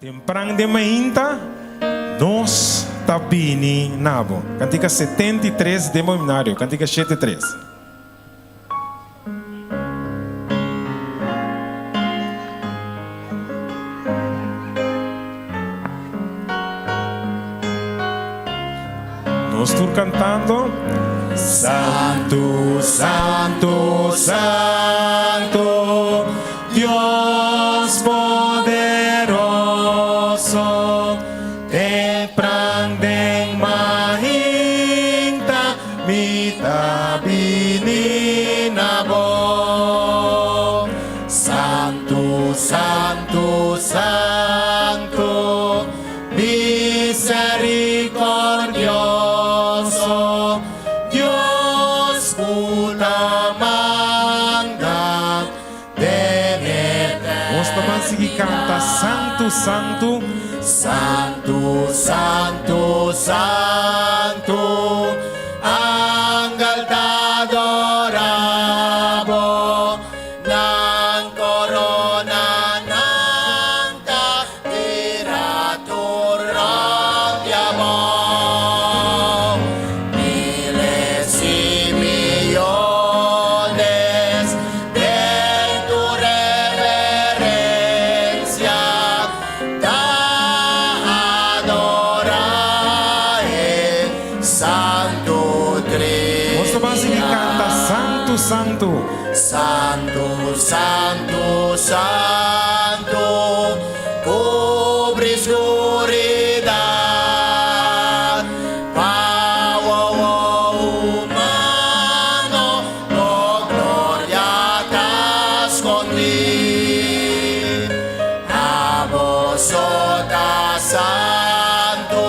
Temprano de manhã, nós tabini nabo. Cantica 73 de moinário. Cantica 73. Nós estamos cantando. Santo, Santo, Santo, Dios poderoso, te prangdeng mahinta, mitabininabo. Santo, Santo, Santo, misericordioso, Dios utamanda tenete. Vamos seguir canta Santo, Santo, Santo, Santo, Santo, Angel te adorabo, nang corona nang tiratur rodyamo. Miles y millones de tu reverencia te adoraré, Santo Cristo. Vamos tomar assim que canta Santo, Santo. Santo, Santo, Santo, cubre escuridad, power humano, oh gloria te escondí, a vosotras santo,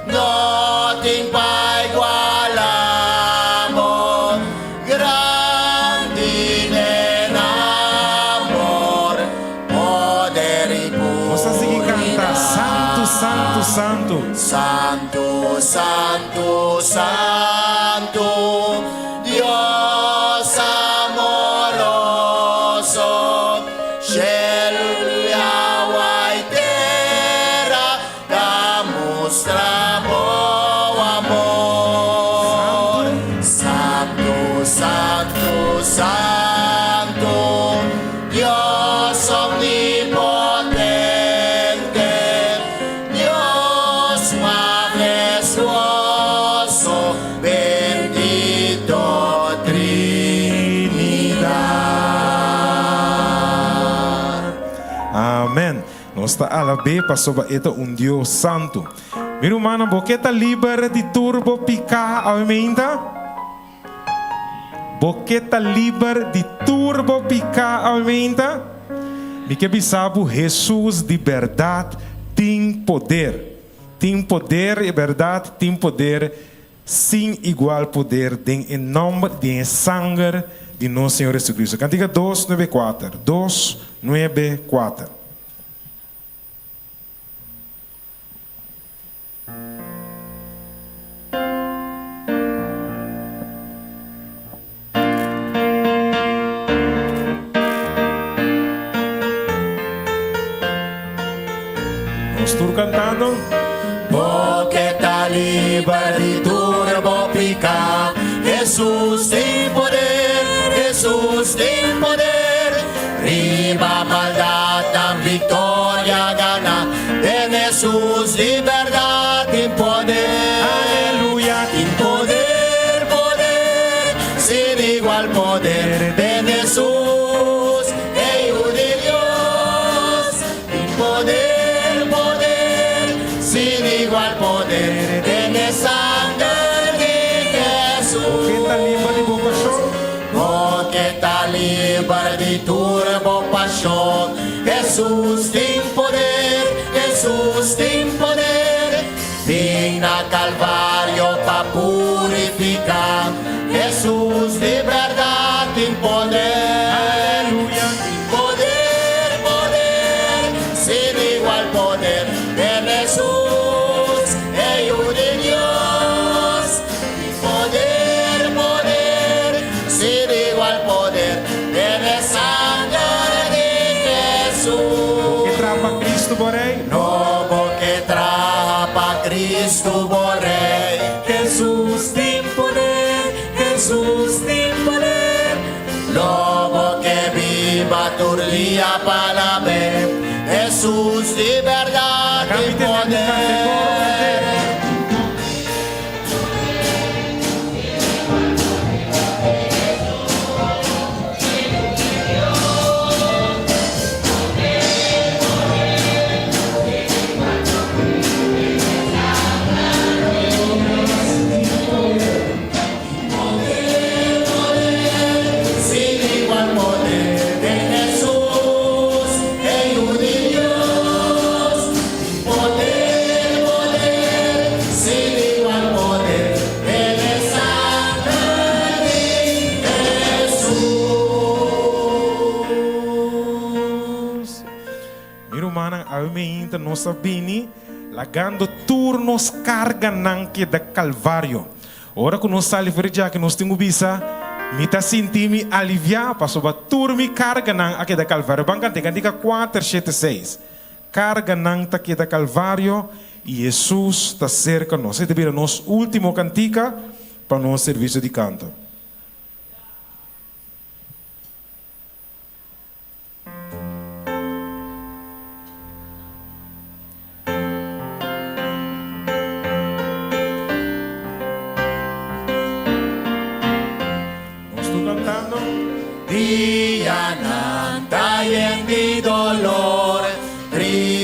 no te igualamos, grande en amor, poder y Vamos assim que canta Santo, Santo, Santo. Santo, Santo, Santo, Dios amoroso, cielo y agua y tierra, damos amor. Santo, Santo, Santo, Dios omnipotente, Dios majestuoso, bendito Trinidad. Amém. Nós está alabê para sobre esta Deus santo. Meu irmão, boqueta livre de turbo picar aumenta. Boqueta livre de turbo picar aumenta. Me que bisabo Jesus de verdade tem poder. Tem poder e verdade tem poder sem igual poder em nome de sangue de nosso Senhor Jesus Cristo. Cantiga 294. 294. Nós estamos cantando. Boqueta libre de turbo picar, Jesús tem poder, Jesús tem poder, riba maldad, tan victoria gana, en Jesús libertad, tem poder, Aleluya. tem poder, poder, sin igual poder, en Jesús, Hijo de Dios, tem poder, poder, sin igual poder, en el sangre de Jesús. Boqueta livre de boca show. Boqueta libre de turbo paixão, Jesus tem poder, Jesus tem poder, vem na Calvário para purificar, Jesus de verdade tem poder, Aleluia. tem poder, poder, sem igual poder, en Jesús, Hijo de Dios, tem poder, poder, sin igual poder, en el sangre de Jesús. Que trapa Cristo, porém. turlia palabra, Jesús de verdad y poder. Nós sabini lagando turnos carga nanque da Calvário. Ora que nós sali já que nós temos bisa, me tá sentindo aliviar para sobre turmi carga nan aqui da Calvário. Banca tem cantiga 476. Carga nan tá aqui da Calvário e Jesus está cerca nós. Esse é nosso último cantiga para nosso serviço de canto.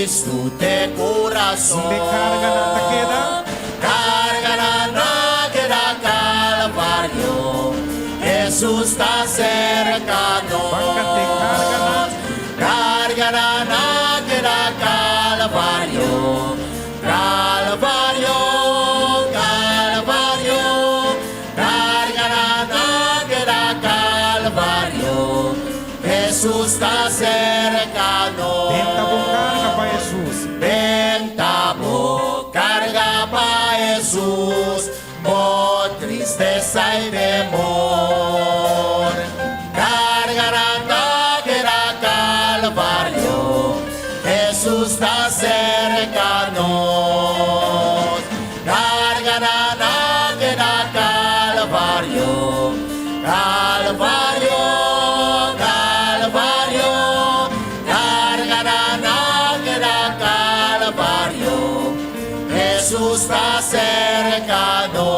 Cristo te corazón, carga la queda Calvario, Jesús está cercano, carga la queda Calvario, Calvario, Calvario, carga la queda Calvario, Jesús está cercano. Carga para Jesús, oh tristeza y temor. Carga que era Calvario, Jesús está cercano. Carga que era Calvario, Calvario, Calvario. Carga que era Calvario, Jesús está cercano,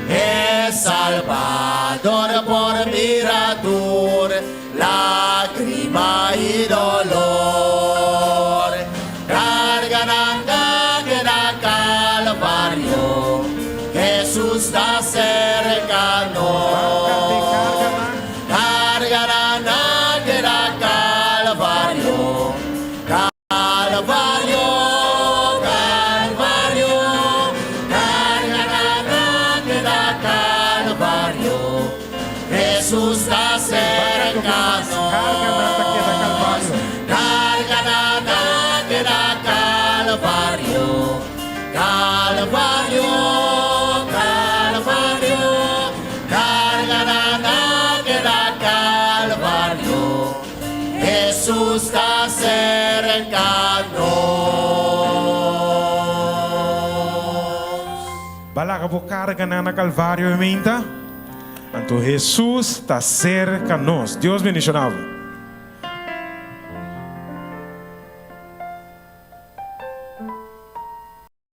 es Salvador por miratur, lágrima y dolor. Carga que da Calvario, Jesús está cercano. Carga que da Calvario, Calvario. Jesús está cercano, carga que da Calvario, Calvario, Calvario, carga que da Calvario, Jesús está cercano. Balaga po carga na Calvário, emenda. Então Jesus está cerca de nós. Deus bendicionava.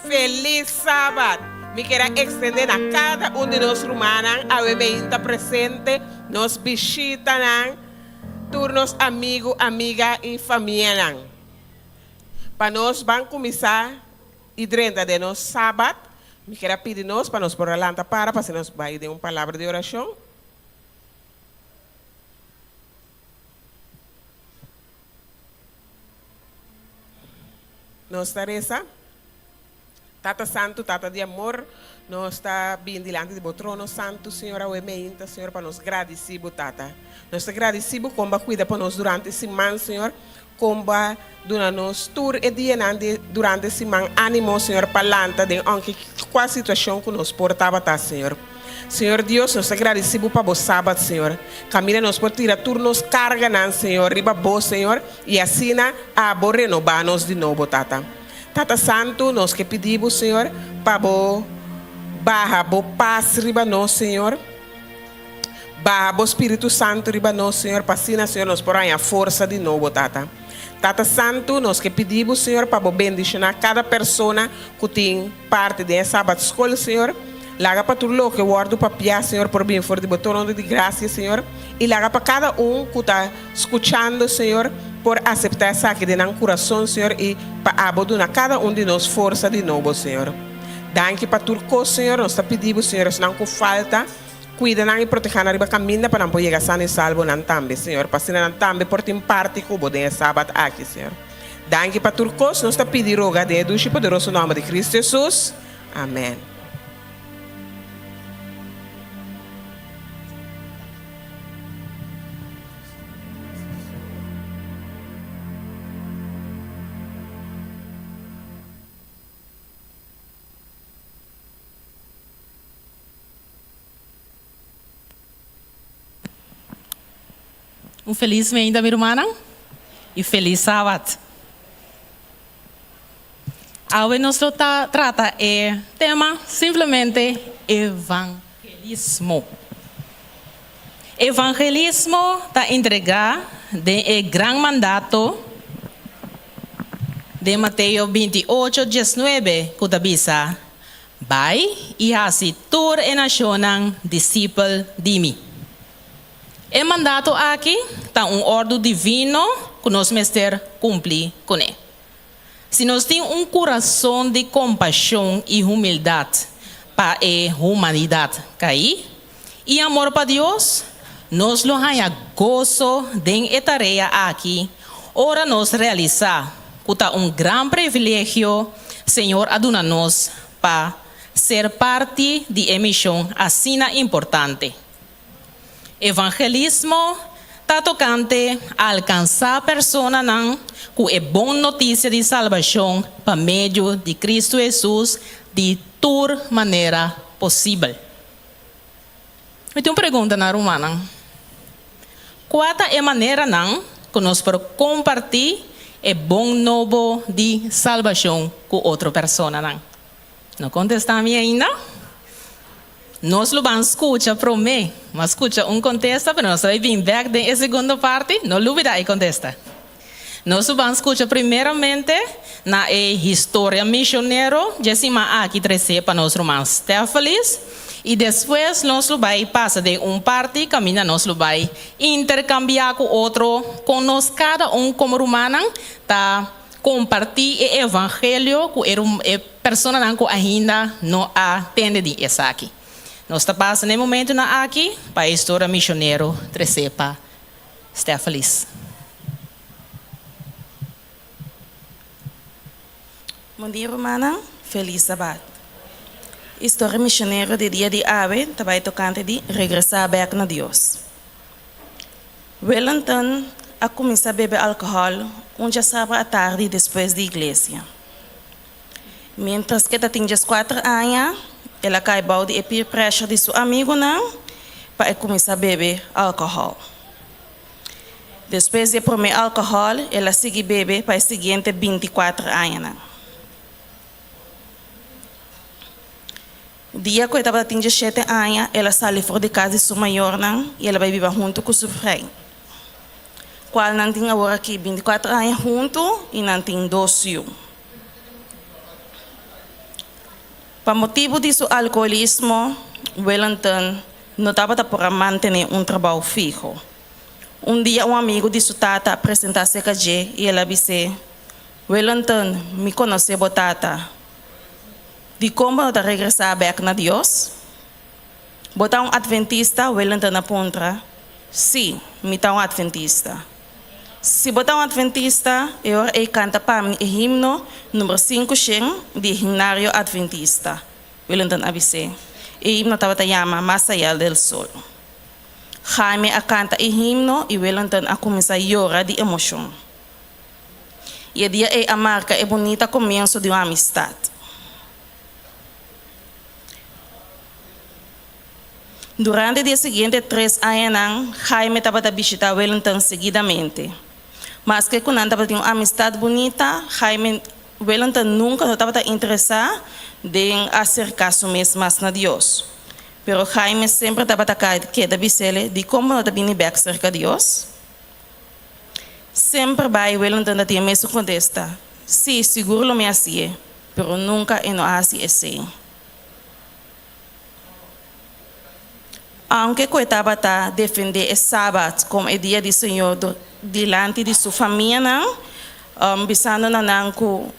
Feliz sábado. Me quero extender a cada de nós romanos, a bebida presente, nos visitan, turnos amigos, amigas e família. Para nós vamos começar e durante de nós sábado. Me quero pedir nós para nós por alanta para se nós vai de uma palavra de oração. Nós Teresa, Tata Santo, Tata de amor, nós está bem diante de trono santo, Senhora, o ementa, Senhor, para nós agradecido, Tata. Nós agradecido como cuida para nós durante esse semana, Senhor. Comba durante tour e dia durante semana ânimo Senhor palanta de onde qual situação que nos portava tá Senhor. Senhor Deus, nós agradecemos para o sábado, Senhor. Camila nos por tirar turnos carga nan Senhor, riba bo Senhor e assim a renovar nos de novo Tata. Tata Santo, nós que pedimos Senhor para bo barra bo paz riba nós Senhor. Babo Espírito Santo riba nós, Senhor, passina, Senhor, nos porém a força de novo, Tata. Tata Santo, nós que pedimos, Senhor, para bendicionar cada pessoa que tem parte dessa sábado escola, Senhor. Laga para tudo lo que guardo para Senhor, por bem for de botão de graça, Senhor. E laga para cada que está escutando, Senhor, por aceitar essa que de coração, Senhor, e para abandonar cada de nós força de novo, Senhor. Danke para tudo, Senhor, nós está pedindo, Senhor, se não falta, cuida e proteja na riba caminho para não poder chegar sano e salvo nan tambe, Senhor. Para não tambe por tem parte cubo de sábado aqui, Senhor. Danke para tudo, nós está pedindo roga de Deus e poderoso nome de Cristo Jesus. Amém. Feliz ainda, minha irmã, e feliz sábado. Hoje nós trata tema simplesmente evangelismo. Evangelismo está entregar de grande mandato de Mateus 28, 19, que diz: vai e faze toda a nação discípulo de mim. O mandato aqui está ordem divino que nós mestre cumprir com ele. Se nós temos coração de compaixão e humildade para a humanidade cair e amor para Deus, nós lo haya gozo de tarefa aqui. Ora nós realizar que está grande privilégio, Senhor, aduna-nos para ser parte de uma missão assim importante. Evangelismo está tocante a alcançar pessoas com a boa notícia de salvação por meio de Cristo Jesus de toda maneira possível. Eu tenho uma pergunta na romana. Qual é a maneira que nós podemos compartilhar o bom novo de salvação com outra pessoa? Não contesta-me ainda? Nós lo vamos escuchar para mim, mas escucha contesta, mas nós vamos vir back da segunda parte, não duvida e contesta. Nós vamos escuchar primeiramente na história missionário, Jessima aqui trazer para nós irmãos Stefalis, e depois nós vamos passar de parte, caminha nós vamos intercambiar com outro, com nós cada como romana, tá compartilhar o evangelho com a pessoa que ainda não atende essa aqui. Nós estamos passando no momento aqui para a história missionário trazer para Stefalis. Bom dia, romana. Feliz sábado. História missionária de dia de ave, também tocante de regressar back na Deus. Wellington a começar a beber álcool já sábado à tarde depois da igreja. Mientras que tinha 4 anos, ela caiu de peer pressure de seu amigo para começar a beber álcool. Depois de promer álcool, ela seguiu beber para os seguintes 24 anos. Dia que ela estava tinha 7 anos, ela saiu fora de casa de sua maior e ela vai viver junto com seu filho. Qual não tinha agora aqui 24 anos junto e não tem 2 anos. Por motivo de seu alcoolismo, Wellington não estava para manter trabalho fixo. Dia, amigo de sua tata apresentou-se a ele e ela disse: Wellington, me conhece a tata. De como eu regressar back na Deus? Botar adventista, Wellington aponta: sim, me está adventista. Se botar adventista, eu canta para mim o himno número 5 de himnário adventista. Wellington avise. O himno estava chama Mais allá del sol. Jaime a canta o himno e Wellington a começar a chorar de emoção. E o dia a marca é bonita começo de uma amistade. Durante o dia seguinte, 3 anos, Jaime estava a visitar Wellington seguidamente. Mas que quando estava uma amistade bonita, Wellington nunca estava interessado em acercar-se mesmo a Deus. Pero Jaime sempre estava queda bisele de como não estava back cerca de Deus. Sempre vai Wellington da tia mesmo contesta. Sim, seguro lo me assim, pero nunca e não assim assim. Aunque coitaba está defender o sábado como o dia do Senhor diante de sua família, não, bisando na nanco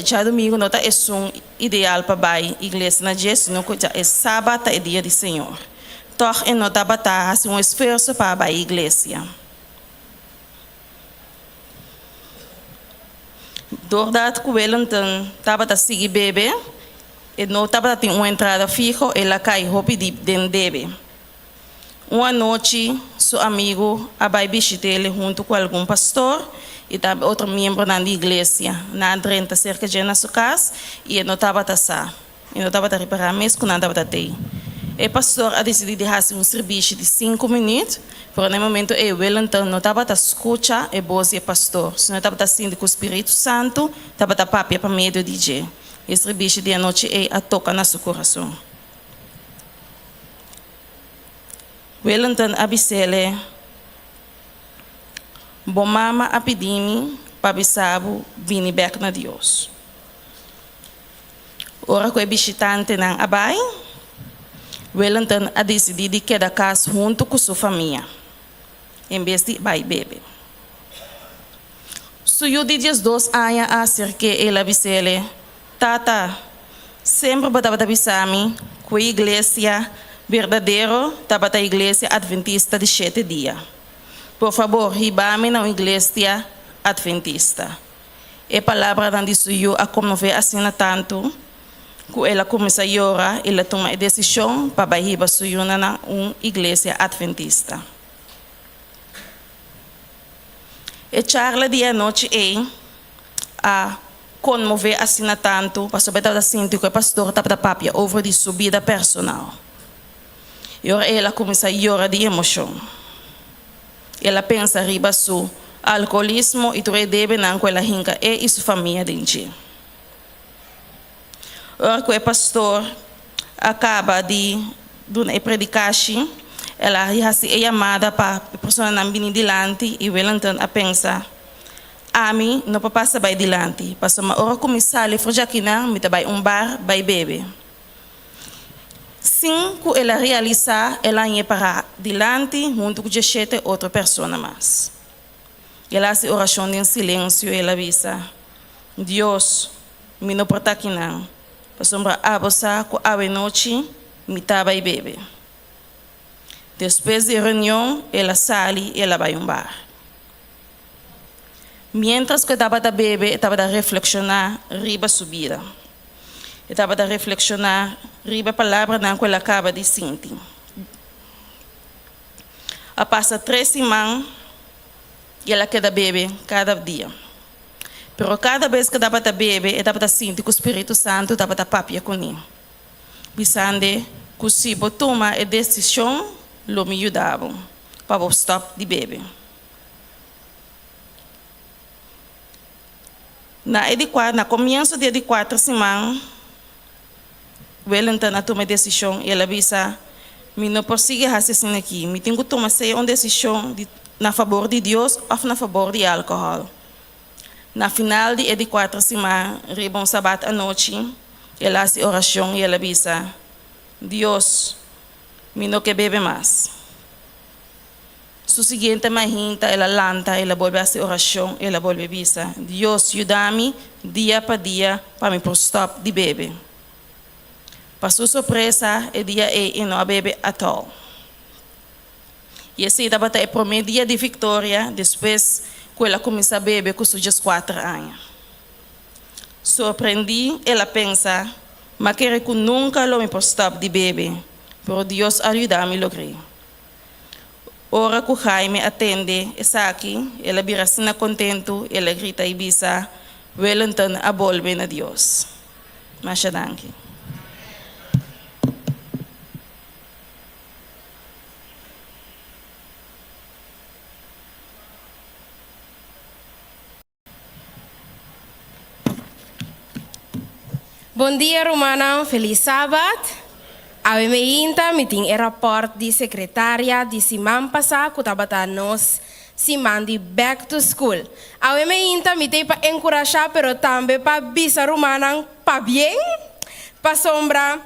já domingo não é um ideal para a igreja na dia, senão que já é sábado é dia do Senhor. Então, não estava fazendo esforço para a igreja. Doordat que Wellington estava seguindo bebê, e não estava tendo uma entrada fixa, ela cai roupa de bebê. Uma noite, seu amigo vai visitar ele junto com algum pastor e outro membro da igreja. Na entrada cerca de na sua casa e ele não estava a ele não estava a reparar mesmo que não estava a ter. O pastor decidiu fazer um serviço de 5 minutos, por no momento Wellington não estava a escutar a voz do pastor, se não estava a sentir que o Espírito Santo estava a papia para meio de dia. Esse serviço de noite a toca no seu coração. Wellington abisele, bom mama a pedir-me para bisabo vir back na Deus. Ora que o visitante não abai, Wellington a decidido que da casa junto com sua família, em vez de vai beber. Suyo de 2 anos a ser que ele abisele, tata, sempre batava avisar-me que a igreja verdadeiro estava a igreja adventista de 7 dias. Por favor, riba-me na igreja adventista. A palavra não disse eu a como vê assim tanto, que ela começa a chorar, ela toma a decisão para riba suyo na uma igreja adventista. A charla de noite a comover assim tanto, para saber da sentir que o pastor estava a papia over de sua vida personal. E ela começa a chorar de emoção. Ela pensa riba su alcoolismo e tudo deve não com ela rinca e sua família dentro. Ora que o pastor acaba de predicar, ela é chamada para a pessoa não vir dilante e Wellington a pensa, a mim não passa para dilante, para uma hora começar a fazer aqui não, me vai bar, vai beber. Sim, que ela realiza, ela ia para dilante, junto com 7 outras pessoas mais. Ela faz oração em silêncio, ela avisa, Deus, me não porta aqui não. Para sombra abosa, que a noite, me estava e bebe. Depois da reunião, ela sai e ela vai bar. Mientras que estava a beber, estava a reflexionar, riba subida. Estava a reflexionar, riba a palavra na que ela acaba de sentir. A passa 3 semanas e ela quer beber cada dia. Pero cada vez que estava a beber, estava a sentir que o Espírito Santo estava a papia com ele. Pensando que se eu tomar a decisão, ele me ajudava para stop de beber. Na começo de 4 semanas, Wellington toma a decisão e ela avisa, me não consigo fazer assim aqui, me tenho que tomar uma decisão na favor de Deus ou na favor de álcool. Na final de 4 semanas, ribam sábado à noite, ela faz oração e ela avisa, Deus, me não quer beber mais. Su seguinte mahinta, ela lanta, ela volve a fazer oração, ela volve a avisar, Deus, ajuda-me dia para dia para me stop de beber. Para sua surpresa, o dia e não bebe at all. E assim estava o primeiro dia de vitória, depois que ela começa a beber com seus 4 anos. Surpreendi, ela pensa, mas quero que nunca lo me stop de beber, por Deus ajuda-me a lograr. Ora que Jaime atende, está aqui, ela vira assim contento, ela grita e bisa, Wellington a volve na Deus. Mas danke. Bom dia, Romana. Feliz sábado. Awe meinta meeting e rapport di secretaria di Siman pasa kutabata nos Siman di back to school. Awe meinta meeting pa encourajar pero tambe pa bisa rumanang pa bien. Pa sombra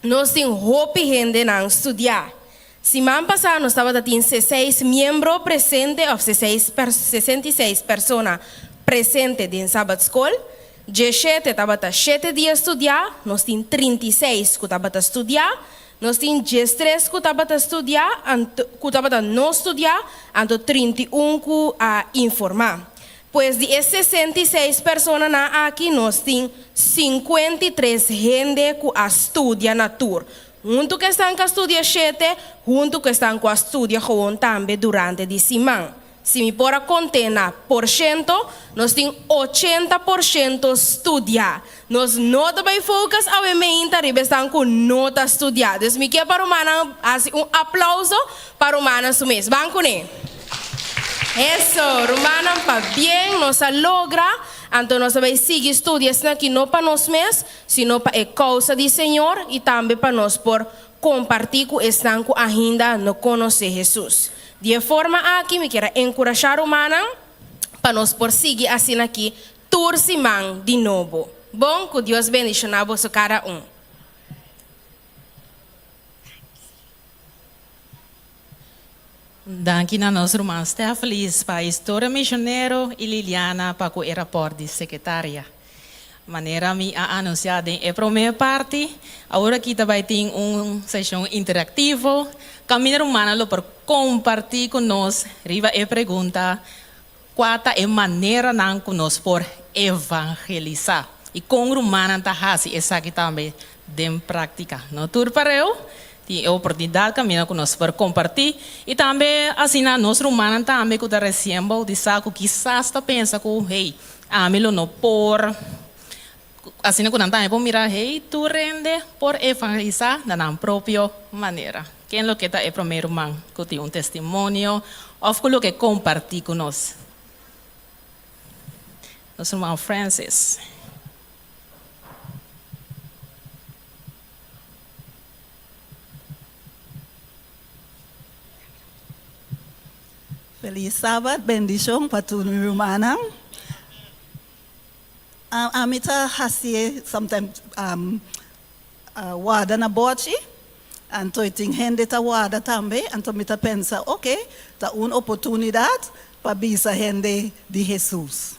nos ting hopi gente nang studiar. Siman pasa nos estaba tin 16 miembros presentes of 66 personas presentes din Sabbath School. G7 estava 7 dias estudar, nós tem 36 que estava estudar, nós tem G3 que estava estudar, que estava não estudar, e 31 que informar. Pois de 66 pessoas aqui, nós tem 53 gente que estuda na tour. Junto que estão com a estudia 7, junto que estão com a estudia também durante a semana. Se me pôr a contar na porcento, nós temos 80% estudar. Nós não também focus ao emenda, estamos com nota estudar. Então, me quer para o Mana, assim, aplauso para o Mana sumes. Banco, né? Isso, Romana, para bem, nós logra. Então, nós vamos seguir estudos aqui, não para nós mesmos, sino para a causa do Senhor e também para nós por compartilhar com estão com ainda não conhecer Jesus. De forma aqui, me quero encorajar humana para nós por seguir assim aqui, tursimang de novo. Bom, que Deus bendiga a você cada um. Danke na nossa irmã Stephlis, para a história missionário e Liliana para o rapport de secretária. Maneira me a anunciar em primeira parte, agora aqui também tem sessão interativa. Caminho humano para compartilhar conosco, riva e pergunta, qual é a maneira não conosco por evangelizar. E com o humano tá assim, essa aqui também de prática. Não tudo para eu, tem a oportunidade caminhar conosco para compartilhar e também assim na nossa humana também que está recebendo de saco que está pensa que hey, amilo no por assim que não tá por mirar hey, tu rende por evangelizar na própria maneira. Quem lo que está é primeiro man que tem testemunho ou que que compartilha conosco. Nosso irmão Francis. Feliz sábado, bendição para todos os irmãos. A mim está assim, sometimes wada na bote, então eu tenho gente que wada também, então eu pensa, ok, tá uma oportunidade para bisa gente de Jesus.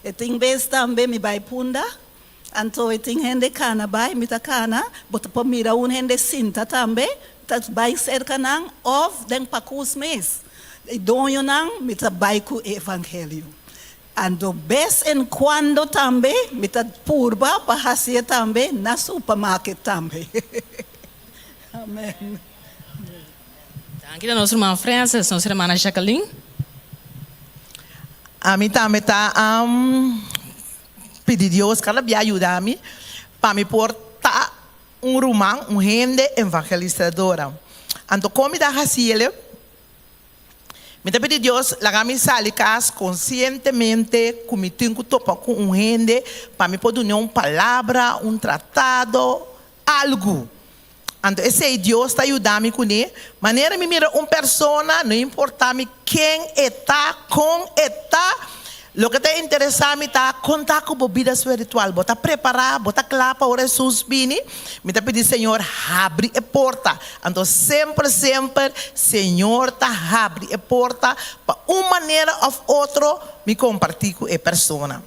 Eu tenho vez também me vai punda, então eu tenho gente cana vai, me tá cana, bota para mira gente cinta também, tá vai cerca não, of den pacus mês. E donho não, me trabalho com o evangelho. Ando vez em quando também, me purba para fazer também na supermarket também. Amém. Danke nosso irmão Francis, nossa irmã Jacqueline. A mim também está pedir Deus que ela me ajude para me portar romano, gente evangelizadora. Então, como está fazendo? Me pedi Deus, la me sale cas conscientemente, como tenho que topar com gente, para me poder dar uma palavra, tratado, algo. Então, esse Deus está ajudando com ele. Maneira me mira uma pessoa, não importa quem está, como está. O que está interessado está contar com a vida espiritual. Bota preparar, bota claro para o Jesus vir. Me pedi Senhor, abre a porta. Então sempre, Senhor está abre a porta para uma maneira ou outra me compartilhar com a pessoa. Amém.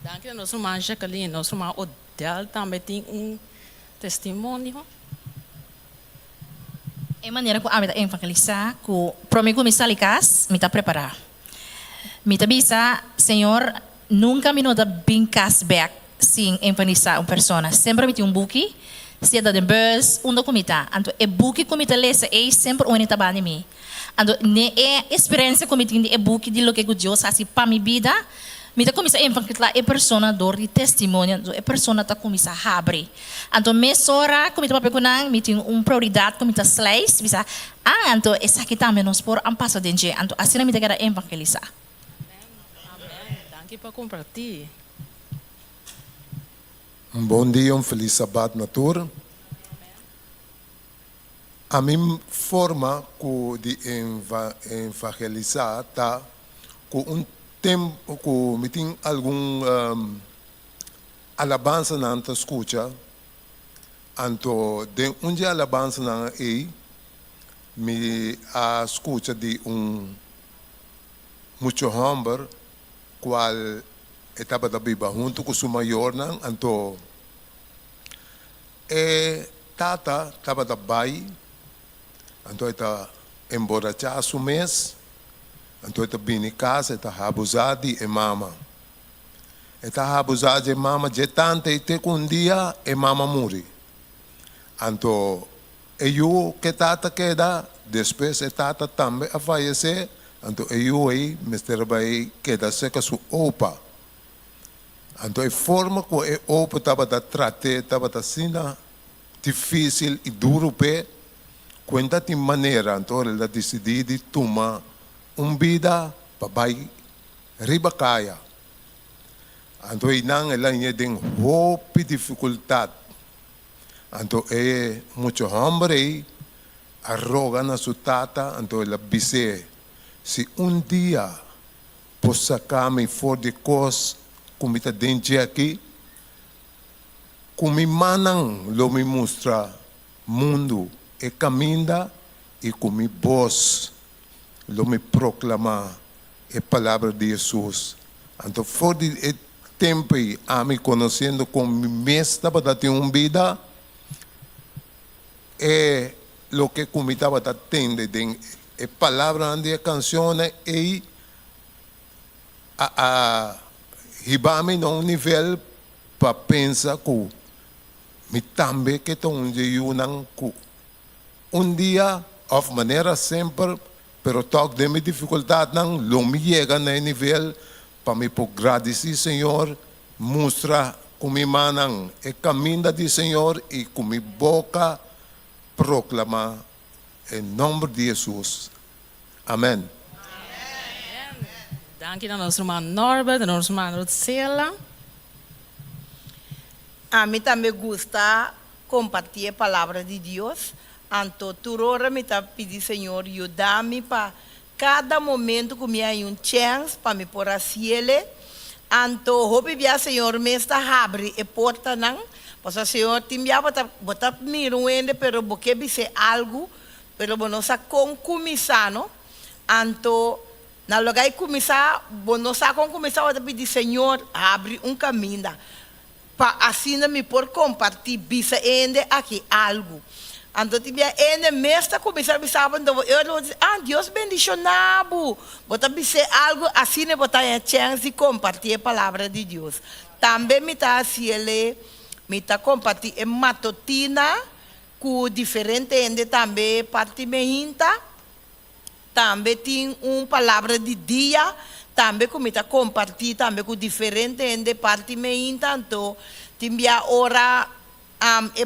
Danke nosso irmão Jacqueline, nosso irmão Odell também tem testemunho. É maneira que a gente evangelizar, que para mim começar a ligar, me está preparar. Me bisa, Senhor, nunca me nota bem cashback sem evangelizar uma pessoa. Sempre me tem buque, se é da bus, documento. Então, é buque que me lesa é sempre onde está bem mim. Então, é experiência que me tem é buque de lo que Deus faz para minha vida. Me está começar a evangelizar a pessoa dor de testemunho, a pessoa está começar a abrir. Então, me sora, como está para me tem prioridade, como está slice, bisa. Então, essa aqui também nos por ampassar de gente. Então, assim me tem que evangelizar. Aqui para compartilhar. Bom dia, feliz sábado na tour. A minha forma de evangelizar tá com tempo, com me tem algum alabança na anta escuta, anto de dia alabança na me a escuta de muito humber, qual estava da Bíblia junto com o maior nan, anto tata estava da bai, anto está emborrachado o mês, anto está bem em casa, está abusado de mama. Está abusado de mama, de tanto e te um dia e mama morre. Anto eu que tata queda, depois tata também a falecer, anto eu aí me vai queda seca su opa. Anto a forma que o opa estava a tratar, estava assim difícil e duro pé, quando de maneira, então ela decidiu de tomar vida para vai ribacaia. Então ela tem roupa dificuldade. Então muito homem arroga na sua tata, então ela disse, se dia posso sacar-me fora de coisa, como está dentro aqui, como me manam, lo me mostra mundo e caminha e como voz, lo me proclama a palavra de Jesus. Então, fora de tempo, a me conhecendo como mestre para ter vida, é o que como estava tendo, a palavra de a canção e ribame num nível para pensar que me também que estão de dia of maneira sempre pero toque de minha dificuldade não lo me chega no nível para me por agradecer Senhor mostra como manang e caminho do Senhor e como boca proclama em nome de Jesus. Amém. Dank je aan ons irmão Norbert en ons irmã Rosela. A mim também gusta compartilhar a palavra de Deus. Então, toda me tá pedir Senhor, ajuda-me para cada momento que me há chance para me pôr a cielo. Então, eu pedir Senhor, me está abre a porta não. Porque Senhor, te me botar miruende, pero porque dice algo, pero não sa com começar, não? Então, na lugar de começar, não sa com começar, eu pedir Senhor, abre caminho. Para assim me por compartilhar bisa ende aqui algo. Então tibia ende mestra começar a pensar então eu disse Deus bendicionado. Bota bisa algo assim ne botar a chance de compartilhar a palavra de Deus. Também me tá assim me tá compartilhar matutina com diferente ende também parte meinta. Também tem palavra de dia. Também como está compartilhando também com diferente ende parte meio tanto timbia ora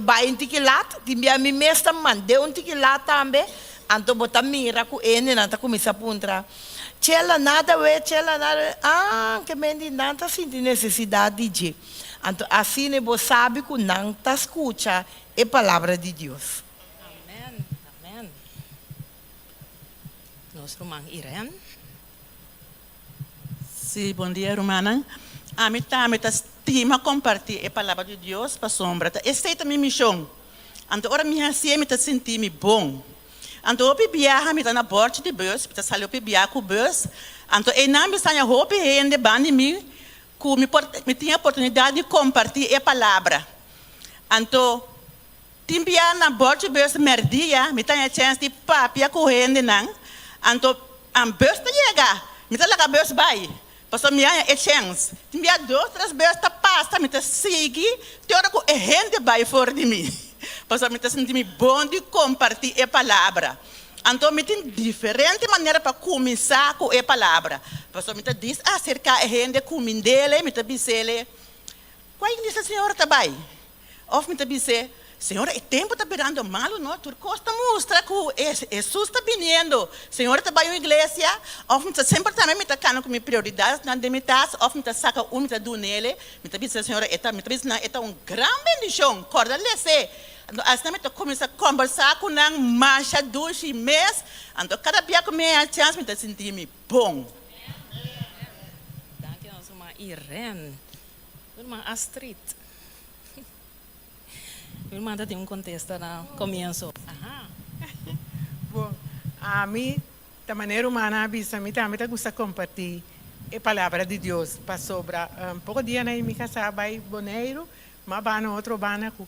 vai em tiquilat timbia me mestra mandeu tiquilat também anto botar mira com ene nanta começa a puntra chela nada que mendi nanta sente necessidade de anto assim ne bo sabe que não tá escuta a palavra de Deus. Amém. Nosso irmão Irene. Sim, bom dia, irmã. A mim também estima compartilhar a palavra de Deus para a sombra. Esta é a minha missão. Então, ora minha cia me sentir-me bom. Então, eu viajo, me na borda de bus, me saiu viajar com o bus. Então, eu não me saio roupa e ainda bani me tinha a oportunidade de compartilhar a palavra. Então, timbia na borda de bus merdia, me tinha a chance de papia correndo não. Então, a bus chega, me tá lá a bus vai. Pastor minha é chance. Minha outras vezes tá passa, me tá sigue, teora com a gente vai fora de mim. Pastor me tá sentindo bom de compartilhar a palavra. Então me tem diferente maneira para começar com a palavra. Pastor me tá diz acerca a gente comendele, me tá dizendo, qual é a senhora tá vai? Ou me tá dizendo, Senhora, o tempo está virando malo, não? Tu costa mostra que Jesus está vindo. Senhora, está bem na igreja. Ou sempre também me está cano com minha prioridade, não demitas. Ou me está saca me está do nele. Me está dizendo, Senhora, esta uma grande bendição. Corda lese. Então, assim, eu comecei a conversar com a marcha 2 meses. Então, cada dia que eu tinha chance, eu sentia-me bom. Dank je, nossa irmã Irene. Irmã Astrid. Irmã tem um contexto no começo. Bom, a mim, da maneira humana, a também gusta compartilhar a palavra de Deus para sobre pouco dia na minha casa vai boneiro, mas vai no outro bana com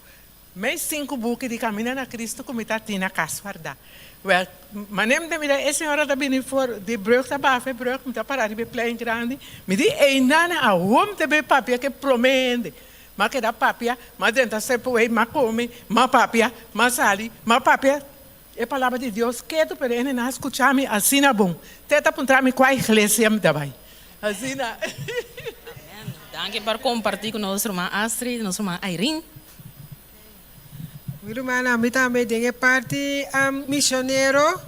mais 5 buques de caminho na Cristo como está na casa guarda. Well, manem de mira, essa senhora da bini for de brug da bafe brug, me tá parar de plein grande, me di nana a hom te be papia que promende. Ma que da papia, ma dentro se poe, ma come, ma papia, ma sali, ma papia. É palavra de Deus, que tu perene na escutar-me assim na bom. Tenta apontar-me qual igreja me dá assim na. Dank je por compartilhar com nossa irmã Astrid, nossa irmã Irene. Meu irmão, a mim também tem parte missionário.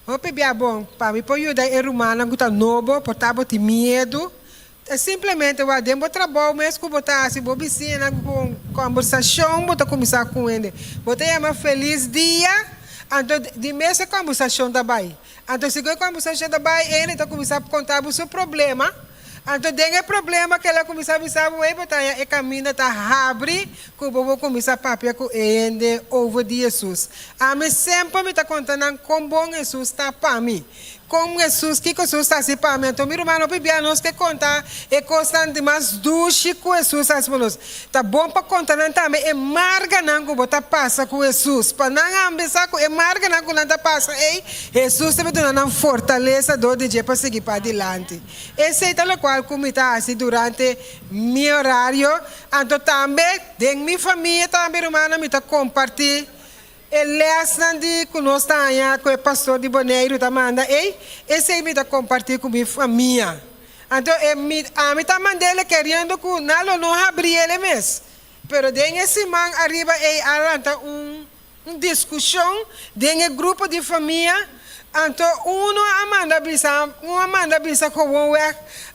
O pebia bom, para mim pode ajudar a irmã que está novo, por estar de medo. Simplesmente eu ademo trabalho, mas que botar assim, bobicina, com conversação, botar começar com ele. Botar uma feliz dia. Então, de mês a conversação também. Então, se a conversação também, ele está começando a contar o seu problema. Então, tem problema que ela começa a pensar, e caminho está abre, que eu vou começar a papel com ele, over de Jesus. A mim sempre me está contando como bom Jesus está para mim. Como Jesus, que Jesus está assim para mim. Então, meu irmão, não precisa nós que contar, é constante mais duche com Jesus assim para nós. Está bom para contar também, é marga não que você passa com Jesus. Para não ambisar, é marga não que você passa. Jesus também dá uma fortaleza do dia para seguir para adiante. Esse é o qual como está assim durante meu horário. Então, também, dentro minha família, também, irmã, me está compartilhando. Ele é conosco com o pastor de Boneiro da manda, esse aí me dá compartilhar com minha família. Então, a mim tá mandando querendo que não abrir ele mesmo. Pero tem esse man arriba aranta discussão, tem grupo de família. Então, manda bisa com o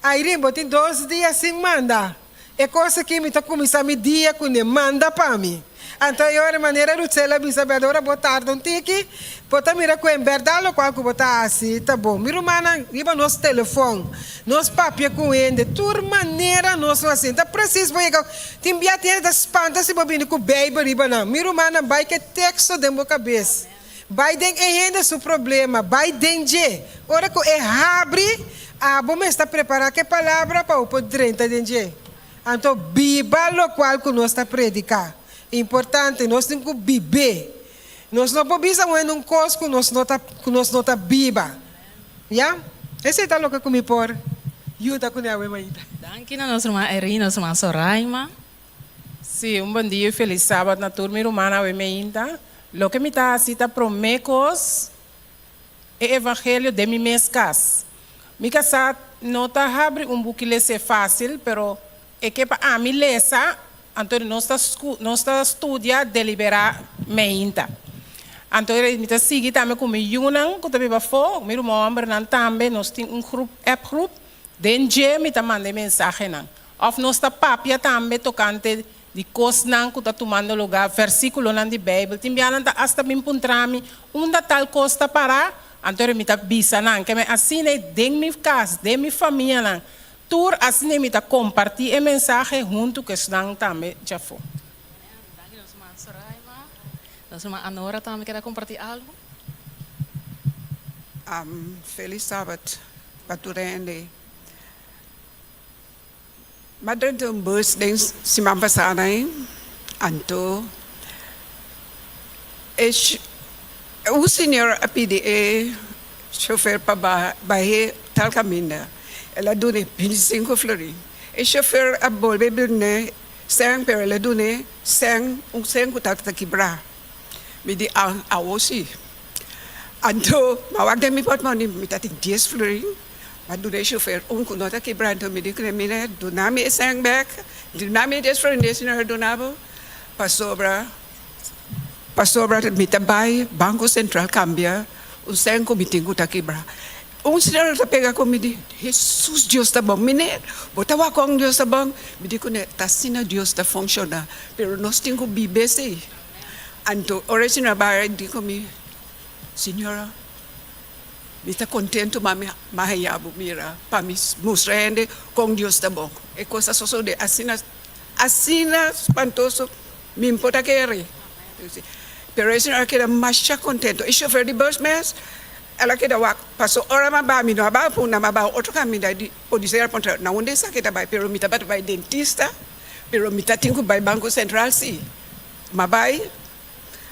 aí tem 2 dias sem mandar. É coisa que me tá começando a me dia quando manda para mim. Então, eu, de maneira de ser a bisabedora, botar um tique, botar mira com em verdade, o qual que botar assim, tá bom. Mira, mana, riba nosso telefone, nosso papel com ele, de toda maneira, nosso assim. Tá preciso, porque tem biateira das espantas, se bobina com o baby, riba não. Mira, mana, vai que texto dentro da cabeça. Vai dentro ainda seu problema, vai dentro. Ora que é abre, a bom está preparado que palavra para o 30 dentro. Então, biba, o qual que nós está predicar. Importante, nós temos que beber. Nós não podemos fazer um coisa que nós não está biba. Já? Esse é o que me por. Ajuda com a minha. Dank je, nossa irmã Irene, nossa irmã Soraima. Sim, bom dia e feliz sábado na turma irmã ainda. Lo que me está cita promecos é evangelho de mi mês cas. Mi casa não está abre buquile ser fácil, pero é que para mim lesa. Então, nós está estudando deliberadamente. Então, nós seguimos também com o Yunan, que também vai for, o meu irmão também, nós temos app group, dentro nós também mandamos mensagem. Ou nós está papia também tocante de coisas que está tomando lugar, versículo na Bíblia. Também hasta me encontramos tal coisa para, então, eu me bisa, que assim, dentro minha casa, dentro minha família, tur assim me está compartilhar a mensagem junto que estão também já foi. Nossa irmã Anora também quer compartilhar algo? Feliz sábado para todos. Mas durante um bus de semana passada, então o senhor pediu chofer para baixar tal caminho. Ela dune 25 florin. O chofer a bolbe dune sang pero ela dune sang sang que está quebrar. Me di a osi. Então, mawag de mi pot mani me tá 10 florin. Mas dune chofer que não está quebrar então me di que me né dunami sang back, dunami 10 florin desse não dunabo. Passobra me tabai Banco Central cambia sang committee que está quebrar. Senhor está pegando comigo, Jesus, Deus está bom. Menino, botawa com Deus está bom. Me digo, tá sina Deus está funcionando. Pero nós temos que viver assim. Anto, ora sinabara di kami, Senhora, me está contento mahayabo mira, para me mostrar com Deus tá bom. É coisa só de assina espantoso, me importa que é. Pero a senhora queda mais contento. E chofer de bus mes, ela queda passou hora mabami no aba puna maba outro caminho de pode ser ponta na onde sa queda vai, pero me tá vai dentista, pero me tá tinha vai Banco Central sim. Mabai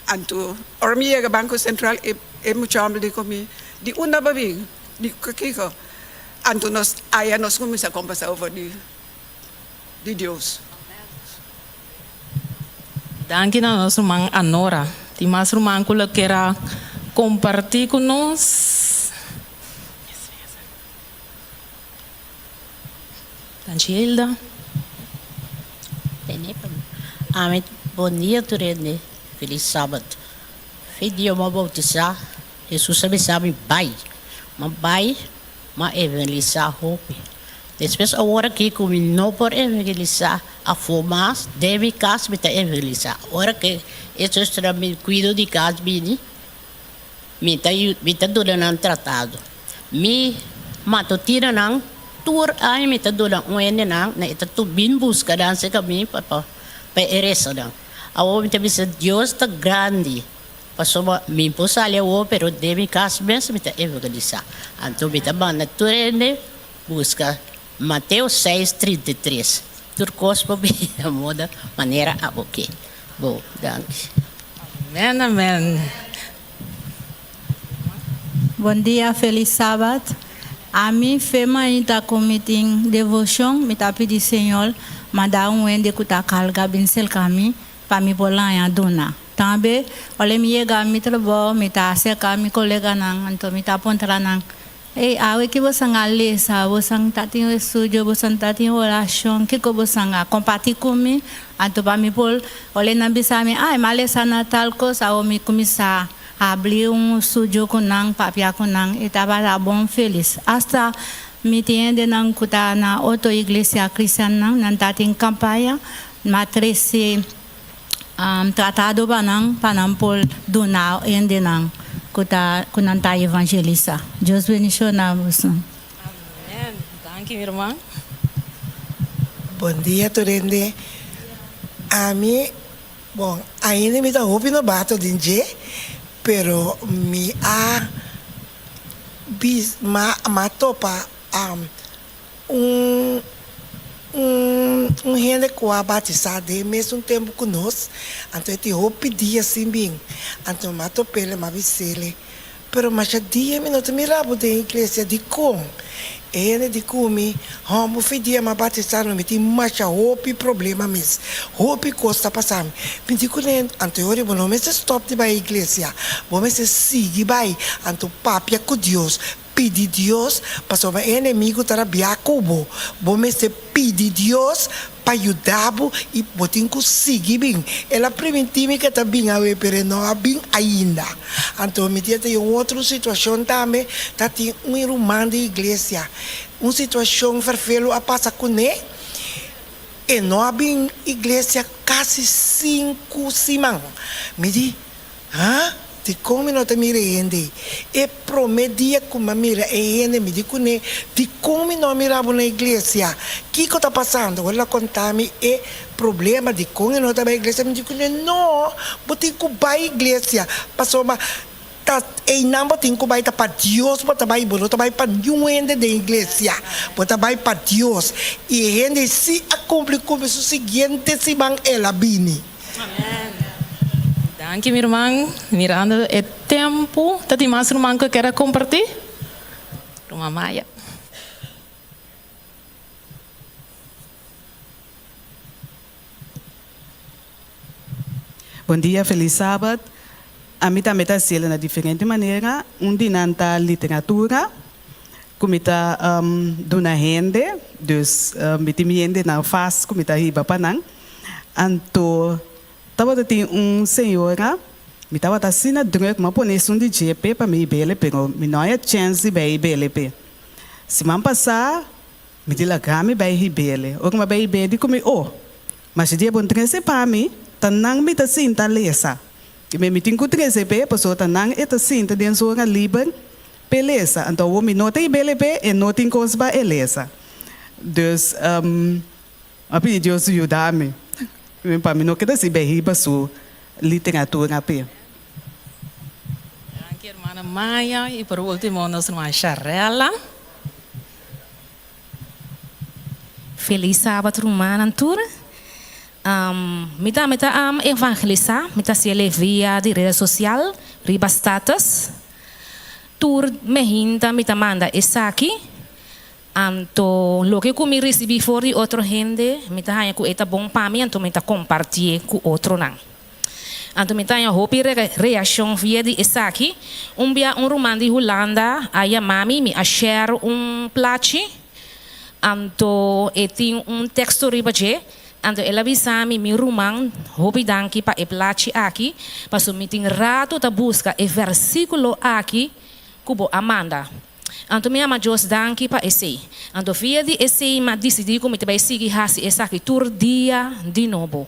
anto ora me chega Banco Central é muito amado de comer de uma babi de kiko anto nós aí nós começa a conversar over de Deus. Danke na nosso irmão Anora. Tem mais irmão que quer compartilhar com nós. Angela. Amém. Bom dia, Turene. Feliz sábado. Feliz dia, uma bautizar. Jesus sabe, vai. Mas vai, mas evangelizar, hope. Depois, agora que como não por evangelizar, a formas deve casa me evangelizar. Agora que isso está me cuido de casa, me está durando tratado. Me mato tira não, tur ai me está durando não, na está tu bin busca dança caminho para eresa não. Agora me está Deus está grande. Passou me possa ali o pero deve casa mesmo me está evangelizar. Então me está banda turene busca Mateus 6:33. Turcos para a moda maneira a ok. Bom, danke. Amém, amém. Bom dia, feliz sábado. A mim, fema está committing devotion, me tá pedindo Senhor, mandar ende que tá carga bincel kami, para me bolar em dona. Também, olha me chega me trabalho, me tá seca me colega nang, então me tá apontar nang. Ei, awe que você ngali sa, você tá tendo estúdio, você tá tendo oração, que você nga compartilhar comigo, então para me pôr, olha na bisa me, ai, malesa natal coisa, ou me começar a abrir estúdio com nang, papia com nang, e tava bom feliz. Hasta me tiende nang kuta na outra igreja cristã nang tá tem campanha, matrese tratado para não pôr donar ende nang. Kunanta evangelista. Deus bendiga na você. Amém. Danke, minha irmã. Bom dia, Turende. A mim, bom, ainda me está ouvindo bato de dia, pero me a topa gente que a batizado mesmo tempo conosco, então eu pedi assim bem, então mato pele mavisele, pero mas dia minuto me rabo da igreja de com, ele de comi, homo fedia ma batizado me tem mais hope problema mesmo, hope costa passar, me digo nem, então eu não me stop de vai igreja, vou me seguir vai, então papia com Deus. Pedir Deus para o inimigo estar biacubo. Vamos pedir Deus para ajudar e botar conseguir bem. Ela primitiva que está bem a ver, mas não é bem ainda. Então, me tem outra situação também, tá tem irmão de igreja, uma situação farfelo a passar com ele. E não é bem igreja quase 5 semanas. Me diz, hã? De como não te mira ainda, e prometia como mira ainda me digo né, de como não mirava na igreja, que está passando? Ela conta-me é problema de como não está na igreja, me digo né, não, botem que vai à igreja, passou uma tá e não botem que vai para Deus, botar vai bolo, tá vai para nenhum ainda da igreja, botar vai para Deus e ainda se acumple como o seguinte se van ela bini. Amém. Danke, minha irmã. Mirando é tempo. Tem mais irmã que quer compartilhar? Irmã Maia. Bom dia, feliz sábado. A mim também está sendo de diferente maneira. Dinanta literatura, como está dona rende, dus me tem rende na faz, como está riba panang. Anto estava tem senhora, me estava assim druk, mas pôr isso de GP para me bele, pero me não é chance de bele pe. Se man passar, me diz lá que me vai bele, ou me vai bele como mas se dia bom treze para mim, tanang me tá assim tá lesa, Me meeting com 13 pe, pessoa tá nang eta sinta den so nga liber beleza. Então o me nota e BLP e nota em coisa ba eleza. Dus a pedir Deus ajudar-me. Para mim não quer se berriba sua literatura pe. Gracias, hermana Maya. Y por último, nuestra hermana Charela. Feliz sábado, hermana Antura. Mita evangelizar, mita se via de rede social, riba status. Tur mehinta mita manda essa aqui. Anto lo que comi recebi for de outra gente, mita hanya ku eta bom para mim, anto mita compartilhar com outro não. Anto mita hanya hopi reação via de essa aqui. Dia romano de Holanda, aí a mami me a share plaatje. Anto tem texto riba je. Anto ela bisami mi rumang hopi danki pa e plaatje aqui. Paso meeting rato ta busca e versículo aqui kubo Amanda. Anto me ama Deus danki pa esse. Anto via de esse ma decidi como te vai seguir hasi essa aqui tur dia de novo.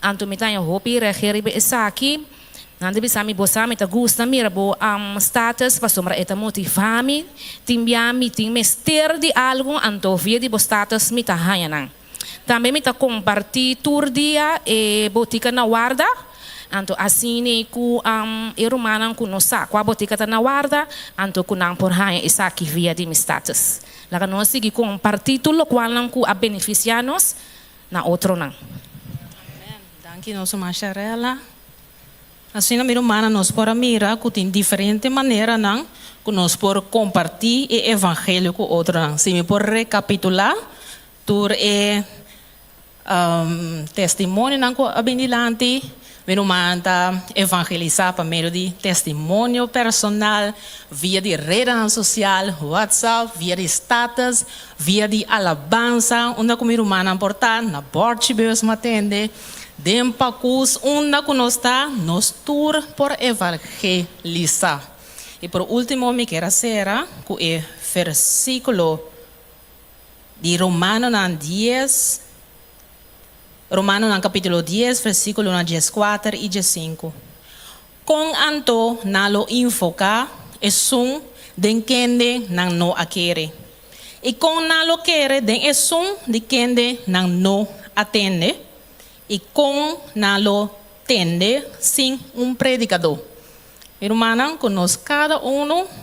Anto me tanho hopi reagir be essa aqui. Nande bisami bosami ta gusta mira bo status pa sombra eta motivami timbiami tim mester de algo anto via de bo status mi ta hayanan. Também me ta compartilhar tur dia e botica na guarda. Anto asini ku irumanan ku nosa kwa botika ta na guarda anto ku nang por haya isa ki via de mi status. Laga no sigi compartilhar tudo qual nang ku a beneficianos na outro nang. Amen. Danke nosso Macharela. Assim, minha irmã, nós por mira que tem diferente maneira não, que nós por compartilhar o evangelho com outro não. Se me por recapitular, tur testemunho não com abendilante, minha irmã tá evangelizar por meio de testemunho personal, via de rede social, WhatsApp, via de status, via de alabança, onde minha irmã portar na Borchibus matende. Dempa cus onda que nós está nos tour por evangelizar. E por último me quero ser com o versículo de Romano 10, Romano capítulo 10, versículo 14 e 15. Com anto nalo infoca esum den kende nang no akere. E com nalo kere den esum de kende nang no atende. E com nalo tende sem predicador. Irmã, conosco cada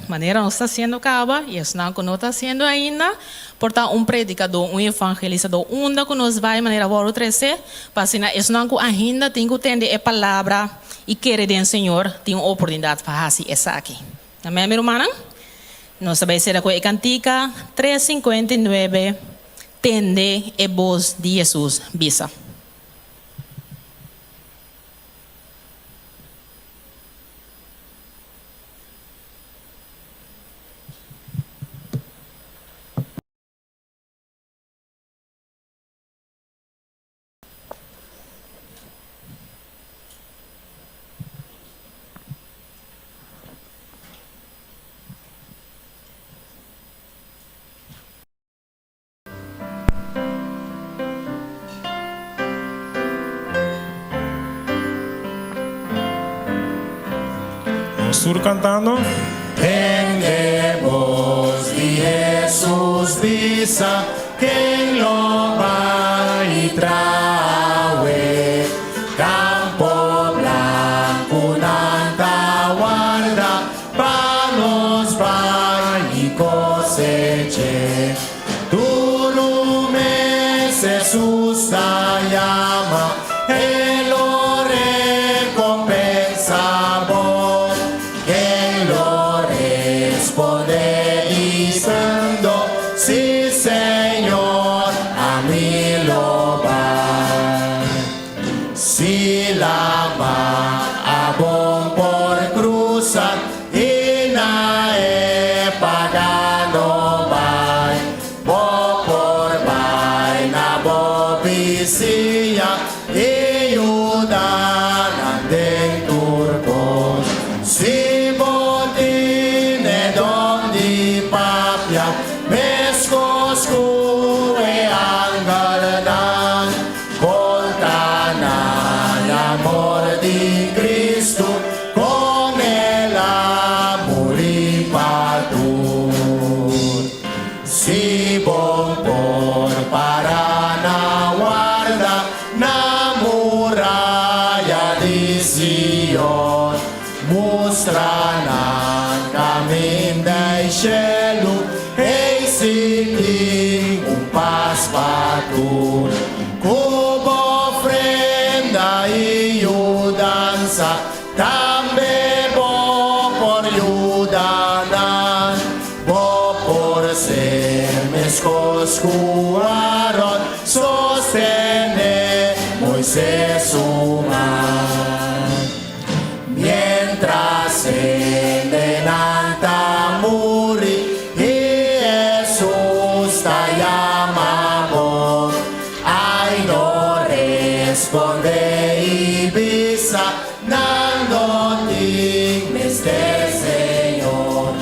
maneira nós está sendo caba, e isso não nós está sendo ainda, portanto predicador, evangelizador, onde que nós vai maneira vou crescer, para assim isso não ainda tem que entender a palavra e querer do Senhor tem uma oportunidade para fazer essa aqui. Amém, minha irmã? Nós vai ser com a cantica 359, tende a voz de Jesus, bisa. Sur cantando. Tendemos de Jesús visa, quem lo va y trae. Campo blanco nanta guarda, panos va y coseche. Tu lume Jesús ta llama, Él lo recompensa vos. Responde diciendo, sí Señor, a mí lo va. Si la va a bon por cruzar y na he pagado va, bo por va na bo vicia y ayudan de turco. Si Meskos kue anggalan, Koltanan amor di Cristo, ai cielo e si paspatur como ofrenda y danza tambe bo por yudanan bo por ser meskos kuaron sostene Moisés human mientras el delanta muri y Jesús te llamamos ay no responde y visa nando ti mister Señor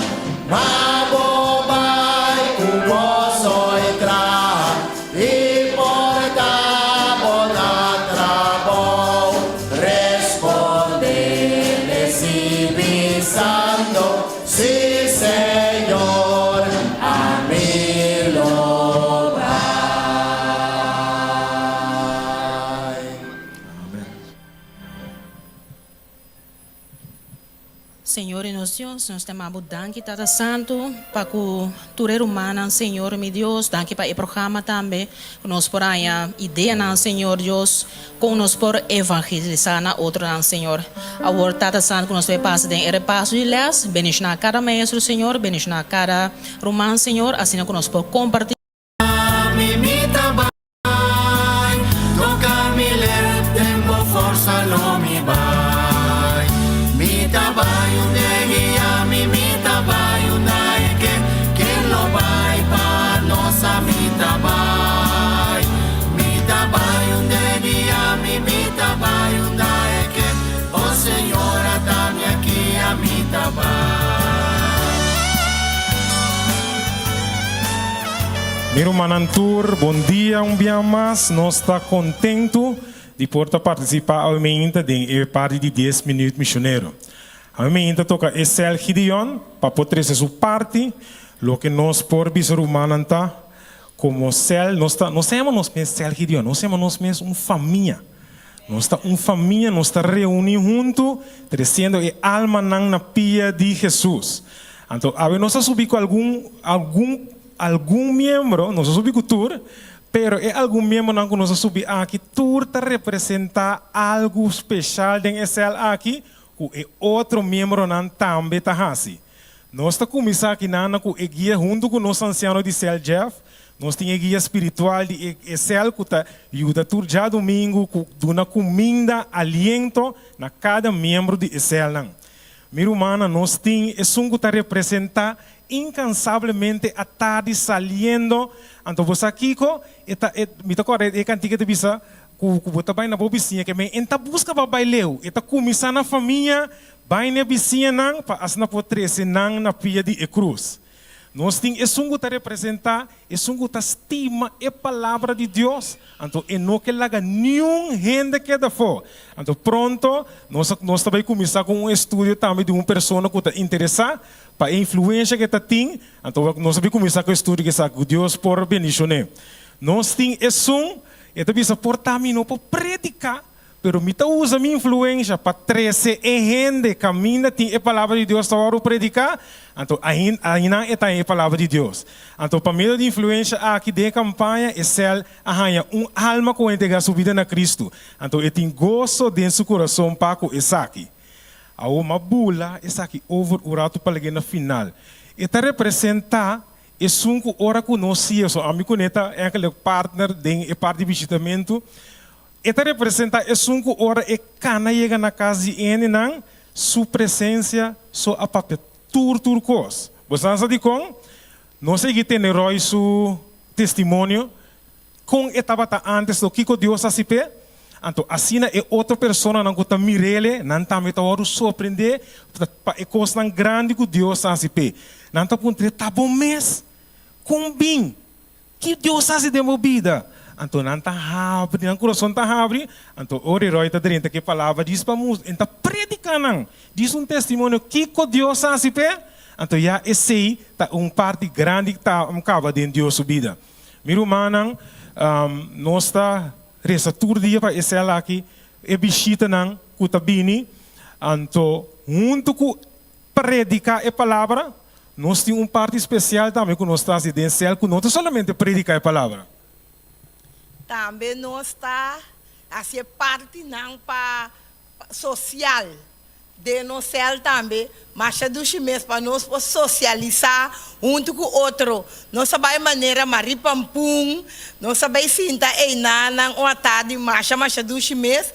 Mabo vai un gozo y tra y portamos na trabo responde si visando sí Señor a mí lo vai. Senhor e nosso Deus, nós te amamos, danke Tata Santo, para que tureiro humana, Senhor, meu Deus, danke para o programa também, que nós por aí a ideia, não, Senhor Deus, com nós por evangelizar na outra, não, Senhor. Agora, Tata Santo, que nós vai passar em repasso de leis, bendice na cada maestro, Senhor, bendice na cada romano, Senhor, assim que nós por compartilhar. Mimita vai, toca mi ler, tempo forza lo mi vai. Mita vai unde guia, mimita vai unde que lo vai pa nossa mita vai. Mita vai unde guia, mimita vai unde que o Senhor dá-me aqui a mita vai. Miro Manantur, bom dia, dia mais. Nós estamos contentos de poder participar ao meio de parte de 10 minutos missionário. Ao meio toca Esel Gideon, para poder ser sua parte, lo que nós por bisor humananta, como Cel, nós temos Esel Gideon, nós temos uma família. Nós estamos uma família, nós estamos reunidos juntos, trazendo a alma na pia de Jesus. Então, a nós subir com algum membro, nós subimos com o tour, pero é algum membro que nós subimos aqui, tour te representa algo especial em Esel aqui, que é outro membro não também está assim. Nós estamos começando aqui com a guia junto com o nosso anciano de Cel Jeff, nós temos a guia espiritual de Esel que está ajuda tour já domingo, dando comida, aliento na cada membro de Esel. Minha irmã, nós temos esse que está representa incansavelmente a tarde saliendo. Então você aqui me toca é cantiga de bisa que você vai na bobicinha que me enta busca para baileu, eta começar na família, vai na vizinha não para as na potrece não na pia de cruz. Nós temos esse que representa, esse que estima a palavra de Deus. Então é não que laga nenhum gente que da for. Então pronto nós também começar com um estudo também de uma pessoa que está interessada para a influência que tem. Então nós também começar com o estudo que sabe Deus por bendicionar. Nós temos esse e também se portar não para predicar, pero me usa minha influência para trazer a gente caminha tem a palavra de Deus para predicar. Então ainda está a palavra de Deus. Então para meio de influência aqui de campanha é ser arranha alma com entregar sua vida na Cristo. Então eu tenho gosto dentro do seu coração para com esse aqui. A uma bula esse aqui over o rato para chegar na final. Eta representa e sunco ora conoscia so amigo neta é aquele partner de parte de visitamento. Eta representa e sunco ora e cana chega na casa de ene nang sua presença so a papel turcos. Você sabe com? Não sei que tem herói su testemunho com etapa antes do que Deus assim pé. Então, assim é outra pessoa não que mirele, não tá me tawaro surpreender, para é coisa grande que Deus assim pé. Não tá ponto tá bom mês, com bem, que Deus assim de movida. Então, não tá abre, não coração tá abre. Então, o herói tá dentro que palavra diz para nós, então predicando, diz um testemunho que Deus assim pé. Então, já esse tá parte grande que tá acaba dentro de Deus vida. Minha irmã, nós está resta todo dia para esse aqui e visita nang kutabini anto junto com predicar a palavra nós temos parte especial também que nós estamos residencial, que não somente predicar a palavra. Também nós está a ser parte não para social de nós também, mas dos meses para nós socializar junto com o outro. Nós sabemos maneira maripampum, nós sabemos sentar aí na uma tarde mas dos meses,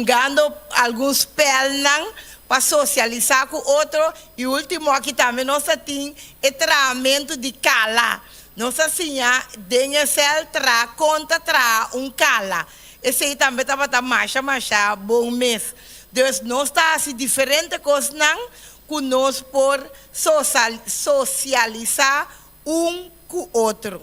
gando alguns pelnang para socializar com o outro. E o último aqui também nós temos o treinamento de cala. Nós assim, denha cel tra conta tra cala. Esse aí também estava marcha bom mês. Deus nós está assim diferente coisas não que nós por socializar com o outro.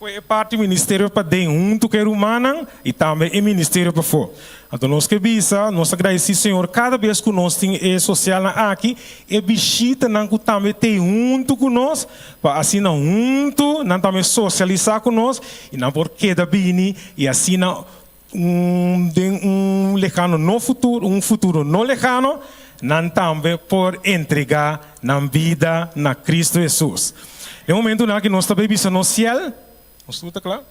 É parte do ministério para dentro, junto com a humana e também o ministério para fora. Então nós que bisa, nós agradecemos Senhor cada vez que nós temos é social aqui, é bichita não que também tem junto com nós, para assim não junto, não também socializar com nós e não por queda bini e assim não lejano no futuro, futuro no lejano, não também por entregar na vida na Cristo Jesus. No momento na que nós também bisa no céu, nós está claro?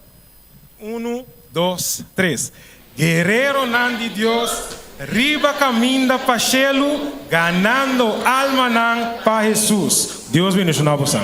1, 2, 3. Guerreiro nan de Deus, riba caminda para cielo, ganando alma nan para Jesus. Deus bendiga a você.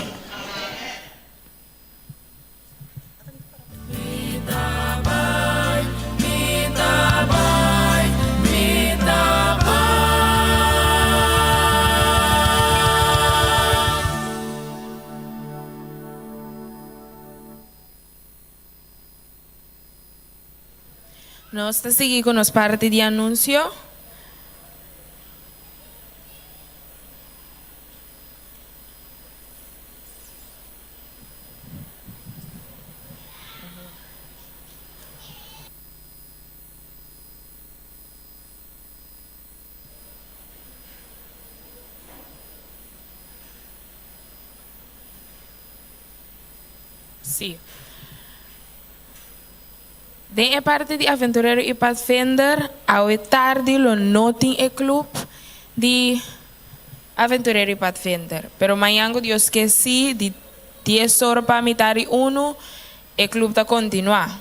Nós estamos seguindo com nossa parte de anúncio. Sim. De parte de Aventureiro e Pathfinder, ao tarde lo notem e clube de Aventureiro e Pathfinder. Pero amanhã Deus que sim, de 10 horas para mitad e 1, o clube está continuar.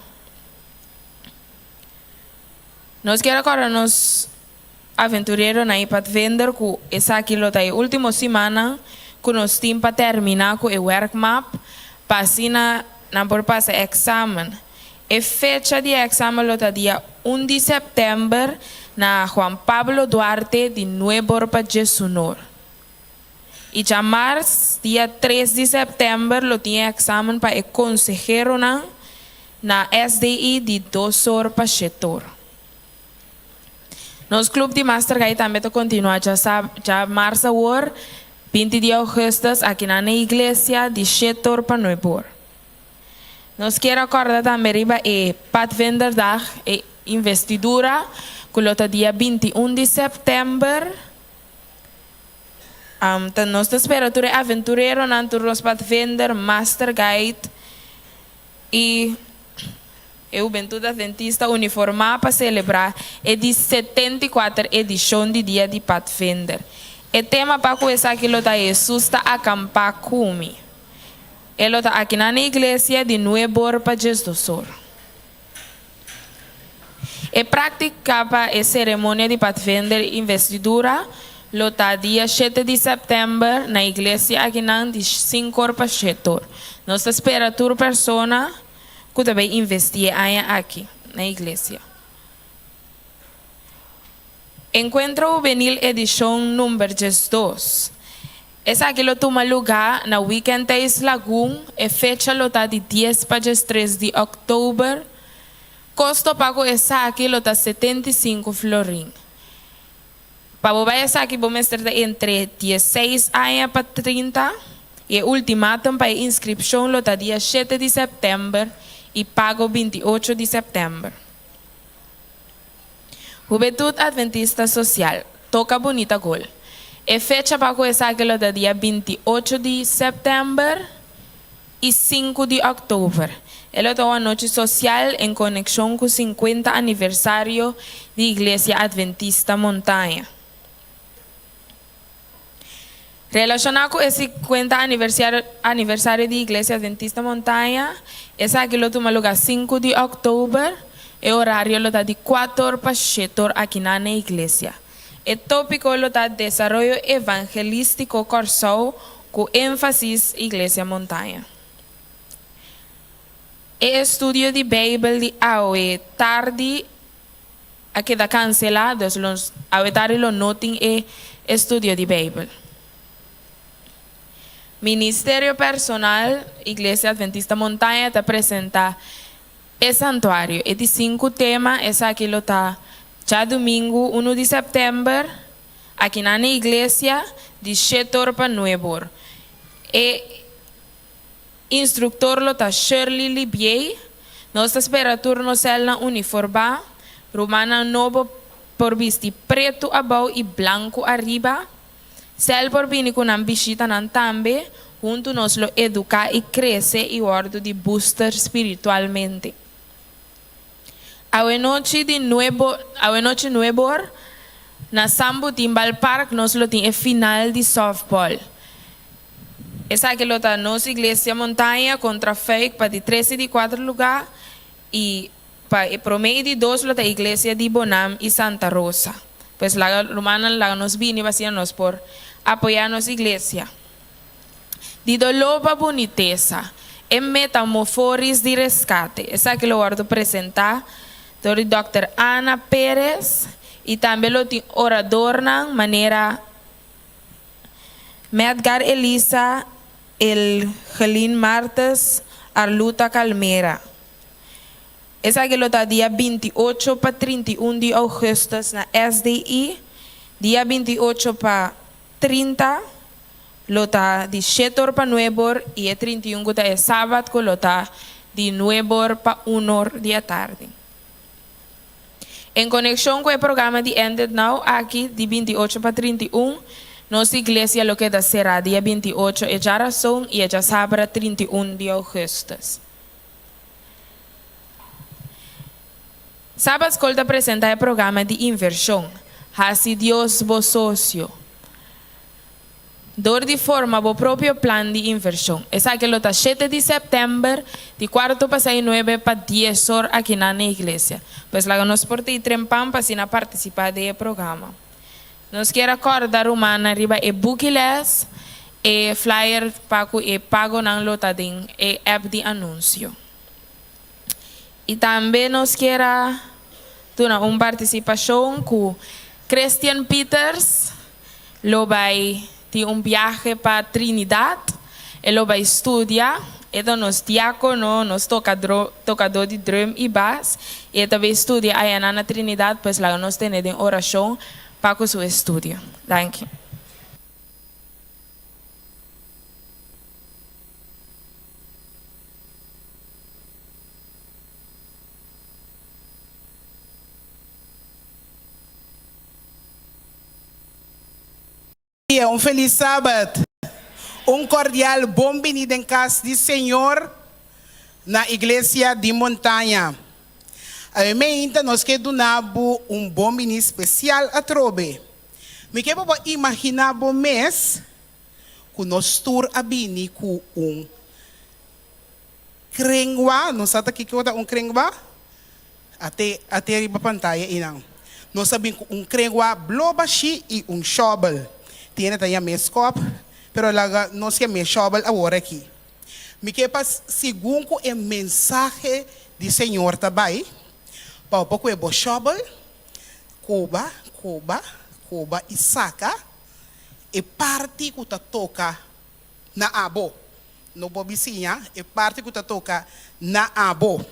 Nós queremos agora nos Aventureiro na Pathfinder, que essa aqui é a última semana que nós temos para terminar com o work map, para assim não por passar exame. A fecha de exame é dia 1 de setembro na Juan Pablo Duarte de Nuevo para Jesunor. E já março, dia 3 de setembro, tinha exame para o consejero na SDI de 2 horas para Chetor. Nosso clube de Master Guide também continua, já março agora, 20 de agosto, aqui na igreja de Chetor para Nuevo. Nós queremos acordar também que Pathfinder Dag e investidura, que é dia 21 de setembro. Nós esperamos que aventureiro na turnos Pathfinder, Master Guide e o Juventude Adventista uniformado para celebrar a de 74 edição de dia de Pathfinder. O tema para começar aqui é Jesus está acampar comigo. Ele está aqui na igreja de Nuevo para Jesus. E praticava a cerimônia de Pathfinder investidura, está dia 7 de setembro na igreja aqui na de 5 horas para Chetor. Nós esperamos toda pessoa que também investir aqui na igreja. Encontro juvenil edição número 2. Essa aqui toma lugar na Weekend Days Lagoon, e fecha lota de 10 para 3 de outubro. Custo pago essa aqui lota 75 florin. Para o essa aqui vamos estar entre 16 anos para 30 e o ultimatum para inscrição lota dia 7 de setembro e pago 28 de setembro. Juventude Adventista Social, toca bonita gol. E fecha para começar aquilo do dia 28 de setembro e 5 de outubro. Ela é uma noite social em conexão com o 50 aniversário da Igreja Adventista Montanha. Relacionado con ese 50 aniversario de Iglesia Adventista Montaña, es aquí lo toma lugar 5 de octubre, el horario lo da de 4 para 7 aquí en la iglesia. El tópico lo da desarrollo evangelístico Corsao con énfasis Iglesia Montaña. El estudio de Biblia de hoy tarde a queda cancelado, los avetares lo noten el estudio de Biblia. Ministerio Personal, Iglesia Adventista Montaña, te presenta el santuario. Este 5 temas, es aquí lo está ya domingo 1 de septiembre, aquí en la iglesia, de 7 para 9. El instructor lo está Shirley Libier, nos espera turno cena uniforme, romana novo por vestir preto abajo y blanco arriba. Sel por venir con ambicita nan tambe, junto nos lo educa y crece y guardo de booster espiritualmente. A noche nuevo, na Sambo Timbal Park nos lo tiene final de softball. Esa que lo está nos Iglesia Montaña contra Fake para de 13 de 4 lugar y para el promedio de 2 lo está Iglesia de Bonam y Santa Rosa. Pues la romana la nos vine vacianos por apoyarnos iglesia. De dolor para boniteza, en metamorfosis de rescate. Esa que lo guardo presentar por Dr. Ana Pérez y también lo oradorna manera Medgar Elisa, el Gelín Martes, Arluta Calmera. Esa que lo está día 28 para 31 de agosto na SDI, día 28 para 30, lo está de 7 para 9 y el 31 está el sábado, lo está de 9 para 1 de la tarde. En conexión con el programa de Ended Now, aquí de 28 para 31, nuestra iglesia lo queda será día 28 y ya razón y ya sábado 31 de agosto. Sábado escolta presenta el programa de inversión. Así Dios vos socio. Dor de forma vos propio plan de inversión. Esa que lo está 7 de septiembre, de 4 para 6, 9 para 10 horas aquí en la iglesia. Pues la nos porte y trempan para sin participar del programa. Nos quiere acordar humana arriba e buquiles e flyer pago e pago nan lotading e app de anuncio. Y también nos quiere una participación con Christian Peters, lo va de un viaje para Trinidad, él lo va a estudiar, él nos diácono, nos tocador de drum y bass, y él también estudia allá en la Trinidad, pues la nos tiene en oración para su estudio. Thank you. Um feliz sábado, cordial bom-vindo em casa do Senhor na Igreja de Montanha. Ainda nós queremos bom-vindo especial a trobe. Me quero imaginar o mês que nós tour a bini com crengua, não sabe que é crengua? Até a pantalla inang. Nós sabemos crengua blobashi e shovel. Tiene também a mescopa, pero não se me shovel agora aqui. Me que pas segundo o mensagem do Senhor também, para pouco é o shovel, coba e saca e parte que toca na abo, no bobicinha e parte que toca na abo.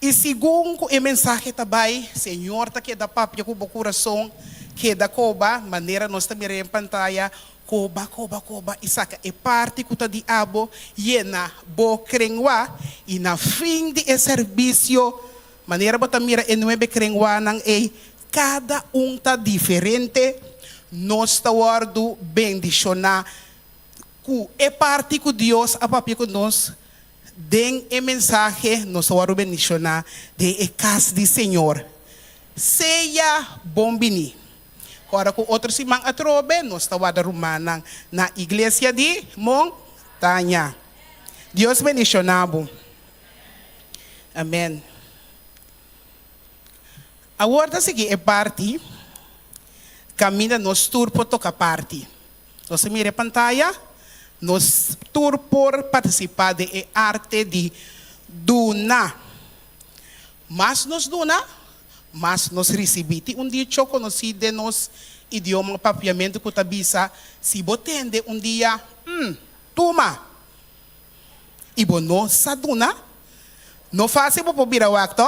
E segundo o mensagem também, Senhor tá que dá papo com o coração que da coba, maneira nós também em pantalla, coba, e saca, e parte que está de abo, e na bo crengua, e na fim de serviço, maneira bota mira e nueve crengua, nang cada tá diferente, nós está guardo bendicionar, ku e parte que Deus a papi com nós, den e mensagem, nós guardo bendicionar, de e casa de Senhor. Seja bom-vindo. Agora com outro simang atrobe, nós estamos rumanang na igreja de Montanha. Deus bendicionado. Amém. Agora seguir é parte, caminha nos tour por tocar parte. Nós mira a pantalla, nos tour por participar de arte de Duna. Mas nos Duna, mas nos recebiti dia conhecido de nos idioma papiamento que tabisa se botende dia tuma e bono sa Duna no fácil para pobira wakto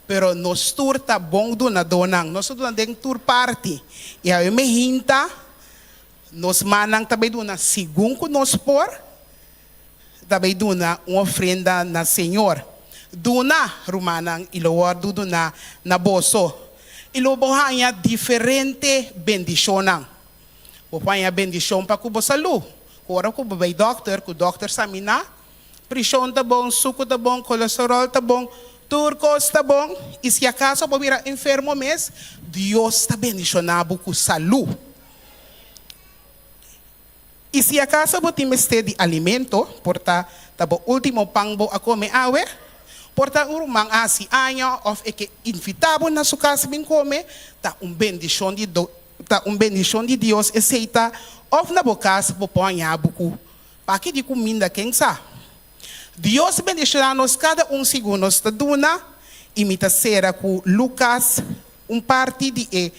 pero nos tour tá bom Duna donang nos Duna deng tour party e aí me hinta nos manang tabay Duna sigun ko nos por tabay Duna uma ofrenda na Senhor Duna rumanang ilawar Duna na boso ilobohanya diferente bendicionang popanya bendicion pa kubo salu kora ko babay doctor ku doctor sa mina presyon ta bong suko ta bong kolesterol ta bong turcos ta bong e se acaso pobira enfermo mes Dios ta bendicionado ku salu e se acaso botimeste de alimento porta tabo último pangbo ako me awe porta urumang asi anyo of eke invitabo na su casa bin come ta bendición de Dios aceita of na bocas poponha buku paki di kuminda kensa Dios bendicionanos cada segundo sta duna imita sera ku Lucas parte de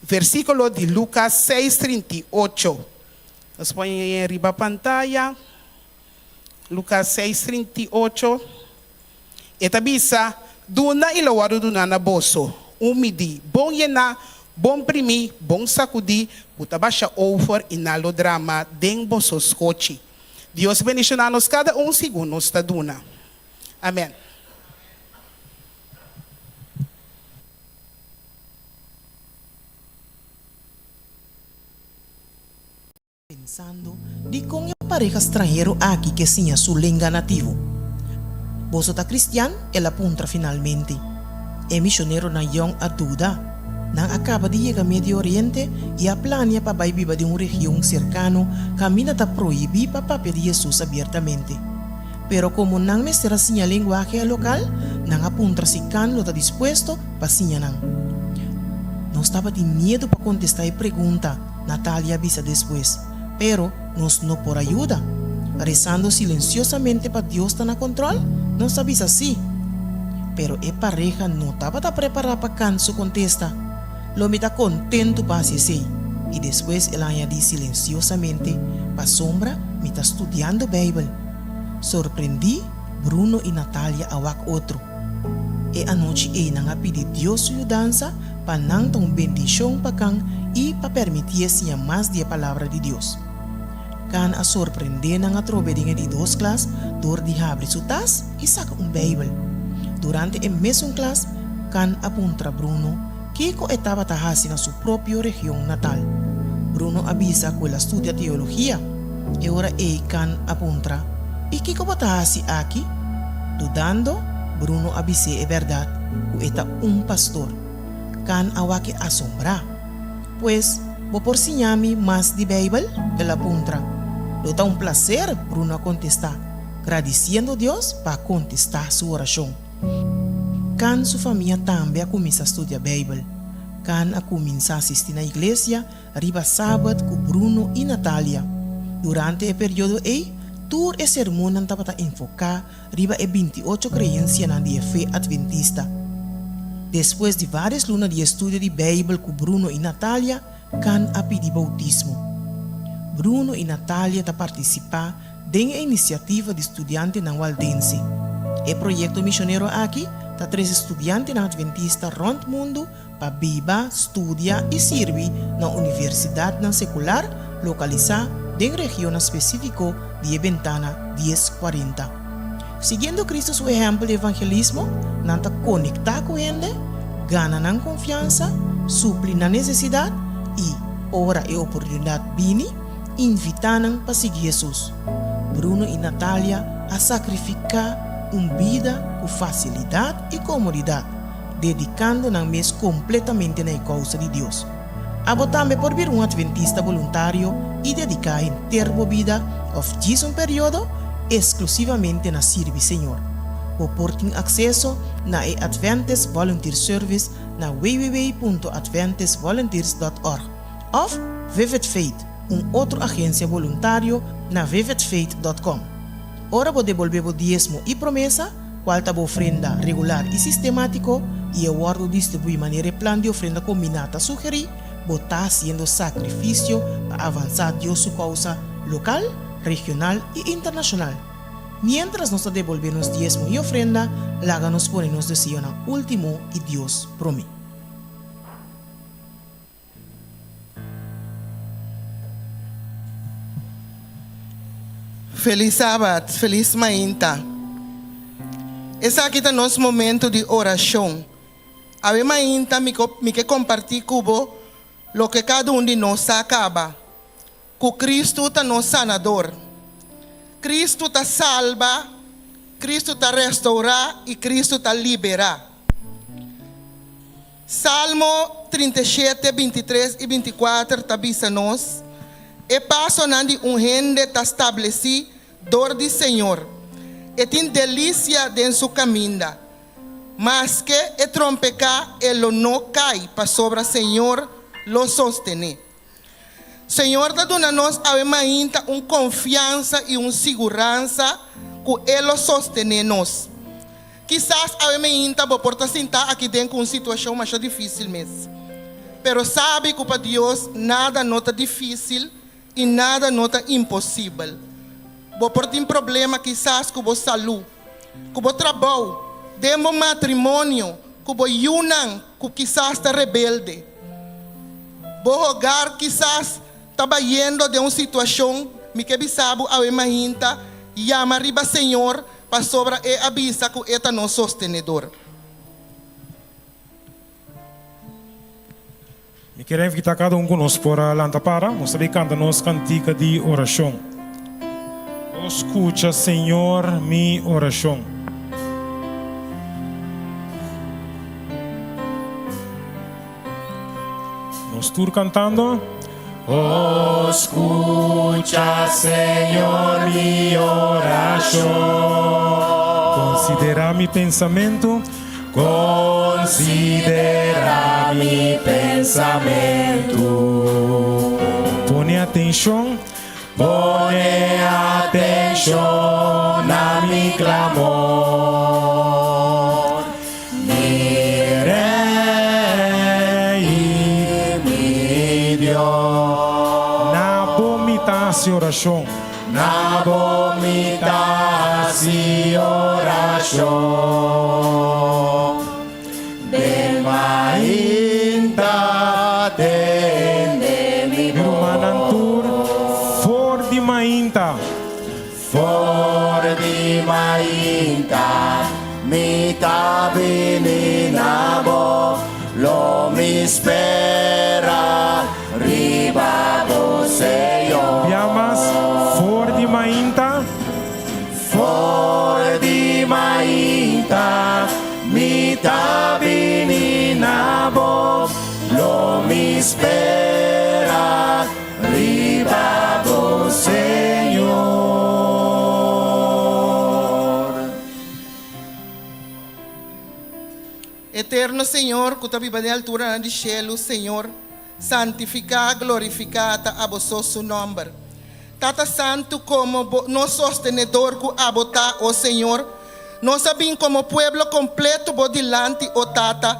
versículo de Lucas 6:38 nos põe em riba pantalla Lucas 6:38 Eta bisa, duna ilawaro duna na boso, umidi, bom yena, bom primi, bom sakudi, butaba siya over inalo drama, deng bosos kochi. Dios bendicionanos cada segundo sta duna. Amen. Pensando de com a pareja estrangeiro aqui que tinha sua língua nativo. Vos está cristiano, ela apunta finalmente. É missionário na Young Aduda, não acaba de chegar ao Médio Oriente e a plania para viver de uma região cercana, camina para proibir para papel de Jesus abertamente. Pero como não me será assim a linguagem local, não apunta se can lo está disposto para sim não. Não estava de medo para contestar a pergunta, Natália avisa depois, pero nos não por ajuda. Rezando silenciosamente para Dios está na control, não sabia assim. Pero a pareja não estava preparada para canso contesta. Lo me está contento para assim. E depois ela añadiu silenciosamente, para sombra, me está estudando a Bíblia. Surpreendi Bruno e Natália a wak outro. E a noite ela a pedir Deus sua ajuda para não ter uma bendição para can e para permitir-se mais de a palavra de Deus. Kan a surpreender na trobedinha de 2 classes, door de abre sua tas e saca Bíblia. Durante a mesma classe, kan apunta Bruno que estava tahasi na sua própria região natal. Bruno avisa que ela estuda teologia e ora kan apunta e que tahasi aqui? Dudando, Bruno avisa é verdade que está pastor. Kan awaki assombra, pois vou por sinhami mais de Bíblia, ela apunta. Lo está prazer, Bruno contestar, agradecendo a Deus para contestar sua oração. Kan sua família também começa a estudar a Bíblia. Kan a começar a assistir na igreja, riba sábado com Bruno e Natália. Durante o período todo o sermão estava enfocar riba e 28 crenças na de fé adventista. Depois de várias lunas de estudo de Bíblia com Bruno e Natália, kan a pedir bautismo. Bruno e Natália participam da iniciativa de estudantes na Waldense. O projeto missionário aqui está 3 estudantes na Adventista rond mundo para viver, estudar e servir na universidade secular localizada em região específica de Ventana 1040. Seguindo Cristo seu exemplo de evangelismo, não está conectar com ele, gana na confiança, supre na necessidade e, ora e oportunidade bini, invitando para seguir Jesus. Bruno e Natália a sacrificar uma vida com facilidade e comodidade, dedicando-nos completamente na causa de Deus. Abo también por vir un adventista voluntario y dedicar inteiro vida of un periodo exclusivamente na sirvi Señor. O portin acceso na e Adventist Volunteer Service na www.adventistvolunteers.org of Vivid Faith, outro agência voluntário na vividfaith.com. Ora vou devolver o diezmo e promessa, qual tá ofrenda regular e sistemático, e o guardo distribui maneira plan de ofrenda combinada sugerir, botar haciendo sacrifício para avançar Dios su causa local, regional e internacional. Mientras nos devolvemos diezmo y ofrenda, láganos ponernos decisión al último y Dios promete. Feliz sábado, feliz mainta. Esse aqui é nosso momento de oração. A minha mainta me quer compartilhar com você o que cada de nós acaba. Que Cristo é nosso sanador. Cristo te salva, Cristo te restaura e Cristo te libera. Salmo 37, 23 e 24 te avisa nós. E passo onde gente te estabeleci dor de Senhor. E tem delícia em sua caminha. Mas que e trompecar ele não cai para sobre o Senhor lo sostener. Senhor, dá a nós ainda confiança e segurança que Ele sostener nós. Quizás ainda vou portar sentar aqui dentro com uma situação mais difícil mesmo. Pero sabe que para Deus nada não é difícil e nada não é impossível. Vou portar um problema quizás com a saúde, com o trabalho, demo matrimônio, com o yunan, que quizás está rebelde. Vou rogar quizás estava indo de uma situação, me que bisabo a imaginta, llama arriba Senhor, para sobra e avisa que é nosso sostenedor. Me quero invitar cada conosco para lanta para, nós cantando nossa cantiga de oração. Escucha, Senhor, minha oração. Nós estamos cantando. Escucha, Senhor, minha oração. Considera mi pensamento. Considera mi pensamento. Pone atenção. Pone atenção na mi clamor. Mirei mi Deus. Oração. Na vomitasi oração. De mainta tende mi Rumanantur for di mainta. For di mainta mi tabini nabo lo mi spera riba você. Piamas for di mainta. For di mainta mi tabini nabo lo mi spera riba do Senhor. Eterno Senhor, que tu vive na altura do céu, Senhor, santificar, glorificar a vosso nome. Tata Santo, como nosso sostenedor que abota, ó Senhor, nós sabemos como pueblo completo por delante, ó Tata,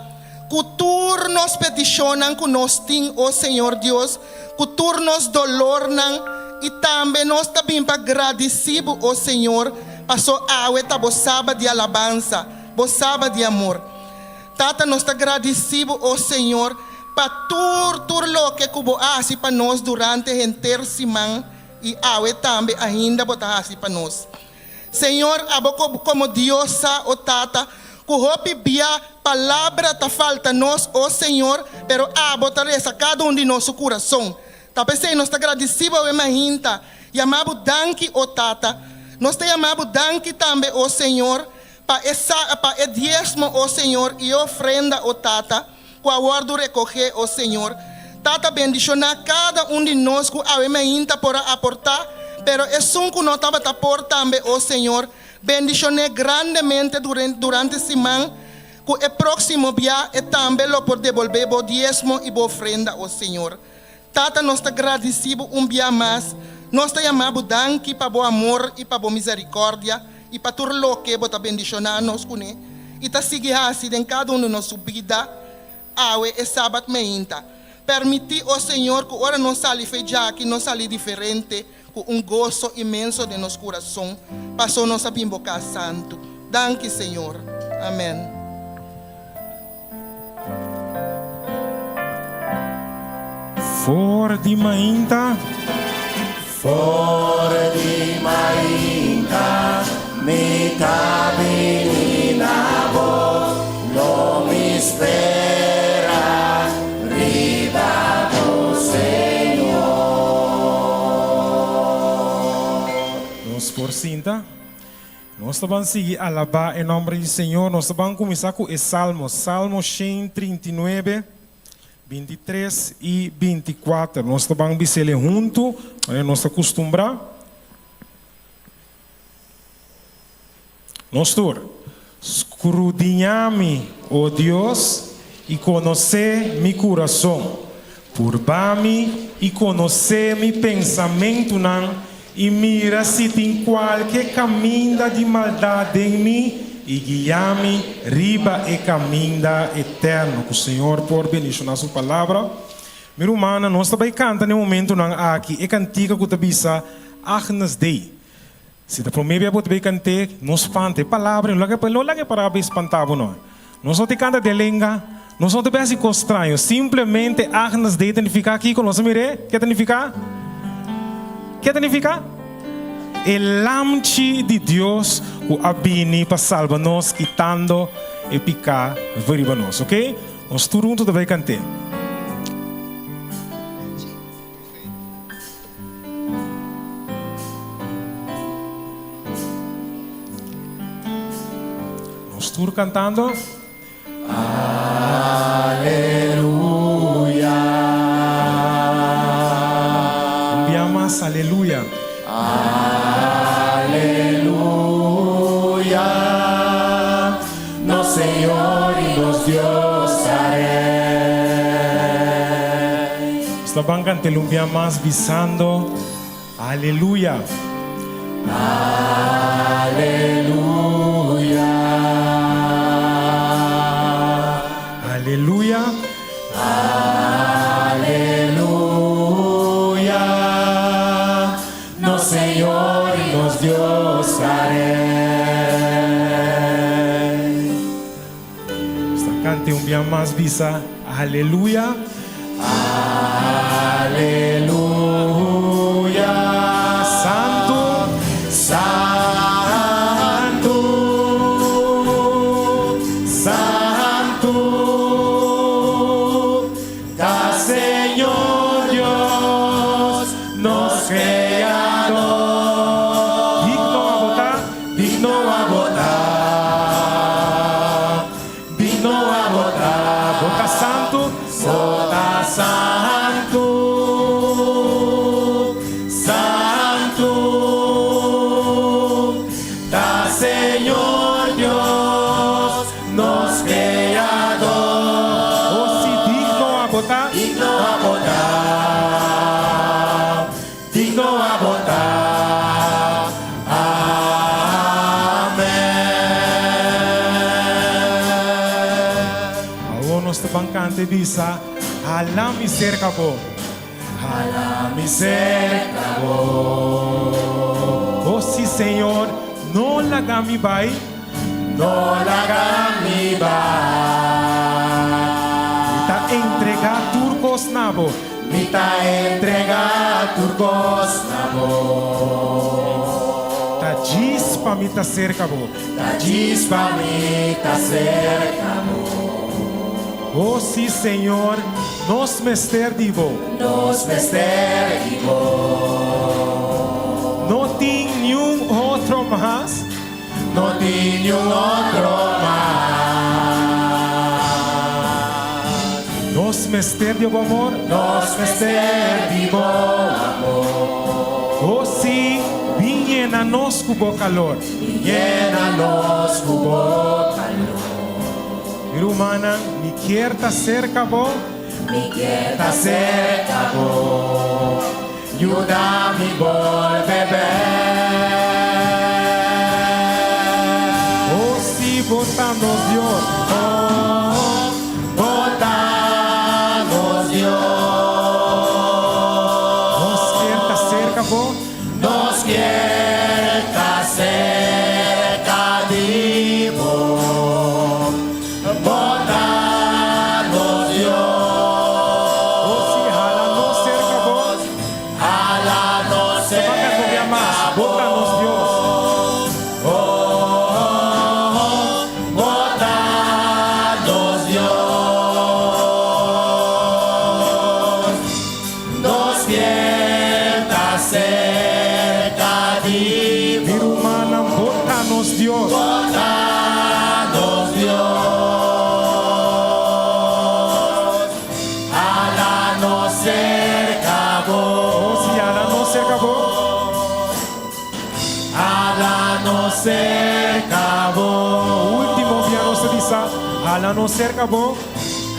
que tu nos peticionan que nós tem, ó Senhor Deus, que tu nos dolornan e também nós também para agradecido, ó Senhor, passou a aguenta boçaba de alabança, boçaba de amor. Tata, nós está agradecido, ó Senhor, para tudo lo que cubo assim para nós durante a inteira semana e awe também ainda botar assim para nós. Senhor, aboco como Deus o Tata, que hope bia palavra ta falta nós, ó Senhor, pero botar essa cada de nosso coração. Tá pensei, nós está agradecido ao imaginta, chamamos danke o Tata, nós te chamamos danke também, ó Senhor, para o diezmo, ó Senhor, e ofrenda, ó Tata, que aguardo recolher, ó Senhor. Tata bendiciona cada de nós que a ainda por aportar, pero es un que no estaba a aportar, oh Señor. Bendicione grandemente durante a semana, que el próximo día también lo por devolver o diezmo y ofrenda, oh Señor. Tata, nós está agradecido dia mais. Nós está chamando danke para o amor e para a misericórdia e para tudo o que você bendicionar nós com ele. E está seguindo assim em cada de nossa vida, awe e sábado meinta. Permitir, oh Senhor, que ora não saia feijão, que não saia diferente, com gozo imenso de nosso coração. Passou nossa bimboca santo. Danke, Senhor. Amém. For di mainta. For di mainta, mi cabinabo, lo mi espera, riba do Senhor. Nos por cinta. Nós vamos seguir alabar em nome do Senhor. Nós vamos começar com o Salmo 139. 23 e 24. Nós vamos ver junto, nós acostumbramos. Nós escudriñame, oh Deus, e conhecer meu coração. Purba-me e conhecer meu pensamento, e mira se tem qualquer caminho de maldade em mim. E guia-me riba e caminho eterno. Que o Senhor por bendicionar sua palavra. Minha irmã, nós também cantamos no momento aqui. É cantiga que tabisa Agnes Dei. Se da primeira vez você cantar, nós cantamos palavra, não é para espantar não. Nós não te canta de língua, nós não te pensa com estranho. Simplesmente Agnes Dei significa aqui com nós mire. Que significa? Que significa? El lamchi de Deus que abini para salvar-nos, quitando e picar veriba-nos, ok? Nós tudo junto vai cantar. Nós tudo cantando. Aleluia. Um dia mais, aleluia. Aleluia, no Senhor e nos Deus haré. Estaban cantando un día más visando. Aleluya. Aleluia. Aleluya. Aleluia, no Senhor e nos Deus haré. Cante un día más visa. Aleluya. Aleluia. Santo. Santo. Santo. Da Senhor Deus, nos Criador. Digno a votar. Digno a votar. Digno a votar. Vota santo. Vota santo. Santo. Da Senhor Deus, nos Criador. Oh, si digno a votar. Digno a votar. Digno a votar. Amém. Alô, nós estamos cantando visa. Alá me cerca bo. Alá me cerca bo. Oh, si Senhor, não larga me vai. No larga mi vai. Está entregar turcos nabo. Mi ta entrega turcos na bo. Ta gispa me ta cerca bo. Ta gispa mi ta cerca bo. Oh, si Senhor, nos mester divo. Nos mester divo. Não tem nenhum outro mais. No tinha outro mais. Nos mister de bom amor. Nos mister de bom amor. Oh sim, llena nos cubo calor. Llena nos cubo calor. Irumana, mi quierta cerca bo. Mi quieta cerca bo. Ayuda mi bol bebé. Oh sí, botanos Dios. Oh, botanos Dios. Nos quierta cerca bo. Nos quieta cerca de vos. Botanos Dios. Oh sí, jala nos cerca bo. Jala nos cerca más. Botanos Dios. Botanos Dios. Nos quieta cerca de vos. Irumana, botanos Dios. Botanos Dios. Jala nos cerca vos. Oh sí, jala nos cerca bo. Hálanos cerca vos. Último piano se dice, hálanos cerca bo.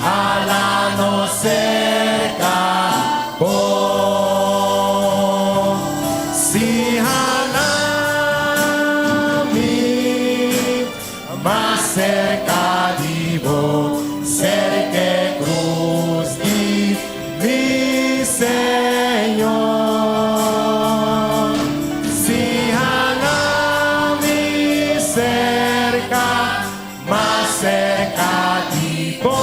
Hálanos cerca vos. Si halami más cerca de vos, cerca cruz de mi Señor. Si halami cerca, más cerca de vos,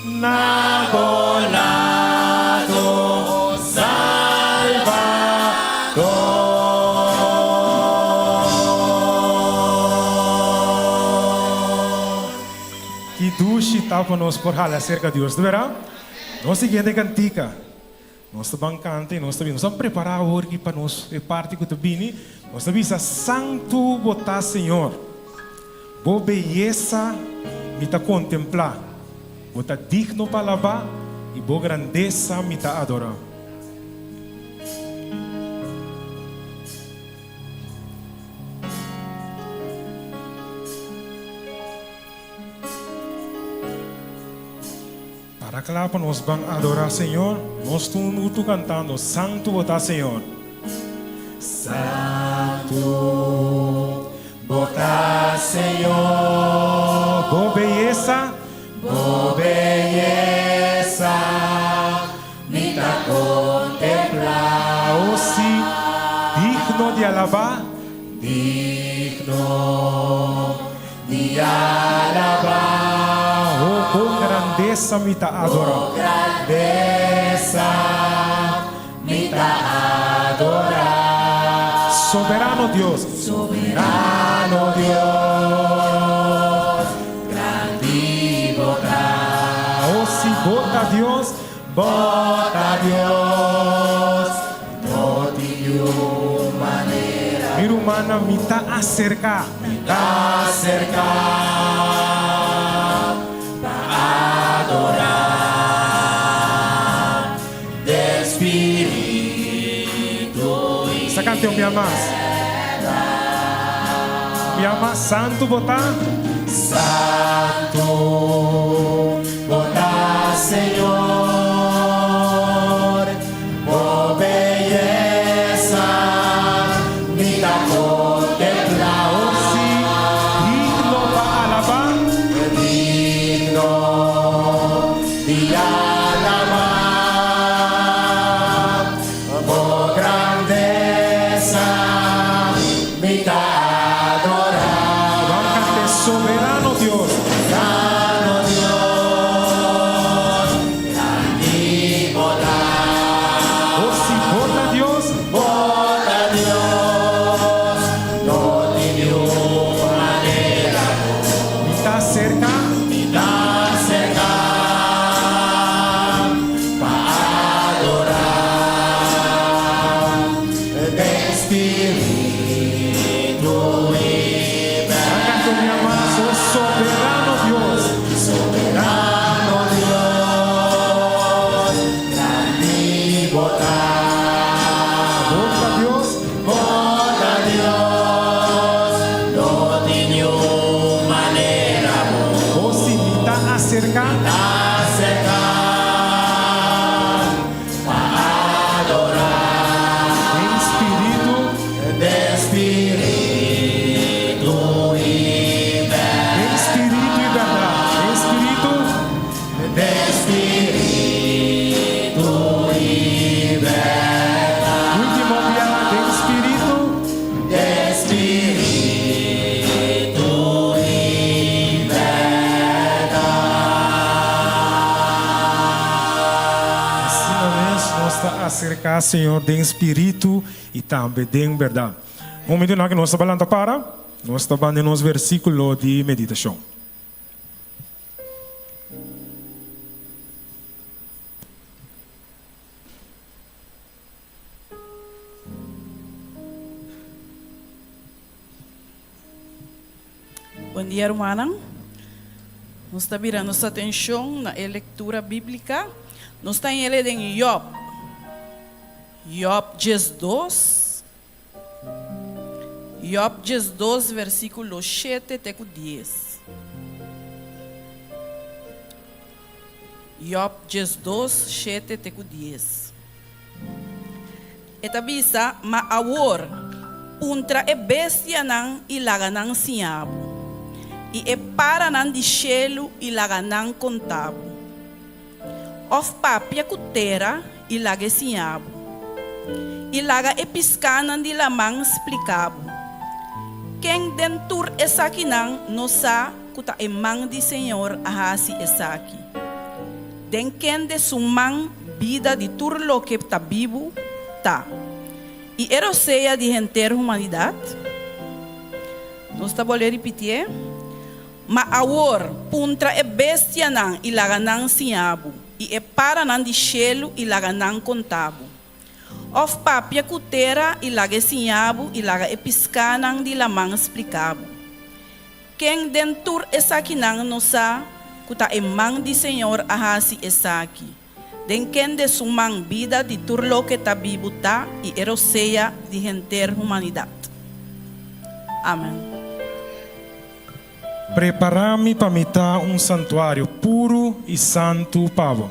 Nagolado Salvador. Que duche tápanos por jala cerca de Dios, de verdad. Nós siguiente cantica. Nós estamos cantando, nós estamos preparados hoje para nós parte que bini. Nós estamos santo botar Senhor. Boa beleza me tá contemplar. Boa digno para lavar e boa grandeza me tá adorar. Para que lá para nós vamos adorar Senhor, nós estamos cantando santo botar Senhor. Santo botar Senhor. Boa beleza. Boa beleza me tá contemplar. Oh sim, digno de alabar. Digno de alabar. Oh, com grandeza me tá adorar. Grandeza me tá adorar. Soberano Deus. Soberano Deus. Grande botar. Oh, se bota Deus. Bota Deus. De maneira. Irumana me tá acercar. Me tá acercar. Para adorar. De Espírito. Essa canção me amas. Me ama santo botar. Santo botar Senhor. Oh beleza me dá contemplar. Oh sim, digno para alabar. Digno de alabar. Oh grandeza me dá adorar. Vamos cantar soberano Deus. Soberano Deus. cá, Senhor, de espírito e também de verdade. Um momento que nós estamos falando para, nós estamos falando nos versículos de meditação. Bom dia, irmã. Nós estamos virando nossa atenção na leitura bíblica. Nós estamos em Job. Job 12. Job 12, versículo 7 até 10. Job 12, 7 até 10. Eta bisa maawor puntra e bestia nang ilaga nang siabo. E para nan di cielo ilaga nang contabo. Of papia cutera ilaga siabo. Ilaga e piscanan di lamang explicabo. Quem dentur esaki nang nosa kuta emang di Senhor ahasi esaki. Den quem de sumang vida di turlo que ta vivo ta. E eroseia de renter humanidade. Nós tá bolher repetir. Maawor puntra e bestia nang ilaga nang siabo. E para nan di cielo ilaga nang contabo. Of papia cutera ilaga siabo ilaga e piscanang di lamang explicabo. Quem dentur esaki nang nosa kuta emang di Senhor ahasi esaki. Den quem de sumang vida di turlo que tabibuta e eroseia de renter humanidade. Amém. Preparami para mitar santuário puro e santo pavo.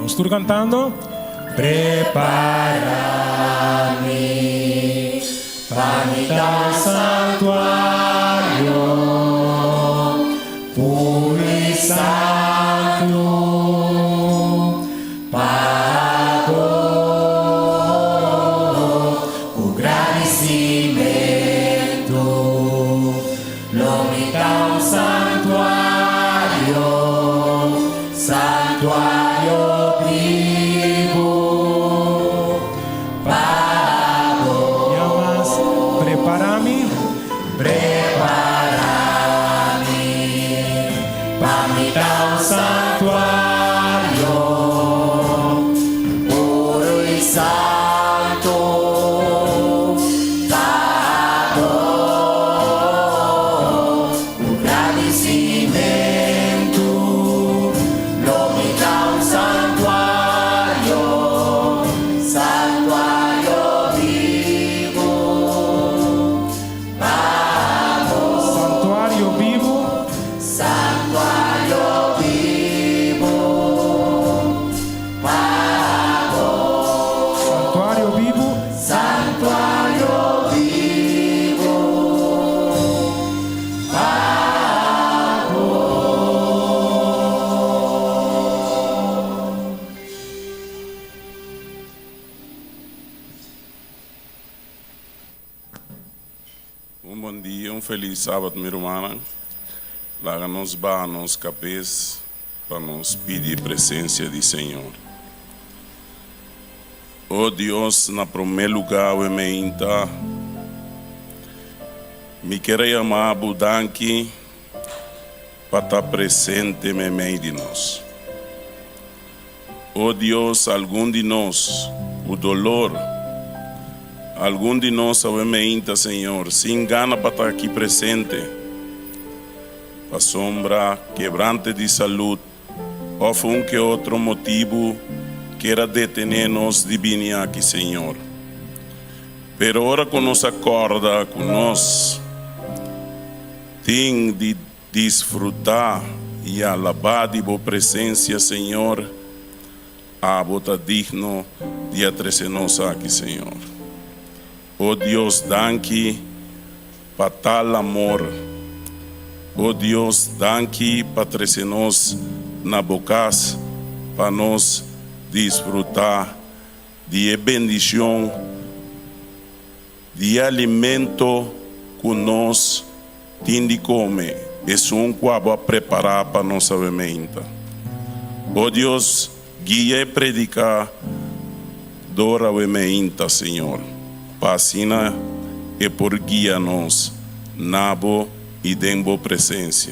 Nós estamos cantando. Preparami para mitar santuário puro e santo. Feliz sábado, minha irmã. Lá nos ba nos cabeça para nos pedir presença do Senhor. Oh Deus, na primeiro lugar, eu me quero chamar a Budanki para estar presente no meio de nós. Oh Deus, algum de nós, o dolor, algum de nós, Senhor, se engana para estar aqui presente, para sombra, quebrante de saúde, ou um que outro motivo queira deter-nos de vir aqui, Senhor. Pero ora que nos acorda, que nós tem de desfrutar e alabar de boa presença, Senhor, a bota digno de atrecer-nos aqui, Senhor. Oh Deus, danke para tal amor. Oh Deus, danke para trazer-nos na boca para nós desfrutar de bendição, de alimento que nós temos de comer. es un cuabo a preparar para nossa vementa. Oh Deus, guia e predica dora vementa, Senhor. Passina e por guia nos, nabo e dembo presença.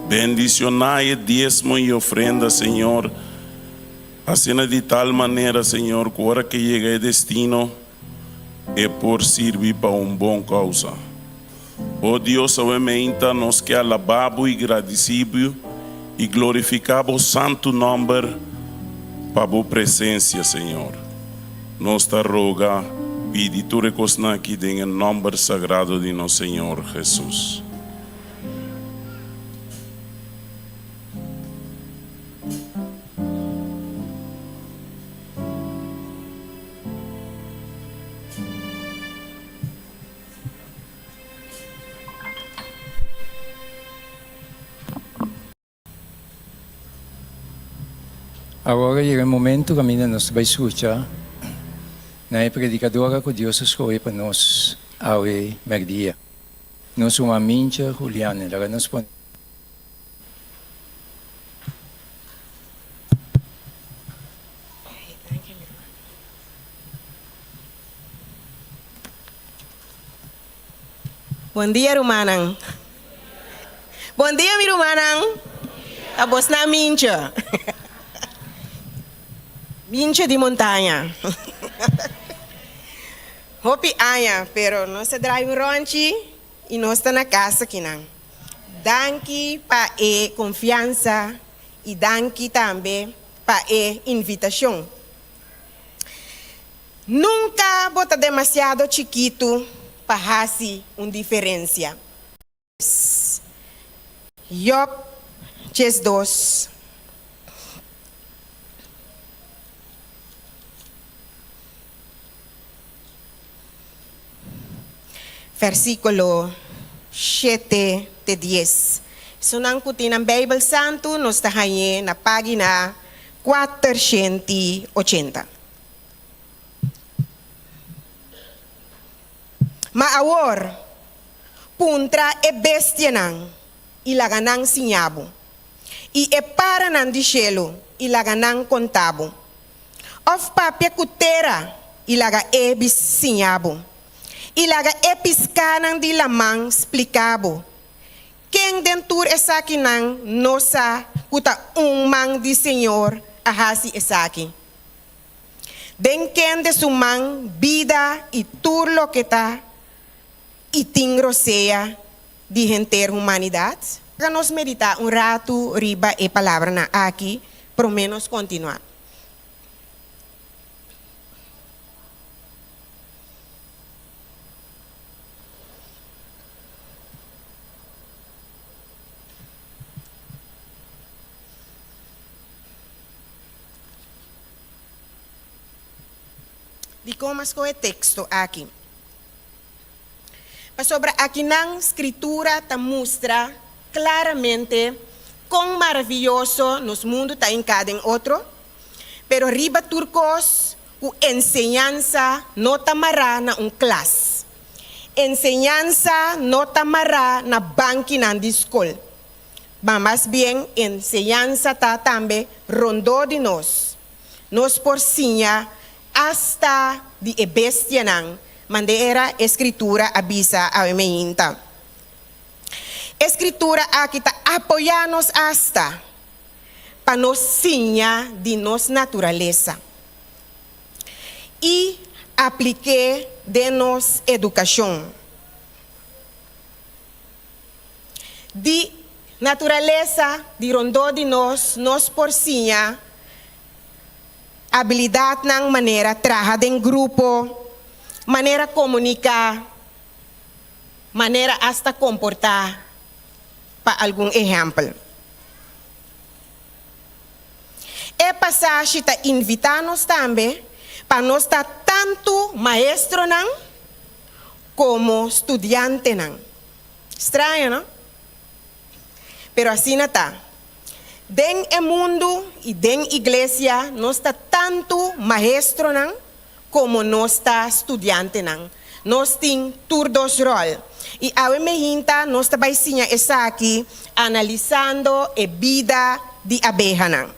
Bendicionai diezmo e ofrenda, Senhor, assim de tal maneira, Senhor, que a hora que chega o destino é por servir para bom causa. Oh Deus, obviamente, nós que alabamos e agradecemos e glorificamos o santo nome para a presença, Senhor. Nós te roga, pedi tu recosna aqui em nome sagrado de nosso Senhor Jesus. Agora chega o momento que a minha nos vai escutar na predicadora que Deus escolheu para nós ao merdia. Nós somos a minha Juliana, ela nos põe. Bom dia, Rumanang. Bom dia, mi Rumanang. A vos na mincha. Mincha de montanha. Hopi aya, pero nós drive ronchi e nós está na casa aqui não. Danke pa e confiança e danke também pa e invitação. Nunca bota demasiado chiquito para fazer uma diferença. Job 2. Versículo 7 de 10. Sunang puti ng Bible Santo, nos tahaye na pagina 480. Maawor, puntra e bestia nang ilaganang sinyabo. I e para nang disyelo ilaganang kontabo. Of papya kutera ilaga ebis sinyabo. Ilaga episka ng di lamang explicabo. Keng dentur esaki ng nosa kuta mang di Senyor ahasi esaki. Den ken de sumang vida iturlo kita itingro sea di genter humanidad. Nos medita un rato riba e palabra na aqui, pro menos continuar. Di comas ko e texto aqui. Sobre aqui na escritura ta mostra claramente quão maravilhoso nos mundo está em cada outro, pero riba turcos o enseñanza no tamará na classe. Enseñanza no tamará na banki na escola. Mas mais bem enseñanza ta também rondou de nós. Nos porcinha hasta di bestia nang mandera escritura avisa a meinta. Escritura aqui está apoiando-nos hasta para nos sinha de nos natureza e aplique de nos educação. De natureza de rondó de nos porcinha habilidade ng maneira trabalhar em grupo, maneira comunicar, maneira hasta comportar, para algum exemplo. E passagem está invitando-nos também para nós estar tanto maestro não, como estudante não. Estranho, não? Pero assim está. Den e mundo e den igreja nós está tanto maestro não, como nós está estudante não. Nós tem todos rol. E a mehinta nós também sinha essa aqui analisando a vida de abeja nan.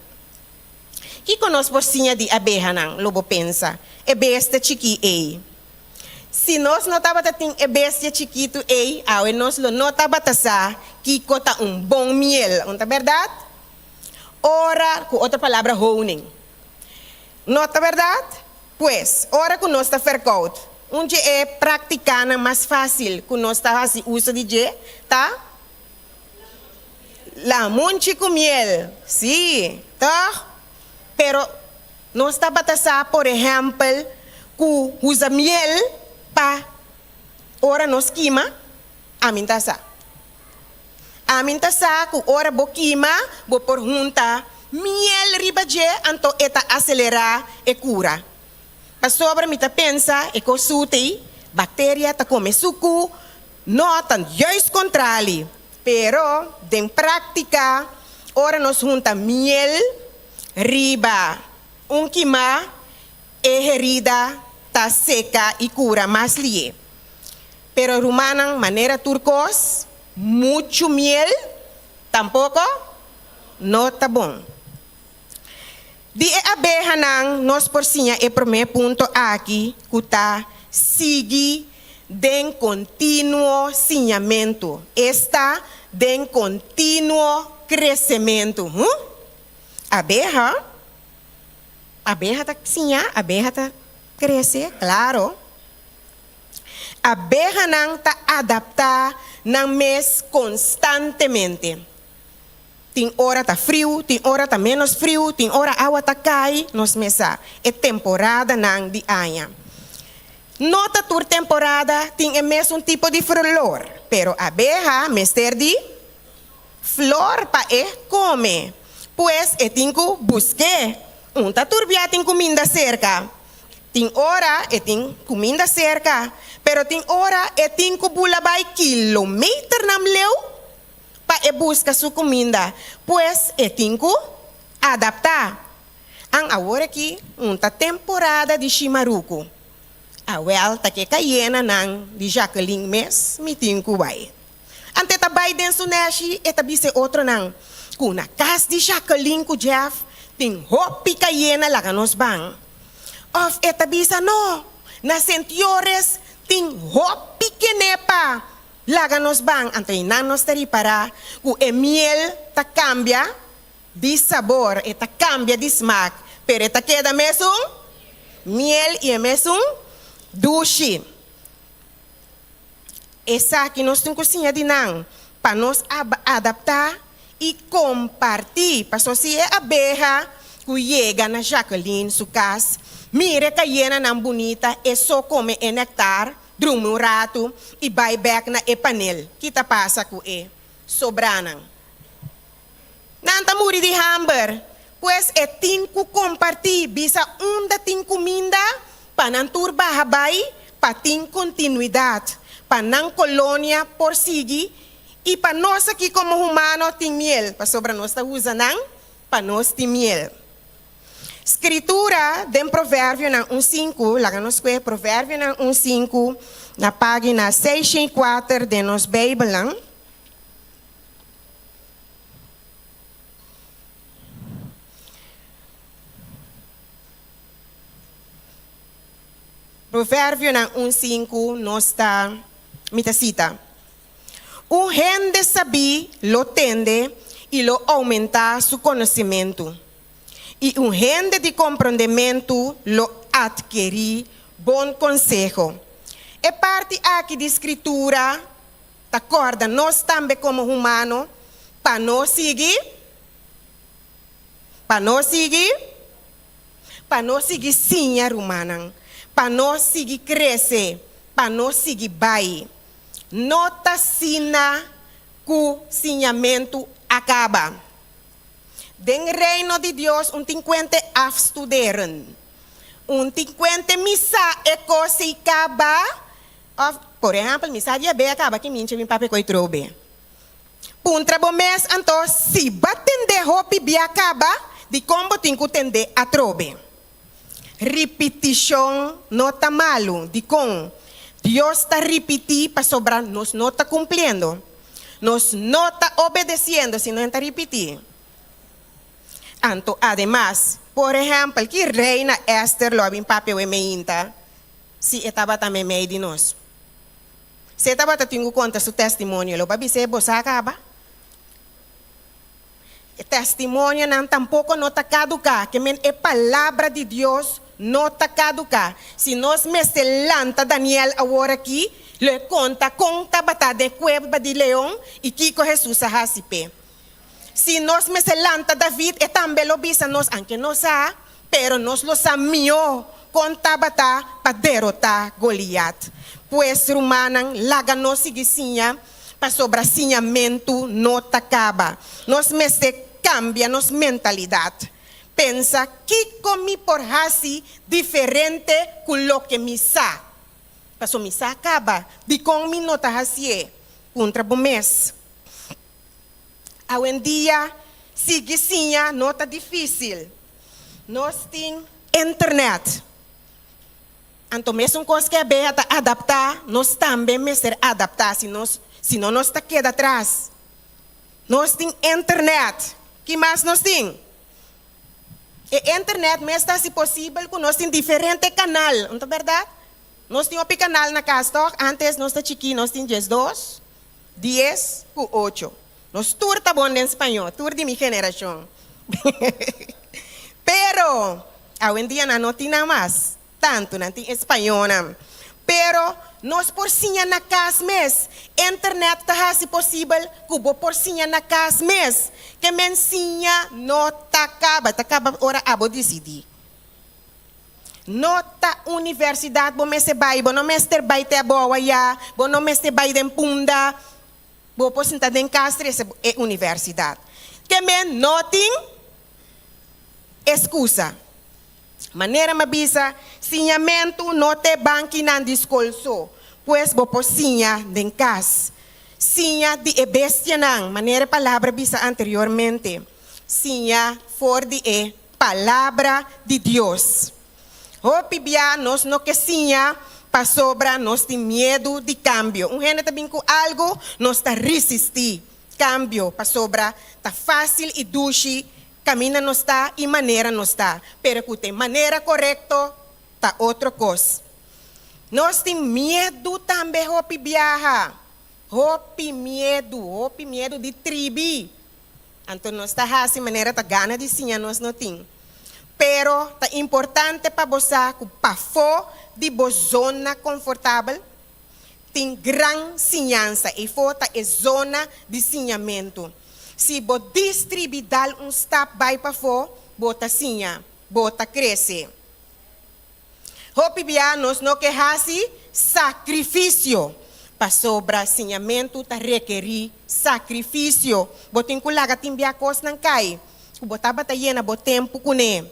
Que conosco por sinha de abeja nan, lobo pensa, é besta chiqui ei. Se nós não tava tem é besta chiquito ei, a nós não tava sa que cota bom miel, não é verdade? Ora, com outra palavra honing. Não é verdade? Pois, ora que nós está verkauft, onde é praticar mais fácil, que nós está fazendo uso de je, tá? La monchi com miel, sim, tá? Pero nós está batasa, por exemplo, que usa miel para ora nós queima, a mim tá sa. A mim tá sa, que ora bo queima, bo por junta miel riba je, anto eta acelerar e cura. A sobra me ta pensa e consultei, bactéria ta come suco, não tan juist controle. Pero, den prática, ora nos junta miel, riba, quima, e herida, ta seca e cura mais lie. Pero rumanan, maneira turcos, mucho miel, tampoco, não tá bom. Di abeja nang nos porsinha e primeiro ponto aqui, que tá sigue den contínuo sinhamento. Está den contínuo crescimento. Abeja tá sinha, abeja tá crescer, claro. Abeja nang tá adaptar nang mês constantemente. Tem hora tá frio, tem hora tá menos frio, tem hora a água tá cai, nos mesa. É temporada nang di anha. Nota tur temporada tem é mesmo tipo de flor, pero abeja mester di flor pa e come. Pues é tinco busque. Tá turbia tem comida cerca. Tem hora é tem comida cerca, pero tem hora é tinco bulabai kilometer nam leu. Pa e busca sua comida, pues é tinco adaptar. Ang agora aqui, uma temporada de chimaruco. A well, tá que caiena nang de Jacqueline mes, me tinco vai. Ante tá vai denso neshi, e tá bise outro nang. Kuna casa de Jacqueline com Jeff, tem hopi caiena lá nos bang. Of e tá bisa no, na sentiores, tem hopi que nepa. Laga nos bang, ante nan nos teri para, o miel ta cambia de sabor, e ta cambia de smaak, pero ta queda mesmo miel e mesmo doce. Essa aqui nós temos cozinha de nan, para nos adaptar e compartilhar, para só se é abeja, que chega na Jacqueline, sua casa, mire caiena nan bonita, e só come e nectar, drume um rato e vai back na panel. Kita passa com sobranang. Nanta muri de hamburger, pues é tinco compartilhar, bisa onda tin comida, para não turbar habay, para tin continuidade, para não colônia por seguir, e para nós aqui como humano tem miel, para sobra nós tá usando, para nós tem miel. Escritura de provérbio na 1:5, lá nos que provérbio na 1:5, na página 604 de nos Bíblia. Provérbio na 1:5 nos está mitacita. Gente sabe lo tende e lo aumenta su conhecimento. E gente de compreendimento lo adquiri bom consejo. É parte aqui de escritura, tá acorda, nós também como humano, para nós seguir, sim, humana, para nós seguir crescer, para nós seguir vai. Nota sina que o sinhamento acaba. Den reino de Deus, 50 afstuderen. 50 missa e coisa acaba. Por exemplo, missa de abeja acaba que minha vem para pegar trobe. Puntra bom mês, então, se batende hopi bi acaba, de como tem que tender a trobe. Repetição não tá malo, de com Dios está repitiendo para sobrar, nos no está cumpliendo. Nos no está obedeciendo si no está repitiendo. Además, por ejemplo, que reina Esther lo había papel de meinta, si estaba también medio de nos. Se estaba teniendo cuenta su testimonio, lo va a decir, vos acaba. El testimonio tampoco no está caduca, que es palabra de Dios, no está caduca. Si nos me se lanta Daniel ahora aquí, le conta bata de cueva de león y Kiko Jesús a Hasipe. Si nos me se lanta David, también lo visa nos, aunque no sa, pero nos lo samió conta bata para derrotar Goliat. Pues rumanan, laga no sigisinha, para sobracinhamento no te acaba. Nos me se cambia nos mentalidad. Pensa que comi por así diferente con lo que mi sa. Paso mi sa acaba. Di con mi nota así contra bomes. Hoy en día sigue sinha nota difícil. Nós tem internet. Então mesmo coisa que é bem adaptar, nós também me ser adaptar, senão nós está queda atrás. Nós tem internet. Que mais nós tem? E internet mesmo está se possível que nós tem diferente canal, não é verdade? Nós tem um canal na casa, antes nós está chiqui, nós tem 2, 10, 8. Nós tudo tá bom em espanhol, tudo de minha geração. Pero, hoje em dia não tem nada mais, tanto não tem espanhol. Pero, nós por sinha na casa mesmo, internet tá se possível, que por sinha na casa mesmo, que mensinha não tá acaba ora abo decidir. Nota universidade, bom me se vai, bom não me se vai ter boa já, bom não me se vai de punda, bom por sentar em casa é universidade. Que men noting excusa. Maneira mabisa, sinhamento não te banki nan discolso, pues bo por sinha den cas. Sinha de bestia nan, maneira palavra bisa anteriormente. Sinha for de palavra de Deus. O pibia nos no que sinha pa sobra nos tem medo de cambio. Gente também com algo nos está resistir cambio pa sobra, tá fácil e duche. Camina não está e maneira não está. Pero que tem maneira correta, tá outra coisa. Nós tem medo também, hopi viaja. Hopi medo de tribo. Então nós está assim, maneira tá gana de sinha, nós não tem. Pero tá importante para você, que para fora de boa zona confortável, tem grande sinhança. E fora é zona de sinhamento. Se você distribuir step vai para fora, bota sinha, bota cresce. Hopi nós não queremos sacrifício. Para sobra sinhamento, tá requerir sacrifício. Botem que laga timbia coisa não cai. Botar batalhena, bot tempo com ele.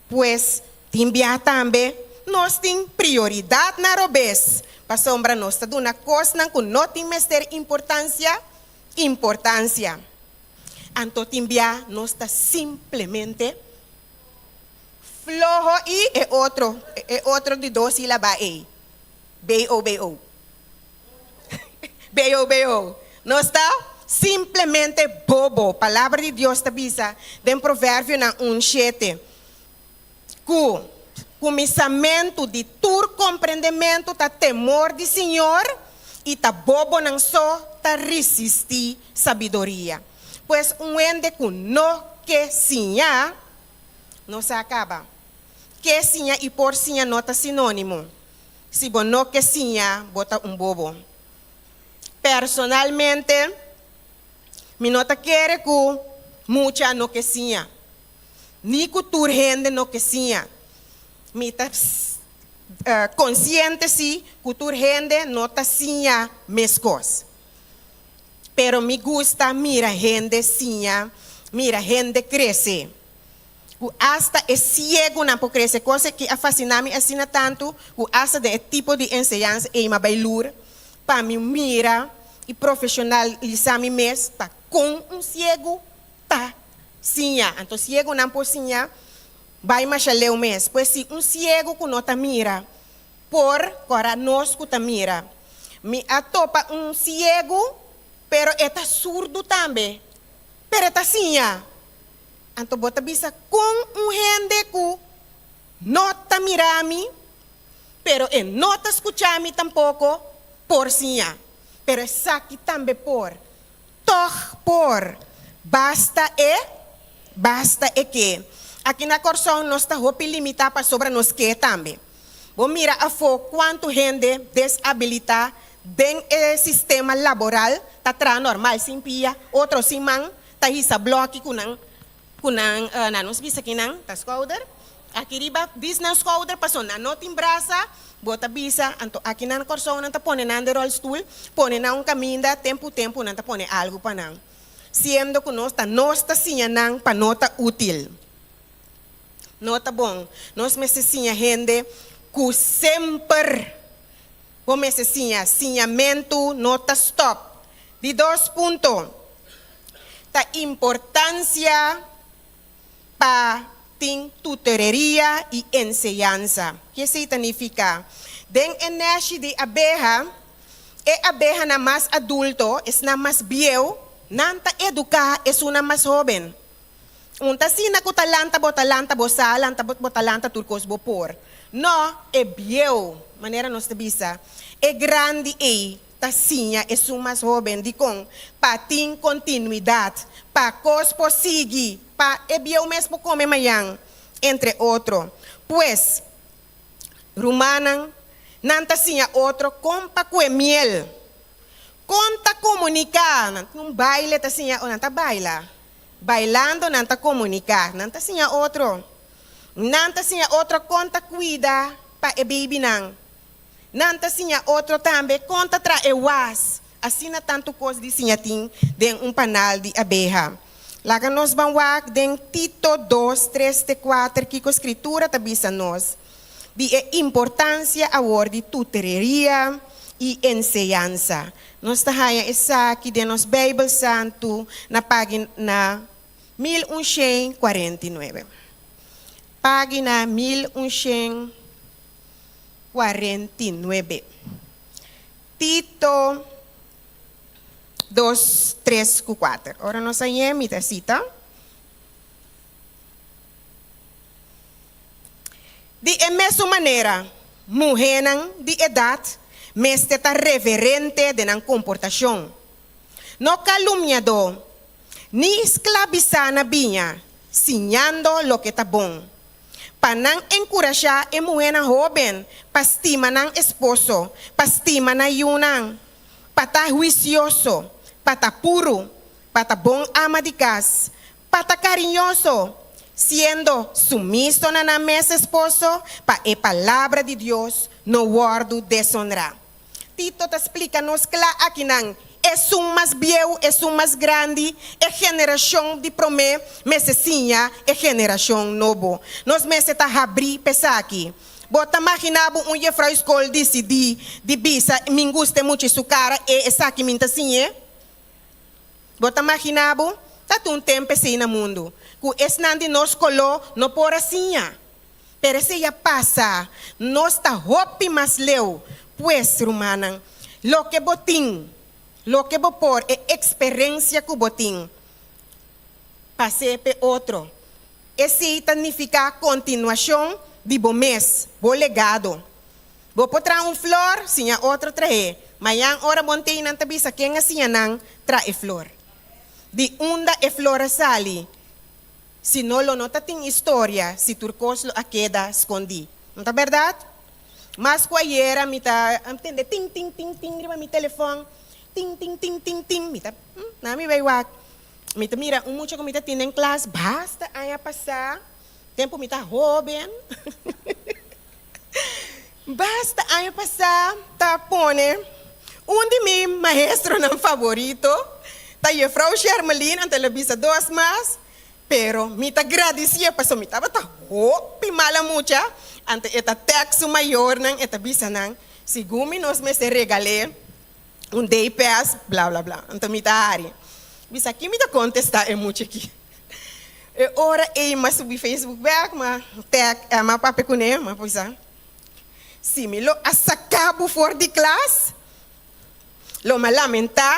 Pues, timbia também, nós tem prioridade na robes. Para sombra nós tá dando coisa não com não tem mestre importância. Anto timbia nós está simplesmente flojo e é outro de 2 sílabas aí. B-O. B-O. Nós está simplesmente bobo. Palavra de Deus está visa em provérbio na 1:7. Com começamento de tur compreendimento tá temor de Senhor e tá bobo não só tá resistir sabedoria. Pois ende com no que sinha não se acaba. Que sinha e por sinha não tá sinônimo. Se você não que sinha, bota bobo. Personalmente, me nota quer que muita no que sinha. Ni que tu gente no que sinha. Me tá consciente si que tu gente não tá sinha mescos. Pero me gusta mira gente sinha, mira gente cresce. Hasta é ciego não pode crescer, coisa que a fascina-me assim tanto, o hasta de tipo de ensinança e uma bailur, para mim mira e profissionalizar-me mesmo, tá com ciego, tá sinha. Então ciego não pode sinha, vai mais leu mesmo, pois se ciego que não tá mira, por cora nos kutamira. Mi atopa ciego, pero eta surdo também. Pero eta sinha. Anto bota bisa com gente que nota mirami, pero nota escuchami tampoco por sinha. Pero essa aqui também por. Toch por. Basta e que. Aqui na Corsão nós está roupa limitada para sobre nós que também. Vou mirar a fogo quanto gente desabilitada dentro do sistema laboral, tá tra normal sim pia, outro sim man, tá hisa bloque kunang nanos bisa kinang ta scouter. Aqui riba business scouter passou na nota em braça, bota bisa, anto aqui na Corsão não tá pone na roll stool, pone na caminda tempo não tá pone algo para não. Sendo que nós tá sinhanang para nota útil. Nota bom, nós necessitamos gente que sempre vamos necessitar sinhamento, nota stop. De 2 pontos, a importância para tutoria e enseñanza. O que significa? Den energia de abeja, a abeja na mais adulto, é na mais viejo, nanta educar é uma mais jovem. Unta sina ko talanta bo salanta bo talanta turcos bo por. No, é viejo, maneira nos te bisa. É grande tacinha é mais jovem de com para ter continuidade, para cos prosseguir, para é viejo mesmo como amanhã, entre outros. Pues, Rumanan, nanta sinha outro, compa com miel. Conta comunicar, um baile tacinha, ou nanta baila. Bailando, nanta comunicar, nanta sinha outro. Nanta sinha outro, conta cuida para e baby nang. Nanta sinha outro também, conta tra e was. Assim na tanto coisa de sinha ting, den panal de abeja. Laga nos banwak, den Tito 2, 3, 4, que com escritura tabisa nos. De importância a de tutoria e enseñanza. Nós tahaya essa aqui de nos Bible Santo na página 1149. Página 1149. Tito 2, 3, 4. Ora nós saímos da cita. De mesma maneira, mulheres de idade, mas está reverente de na comportação. No calumniador, ni esclavizar na binha, sinhando lo que está bom. Para não encorajar a mulher jovem, para estimar na esposo, para estimar na yunang, para estar juicioso, para estar puro, para estar bom ama de casa, para estar carinhoso, sendo sumiso na mesa esposo, para a palavra de Deus no guardo desonrar. Tito te explica-nos claro aqui não. É mais viejo, é mais grande, é geração de promê, mas sim, é geração nova. Nós meses tá abrir pensar aqui. Bota imaginava jefrau escola disse de bisa, me gusta muito sua cara, e essa aqui minta sim, é? Bota imaginava, tá um tempo assim no mundo. Que esse não de nós colou, não por assim, pero se já passa, nós tá hopi mas leu, pues, romana, lo que botim. Lo que vou pôr é experiência que botim. Passei para outro. Esse significa continuação de bom mês, bom legado. Vou botar flor, sim, a outro trazer. Amanhã, hora montei na tabisa, quem assim não trae flor. De onda é flor sali. Se não lo nota tem história, se turcos lo a queda escondi. Não tá verdade? Mas quaera me tá, entende? Ting, ting, ting, ting, riba mi telefone. Ting, ting, ting, ting, ting. Mita, nami baywak. Mita, mira, mucho que mita tiene en clase, basta aí passar. Tempo mita jovem. Basta aí passar, tá pone. De mi maestro não favorito. Tá a Frau Shermelin, a televisa 2 mais. Pero mita agradecia, passo mita bata hopi mala mucha. Ante eta texto maior nang eta bisa nang. Sigumi nos me se regalé. Day pass, blá blá blá. Então me dá área. Bisa aqui me dá contestar é muito aqui. E ora mas subi Facebook back, mas tag, mas pape com ele, mas pois Si me lo asacabo for the class, lo malamenta,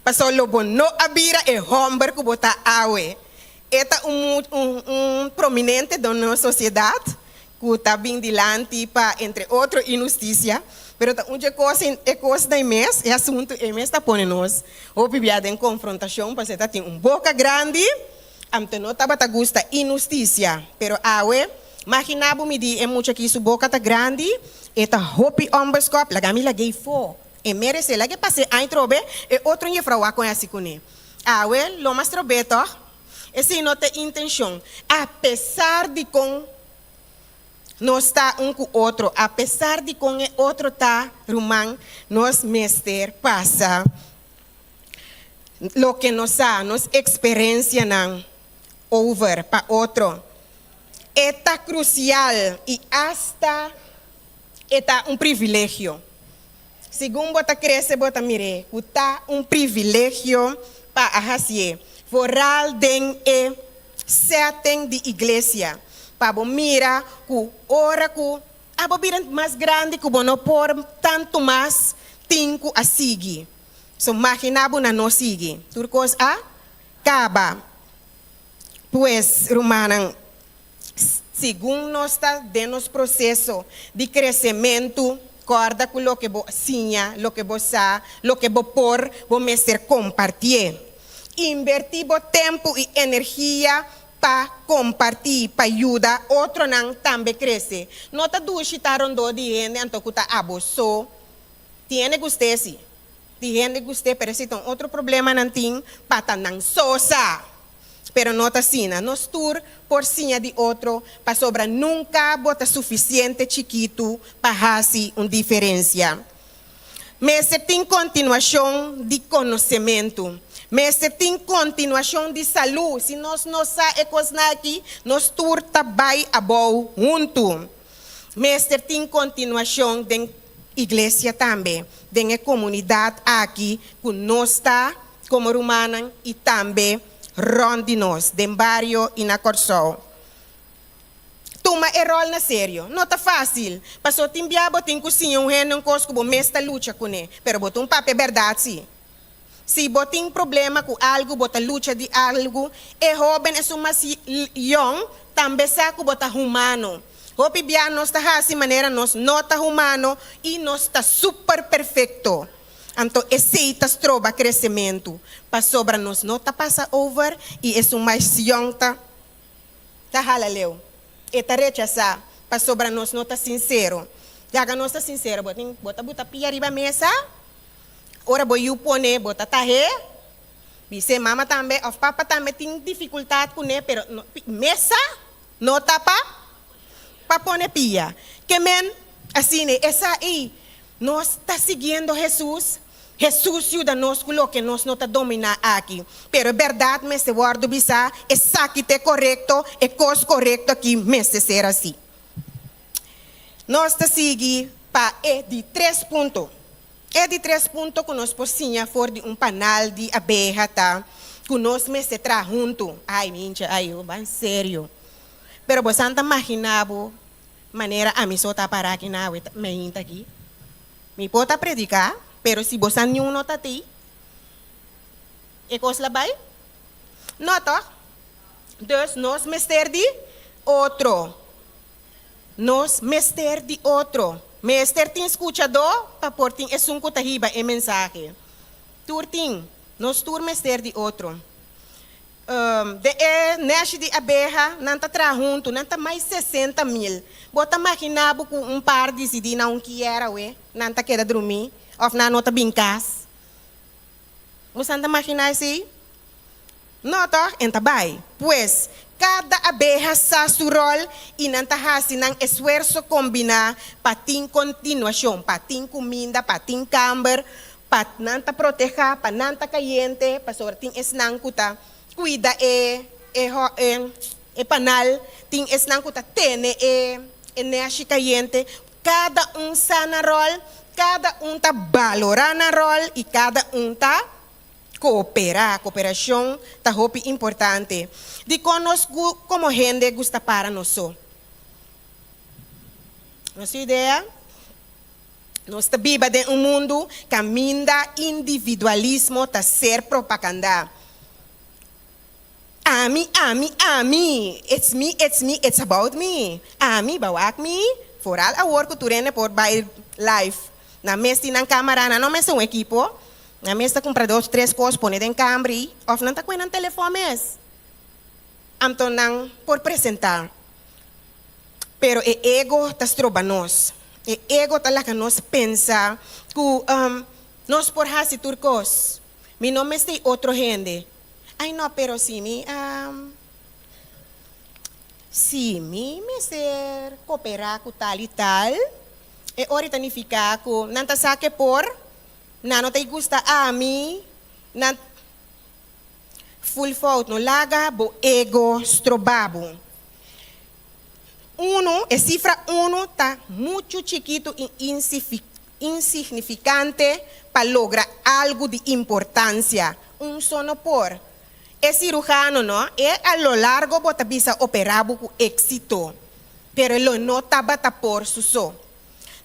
paso lo bono abira e homber que bota awe. Eta prominente da nossa sociedade, que está bem dilante para, entre outros, injustiça, pero tá coisa da mês, é assunto e mês está pondo nós, ou bibiada em confrontação, porque tá tem boca grande, ante não tá bata gusta injustiça, pero awe, imaginabo me di, é muito que isso boca tá grande, eta hopi ombescop, lagami lagay fo, e merece, lagay passe a introbe, e outro nye fraua com esse cune. Awe, lo mais trobeto, esse não tem intenção, apesar de com nós está com o outro, apesar de com o outro está rumang, nós mester passa lo que nos há, nos experiência não over para outro, é crucial e hasta é privilégio. Segundo bota cresce bota mire, está privilégio para a racie, foral den e setting de igreja. Para mira que ora que a bobira mais grande que bono por tanto mais tinco a seguir. So imaginabo na no sigue. Turcos a caba. Pues Romanan, segundo nós está dentro do processo de crescimento, corda com lo que bo sinha, lo que bo sa, lo que bo por, bo mestre compartir. Invertir bo tempo e energia para compartilhar, para ajudar, outro não também cresce. Não está duchitaram do de gente, então que está abuso. Tiene gostesi. Tiene gostei, pero se tem outro problema não tem, para não sosa. Pero não está assim, nós tur por cima de outro, para sobra nunca bota suficiente chiquito para fazer uma diferença. Mas tem continuação de conhecimento. Mas tem continuação de saúde. Se nós não sabemos aqui, nós tur trabalhamos abo junto. Mas tem continuação de igreja também, de comunidade aqui, que nós está como romana e também ronde nós, de barrio e na Corsol. Toma o rol na sério, não está fácil. Passou tem biabo, tem cozinha, rende, cosco, bom, mesta luta com ele. Pero botou papel verdade, sim. Se você tem problema com algo, você luta de algo, e jovem é uma young, também sabe que você é humano. Hopi bia nós está assim maneira, nós não está humano e nós está super perfeito. Então, esse trova crescimento. Para sobra nós não está passa over e é uma young tá halaleu. E tá rechaçar. Para sobra nós não está sincero. Já que nós está sincero, bota pia arriba mesa. Ora boiu pone bota tahe. Bise mama também, of papa também tem dificuldade com ele, pero mesa não tapa para pone pia. Que men assim essa aí nós está seguindo Jesus. Jesus ajuda-nos com o que nós não está dominando aqui. Pero é verdade, mas se guardo bisa, é saque te correto, é coisa correto aqui, mas ser assim. Nós está seguindo para de 3 pontos. É de 3 pontos que nós possíamos for de panal de abeja, tá? Que nós me se tra junto. Ai, minha, ai, eu bem sério. Pero você não imaginava maneira a mim só tá parar aqui na me aqui. Me pode predicar, pero se você não nota ti, é coisa vai? Nota? Dus nós mester de outro. Nós mester de outro. Mester tem escuchador, para por tem é um cotahiba é mensagem. Tur tem, nós tur mester de outro. Neste de abeja, não está tra junto, não está mais 60 mil. Bota imaginava com par de se não que era, não está queda dormir, ou não está bincas. Você não imagina assim? Não está, então vai. Pois, cada abeja sabe seu rol e não está fazendo esforço combinar para ter continuação, para ter comida, para ter camber, para não proteger, para não estar caliente, para sobre ter esnancuta. Cuida panal, tem esnancuta tene energia caliente. Cada sana rol, cada tá valorar na rol e cada tá cooperar. Cooperação tá muito importante. De conosco como gente gusta para nós. Nossa ideia, Nós está viva de mundo caminha individualismo tá ser propaganda. Me, it's me, it's about me. Me, bawak me, foral a work turene por by life. Na mesti ng kamera, na não mesti um equipo. Na mesta compra 2, 3 coisas, põe em câmera, of não tá com um telefone mes. Então não por apresentar. Pero o ego tá estroba nós. O ego tá lá que nós pensa que nós por hasi turcos. Mi não mesti outro gente. Ay, no, pero si mi me ser cooperar com tal e tal, e ahorita ni fica com, nanta saque por, não te gusta a mim, full fault, no laga, bo ego, strobabo. Cifra 1 está muito chiquito e insignificante para lograr algo de importância. Só por. Cirujano, ¿no? A lo largo bota bisa operabo com éxito, pero lo no estaba por suso.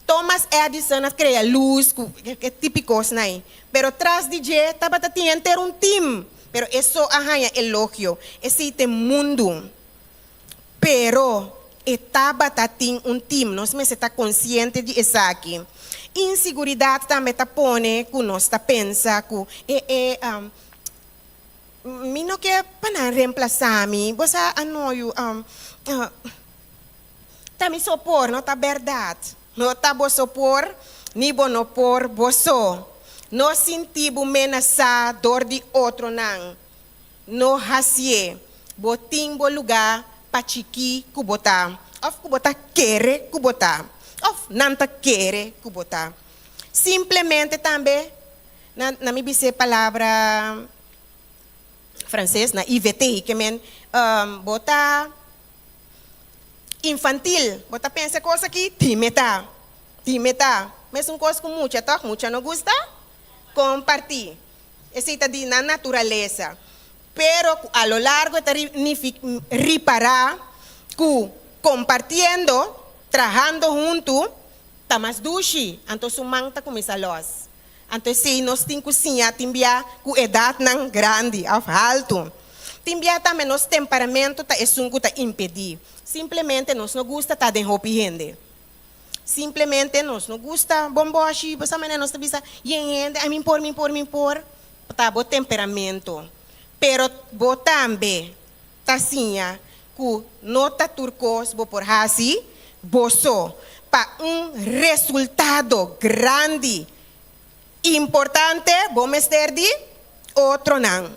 Thomas Edison crea luz, que típicos nai, pero tras de je estaba tinha ter team, pero eso arranha elogio, existe mundo, pero estaba tin team, nós me está consciente de isso aqui. Inseguridade também tá pone, que nós tá pensa que mi no que para reemplazar mi, você anoio tá me sopor, não tá verdade, não tá bo sopor, ni bo no por boso, não senti bo menasa dor de outro não hasie, botim bo lugar pa chiqui kubota, of kubota quere kubota, of nanta quere kubota, simplesmente também na mi bise palavra francês, na IVT, que men bota infantil, bota pensa coisa aqui, timeta, mas coisa com muita não gusta, compartir, esse tá de na natureza, pero a lo largo está reparar que compartiendo, trabajando junto, tá mais duche, então sumang tá começa a los. Então, se nós temos cozinha, timbia com idade não grande, alto. Timbia também nosso temperamento tá essunco tá impedir. Simplesmente nós não gosta tá de roupa gente. Simplesmente nós não gosta bomboshi, você mané nós tá bisa gente, a mim por, tá bo temperamento. Pero bo também tá sinha que nota turcos bo por hasi, boso para resultado grande. Importante, vamos ter de outro não.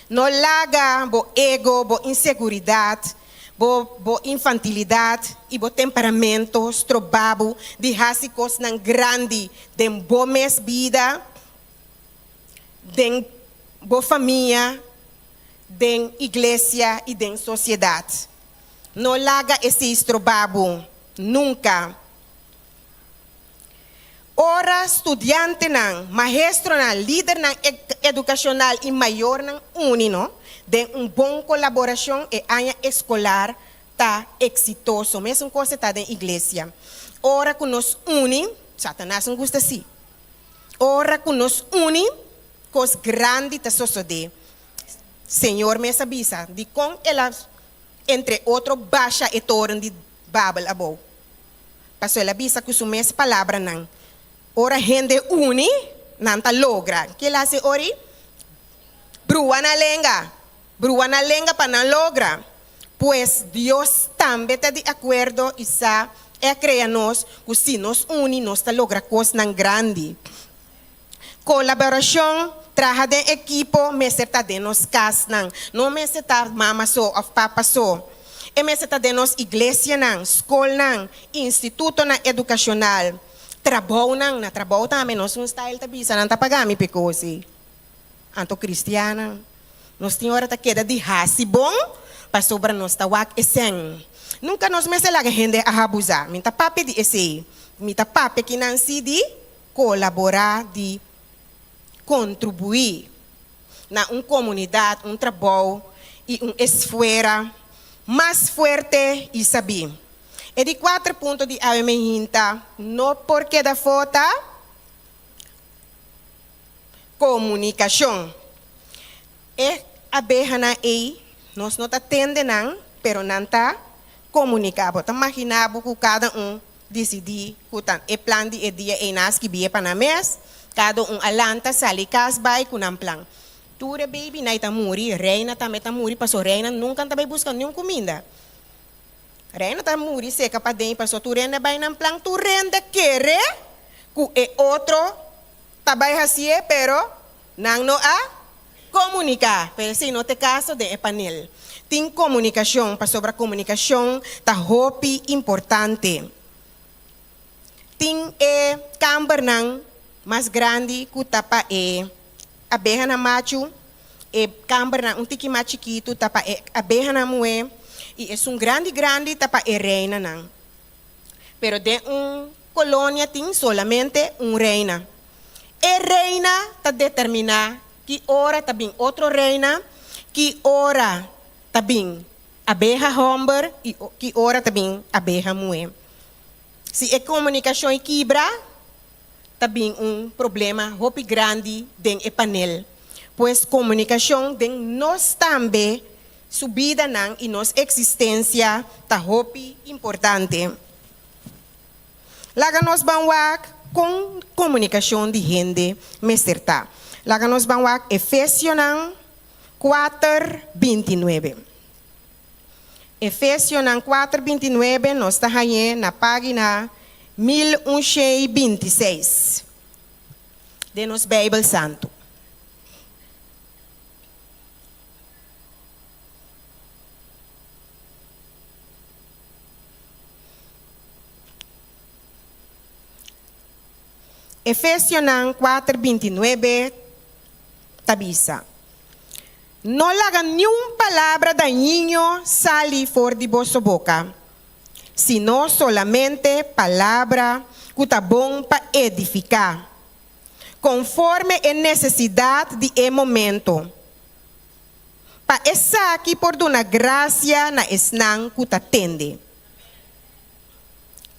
No laga, bo ego, bo inseguridade, bo infantilidade e bo temperamento, estrobabo, de rasicos nang grande, den bo mes vida, den bo família, den igreja e den sociedade. No laga esse estrobabo, nunca. Ora estudiante nang, maestro nang, líder nang educacional e maior nang unino, de bom colaboração e área escolar tá exitoso. Mesmo coisa tá da igreja. Ora que nos une, Satanás não gosta assim. Ora que nos une, coisa grande tá suceder. Senhor me sabisa, de com ela, entre outro, baixa e torno de Babel abo. Passou ela bisa que sumes palavra nang. Ora gente une, nanta logra. Que lá se ori? Brua na lenga para não logra. Pues Deus também está de acordo e sa crea-nos que se nos une, nós está logra coisa nan grande. Colaboração, trabalho de equipo, me está de nos cas nan. Não me está mama so of papa so. E me está de nos igreja nan, escola nan, instituto nan educacional. Trabalho na trabalho também, nós style tabisa, não tá pagando picosi. Anto cristiana, nós tem hora tá queda de hasi bom, para sobra nós tá wak esen. Nunca nós me se laga gente a abusar. Minta papi de esse, minta papi que não se de colaborar, de contribuir na comunidade, trabalho e esfera mais forte e saber. E de 4 pontos de ave me hinta, no porque da foto, comunicação. E a behana ei, nós não atendem, pero não tá comunicado. Tá imaginado que cada decidir que é plano de dia e nas que bia para mês, cada alanta sali casbai com um plano. Ture baby na ita muri, reina também tá muri, passou reina nunca também buscando nenhuma comida. Reina tá muri seca para dentro, passou tu renda vai num plano, tu renda querer que é outro também assim, pero não a comunicar. Pero se não te caso de panel. Tem comunicação, para sobre a comunicação, tá hopi importante. Tem câmara mais grande que tapa a berra na macho, câmara tiki mais chiquito, tapa a berra na moe, e é grande tapa reina não. Pero de colônia tem solamente reina. E reina tá determinar que hora tá bem outro reina, que hora tá bem a berra homber e que hora tá bem a berra moe. Se a comunicação quebra, também problema muito grande dentro do panel. Pois comunicação dentro nós também, subida e nossa existência, está muito importante. Lá nós vamos com comunicação de gente, mesterta. Lá nós vamos Efésios 4:29. Efésios 4:29, nós está aí na página 1126 de nosso Bíblia Santo. Efésios 4:29 tabisa. No haga nenhuma palavra dañino salir fora de vossa boca, sino solamente palavra que está bom para edificar, conforme a necessidade de momento. Para essa aqui por uma graça na esnan que está tende.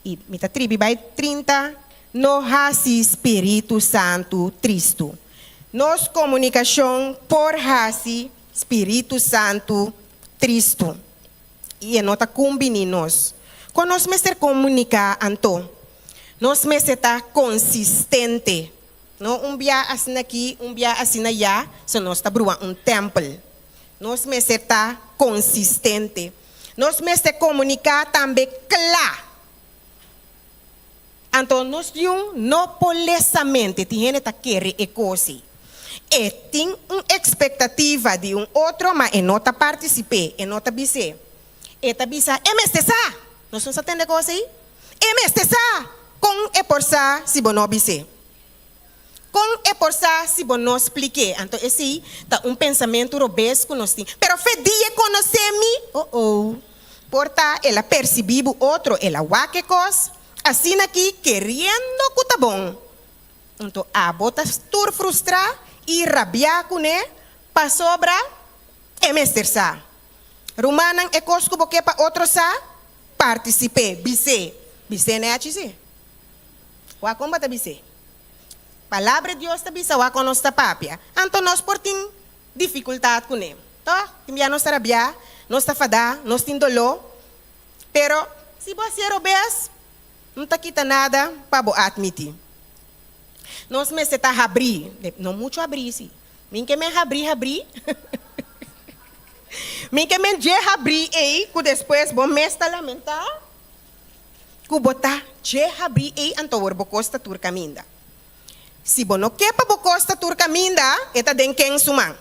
E mita tribi vai 30, no hasi Espírito Santo Cristo. Nos comunicação por hasi Espírito Santo Cristo. E é nota combininos. Quando nós mestre comunicar anto, nós mestre tá consistente. Não bia assim aqui, bia assim allá, se nós tá bruando templo. Nós mestre tá consistente. Nós mestre comunicar também claro. Então nós não polesamente tem tá querer e coisa. E tem uma expectativa de outro, mas não tá participar, não tá bise. E tá bise, mestre sa. Nós não sabemos coisa aí? Mestre sa. Com e por sa se não bise. Com e por sa se não explique. Então esse tá pensamento robês que nós temos. Pero fedia conhecer-me. Porta ela percebeu outro, ela waque coisa. Assim aqui querendo que tá bom. Então a bota tur frustrar e rabiar com ele para sobra mestre sa. Rumanan e cosco porque para outro sa participe, bise não é assim. Wa como tá bise? Palavra de Deus tá bise, wa com nossa papia. Então nós por tem dificuldade com ele. Tá? Timbia nós rabiar, nós tá fadar, nós tem dolor. Pero se você é obes, não tá quita nada para admitir. Nós me se tá abrir, não muito abrir sim. Min que me abrir. Min que me je abrir que depois bom me está lamentar. Que botar je abrir anto bo costa tur caminda. Se bo no quepa bo costa tur caminda, eta den ken suman.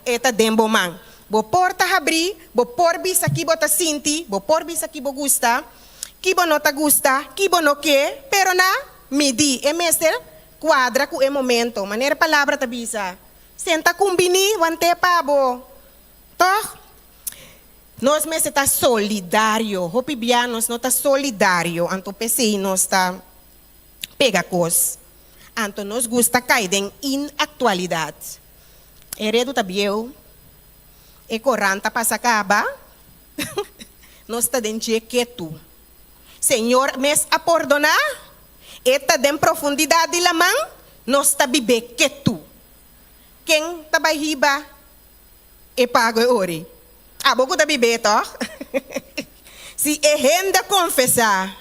Eta den bo man. Bo porta abrir, bo por bis aqui bota sinti, bo por bis aqui bo gusta. Que bo não ta gusta, que bo no que, pero na midi mestre quadra com o momento, maneira palavra tabisa. Senta combini, wante pabo. Toh? Nós mesmo está solidário, hopi bianos não está solidário, anto pensei nós está pega coisa. Anto nós gusta cair em inactualidade. Heredo tabieu, e coranta passa acaba, nós está dentro quieto. Senhor, mes a perdonar, eta den profundidade la man, nós tá bibe que tu. Quem tá barriba, e pago e ori. A boca tá bibe, toh? Se é renda confessar,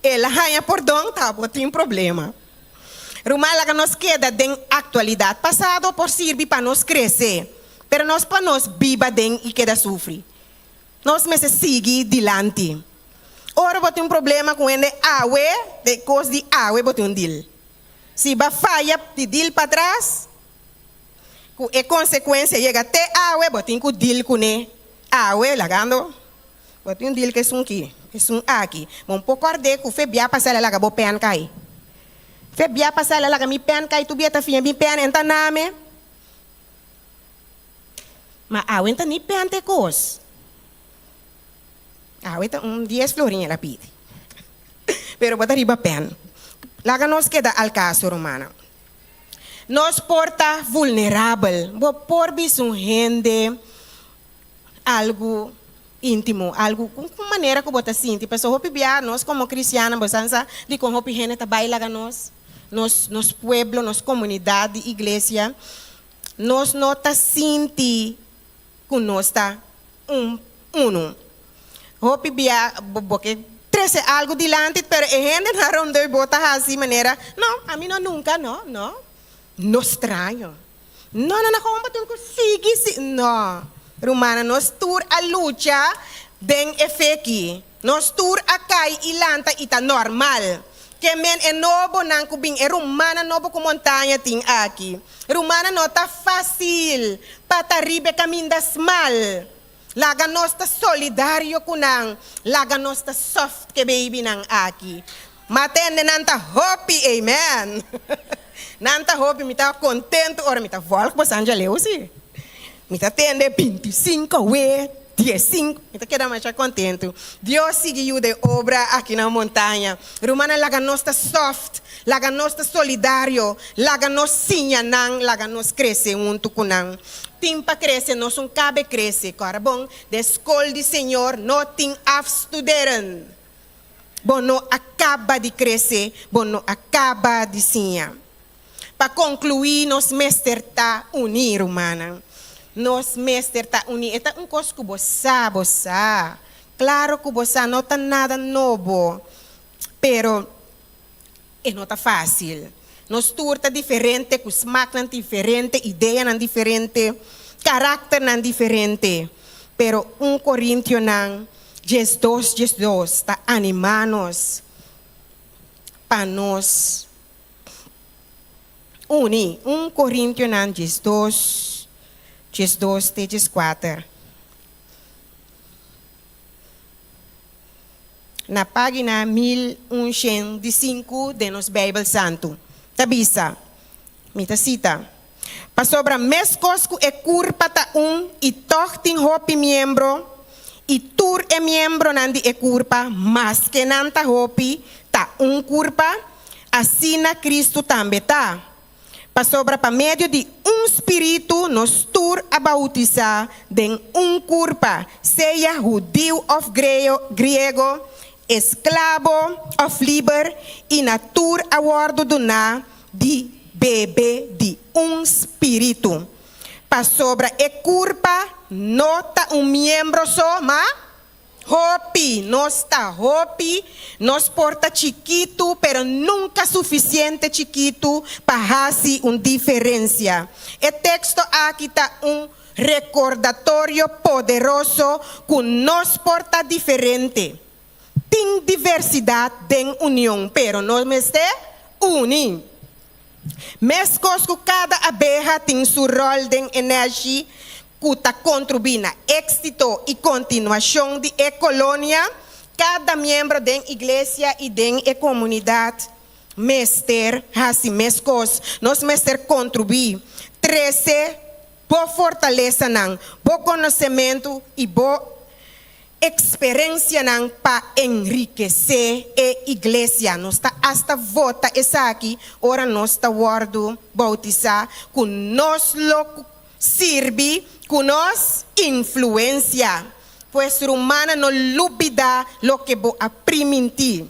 ela ganha perdão, tá, tem problema. Rumala que nos queda den atualidade passado por servir para nos crescer, pero nós para nós biba den e queda sofrer. Nós me seguir dilante. Ora botem problema com ele awe, de coisa de awe botem deal. Se ba falha de deal para trás, com a consequência chega até awe botem com deal com ele awe lagando, botem deal que é aqui, é aqui. Bom pouco arde com febia passar lá acabou pen cai. Febia passar lá mi pen cai tu bieta finha mi pen enta name. Mas awe enta ni pen te cos. Awe enta 10 florinha la pide. Pero bota riba pen. Laga nos queda al caso romana. Nos porta vulnerável. Bo por bis gente algo íntimo, algo com maneira que bota sinti. Pessoa hopi bia nós como cristiana, bosança de com hopi gente tá baila nós, nos pueblo, nos comunidade, igreja, nós nota sinti com nós tá uno. Hopi bia porque trece algo dilante, pero gente na ronda bota assim maneira, não, a mim não nunca, não. No estranho. Não, como tu consegue, não. Romana, nós tur a luta den efeki. Nós tur a cai e lanta ita normal. Que men é novo não kubing é romana novo com montanha ting aqui. Romana não tá fácil para ribe caminho das mal. Laga nós tá solidário com nang. Laga nós tá soft que baby nang aqui. Matende nanta hopi, amen. Nanta hopi me tá contento ora me tá volta para San Jaleu sim. Me tá tendo 25, 15, me tá querendo mais contento. Deus seguiu de obra aqui na montanha. Romana laga nós tá soft, laga nós tá solidário, laga nós sinha nang, laga nós cresce junto com nang. Timpa cresce, nós cabe cresce. Cara bom, de escola de Senhor, não tem afstuderen. Bom, não acaba de crescer, bom, não acaba de sinha. Para concluir, nós mestre tá unir, romana. Nós mestre tá unir. Eta coisa que bossa. Claro que bossa não tá nada novo. Pero não tá fácil. Nós turta diferente, com smack não diferente, ideia não diferente, caráter não diferente. Pero Coríntios não, 12, tá animando-nos para nós unir. 1 Coríntios 12, 4. Na página 1105 de nos Bíblia Santo. Tabisa, mita cita. Pa sobra mes cosco e curpa ta e tochtin hopi miembro e tur e miembro nandi e curpa, mas que nanta hopi ta curpa, assina Cristo tambe ta. Pa sobra pa medio de espírito nos tur a bautizar den curpa, seja judeu of grego, esclavo of liber e na tur a wordo do na de bebê de espírito. Pa sobra e curpa nota membro só, mas hopi, nós tá hopi, nós porta chiquito, pero nunca suficiente chiquito para fazer diferença. O texto aqui tá recordatório poderoso que nós porta diferente. Tem diversidade em união, pero nós mestre unim. Mescos que cada abeja tem seu rol de energia que está contribuindo na êxito e continuação de colônia, cada membro da igreja e da comunidade, mestre, assim mescos, nós mestre contribuir, 13, boa fortaleza, bom conhecimento e boa experiência para enriquecer a igreja. Nós está hasta vota essa aqui, ora nós está guardo bautizar, com nós serve, com nós influência. pues rumana no lubida lo que bo apriminti.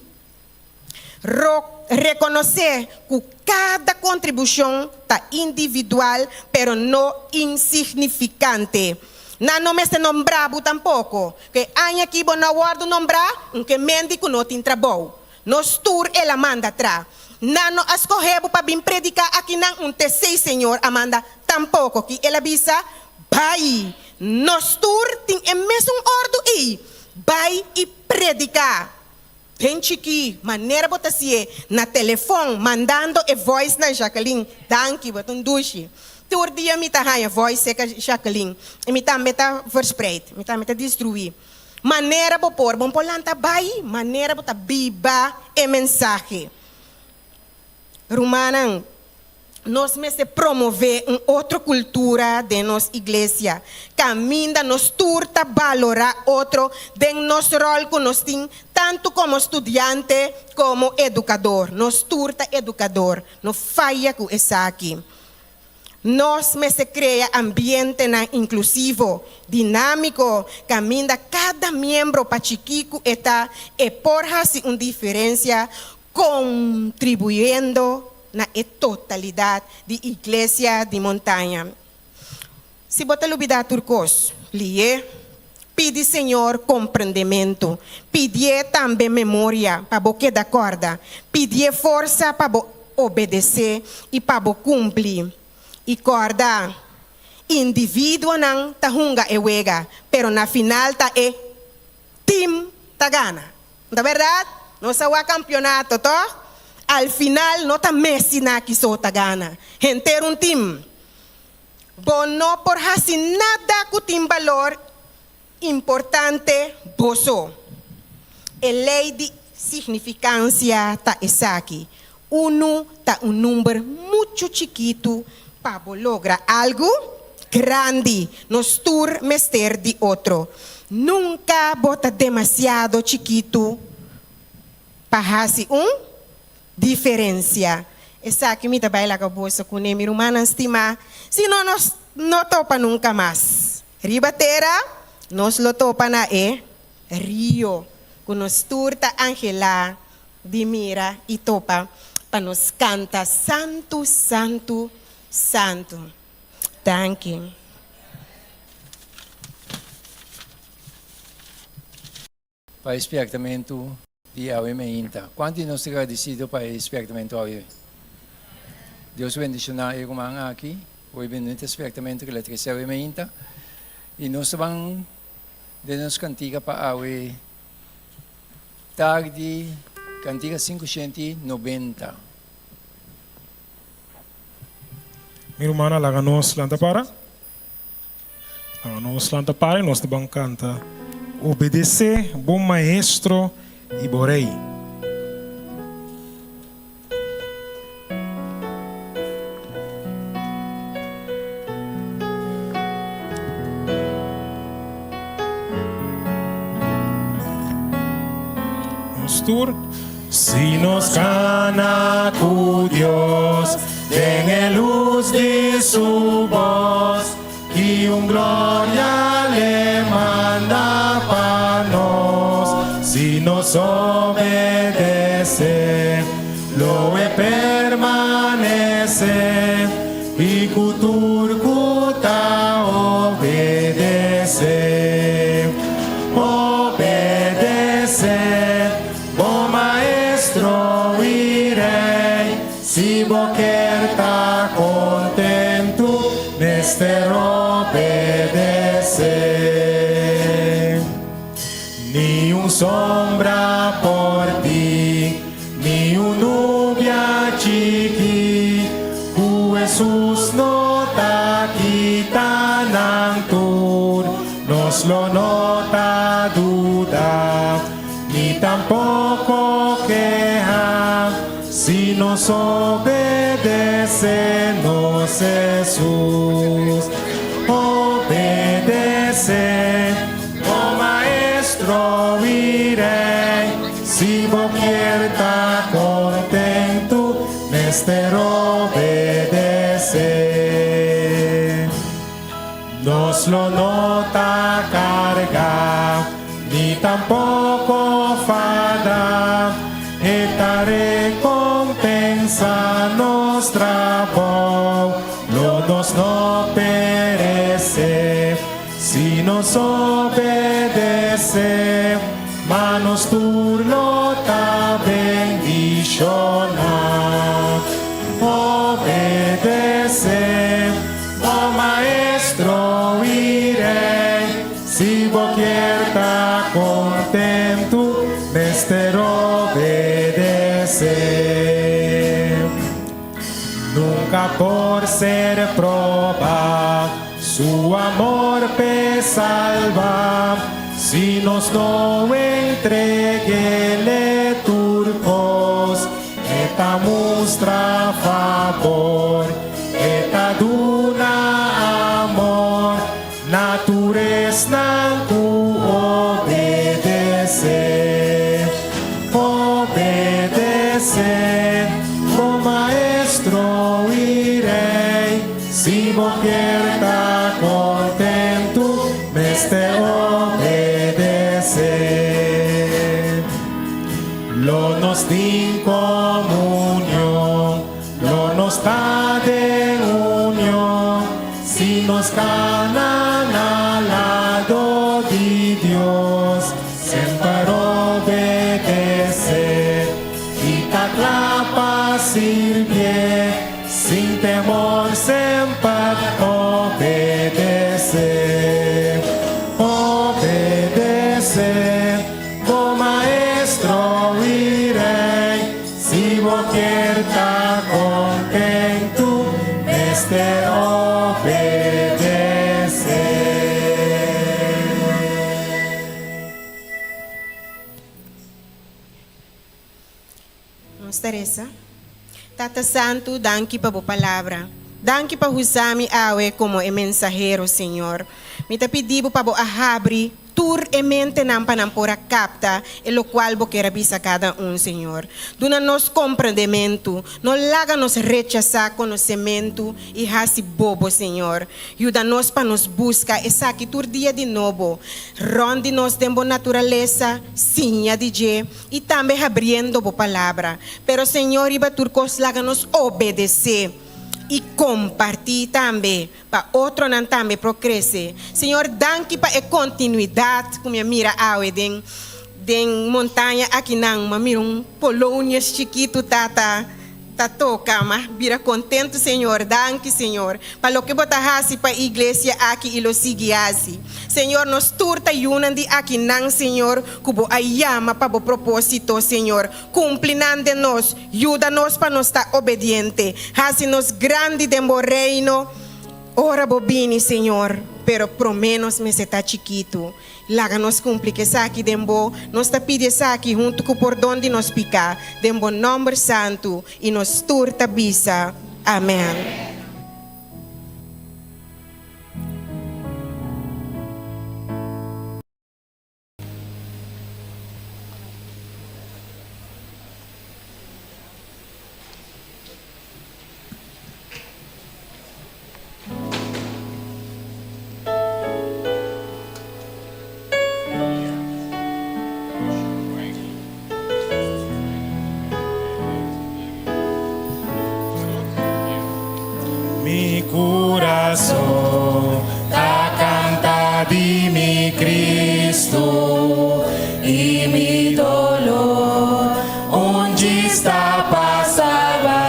Reconocer que cada contribución está individual, pero no insignificante. No me se nombrabo tampoco. Que hay aquí bo no guardo nombrar, que mendico no tin trabalho. Nos tur ela manda atrás. Nano escorrebo para vir predicar aqui não terceiro senhor Amanda tampoco que ela bisa vai nos tur tem é mesmo ordo e vai e predicar tem chiqui maneira botasie na telefone mandando e voice na Jacqueline danke boton dushi tur dia me tá a voice seca Jacqueline e me tá meta verspreid me tá meta destruir maneira bo por bom polanta vai maneira bota biba e mensagem Romana, nós me se promover uma outra cultura de nossa igreja. Caminha nos turta valorar outro de nosso rol que nós temos, tanto como estudante como educador. Nos turta educador, não falha com isso aqui. Nós me se cria ambiente inclusivo, dinâmico, caminha cada membro para chiquico eta e porra-se uma diferença contribuyendo na totalidade de igreja de montanha. Se você olvidar turcos, lie, pede Senhor compreendimento, pede também memória para você dar corda, pede força para obedecer e para cumprir. E corda, indivíduo não tá hunga e wega, pero na final tá team tá gana. Não é verdade? Não é o campeonato, tá? Al final, não tá Messi na que só tá gana. Gente, um time. Bom, não por assim nada que tem valor importante, boso. A lei de significância tá essa aqui. Uno tá número muito chiquito para lograr algo grande. Nos tur mester de outro. Nunca bota demasiado chiquito para diferença. Essa aqui me trabalha lá com a bolsa com o meu humano estima. Se não nos não topa nunca mais. Ribatera, nos lo topa na Rio. Com nos turta Angela, Dimira e topa para nos canta Santo, Santo, Santo. Thank you. Para espertamento de Aue Meinta. Quanto nós temos agradecido para o espertamento Aue? Deus bendicionar eu como aqui. Hoje benito espertamento que ele Aue Meinta. E nós vamos de nos cantiga para Aue. Tarde, cantiga 590. Minha irmã, lá nos lanta para. Nos lanta para e nós vamos cantar. Obedecer, bom maestro e borei. Si nos gana con Dios, den luz de su voz, y un gloria le manda para nos. Si nos obedece, lo permanece, y kuturkuta obedece. Obedece. Si boquer está contento, neste obedecer. Ni un sombra por ti, ni un nubia chiqui, Jesús no ta quitan tur, nos lo nota duda, ni tampoco queja. Si nos obedece, nos Jesús obedece, oh maestro iré, si boquier está contento, nester obedece. Nos lo nota cargar, tampoco fada, esta recompensa nos trajo, nos no perece, si nos obedece, manos turno ta bendiciona. Obedece, oh maestro, iré, si vos quieres contento, neste obedecer. Nunca por ser proba, su amor te salva, si nos no entreguele turcos, esta muestra favor, esta duna amor, natureza tu obedece, obedece, oh maestro irei, si vos quieres contento, neste obedecer. Lo nos din comunión, lo nos da de unión, si nos ganan al lado de Dios, siempre obedecer, y ta clapa sirve, sin temor siempre obedecer, obedecer, oh maestro irei, si vos quieres contento, este Teresa, Tata Santo, danke pa bo palavra. Danke pa husami awe como e mensajero, Senhor. Me te pedibo pa bo ahabri, tur e mente nam panampora capta, e lo qual bo quer bisa cada Senhor. Duna nos compreendimento, no laga nos rechazar conhecimento e hasi bobo, Senhor. Ajuda nos pa nos busca e saque tur dia de novo. Ronde nos dembo naturaleza, sinha de je, e também abrindo bo palavra. Pero, Senhor, iba turcos laga nos obedecer. E compartilhar também, para outro não também progredir. Senhor, danke para a continuidade, como eu mira awe den montanha aqui não, mas mira Polônia chiquito tata toca, mas vira contente, Senhor, danke, Senhor, para o que botahasi para a igreja aqui e lo sigiasi. Senhor, nos turta yunandi aqui não, Senhor, cubo ayama para o propósito, Senhor, cumplinando nos, ajuda-nos para nos estar obediente, hasi-nos grande dembo reino, ora bobini, Senhor, pero promenos me se está chiquito. Laga nos cumpre que aqui dembo, nos está pedindo aqui junto com por donde nos pica, dembo nome santo e nos turta bisa. Amém. Mi corazón ta canta di mi Cristo y mi dolor onde está passava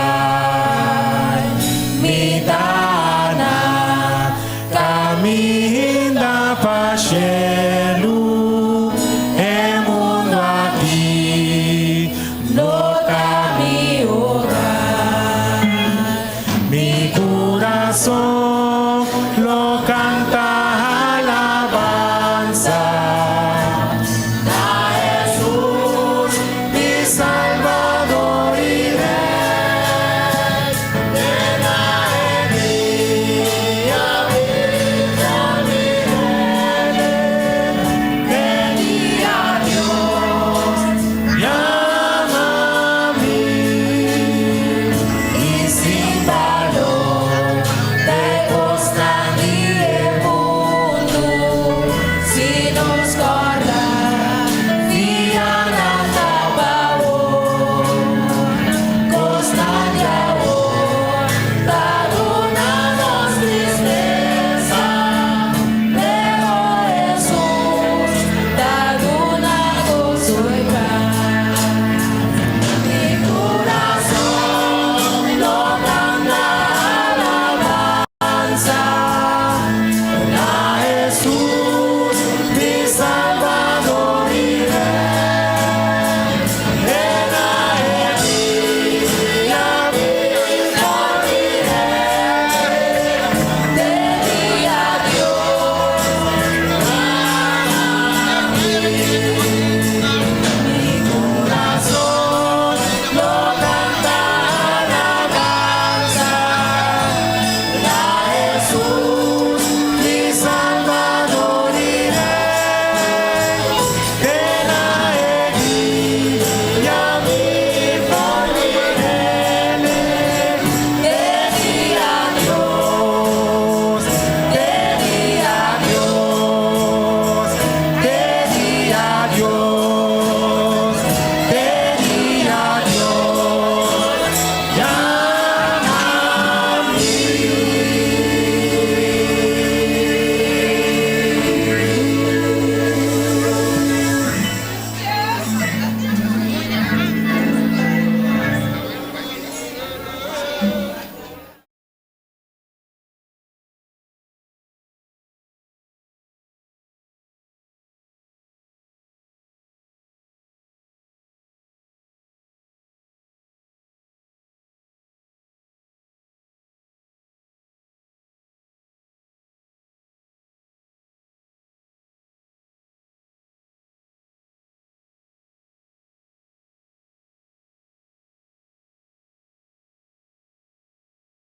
mi dana caminha para cielo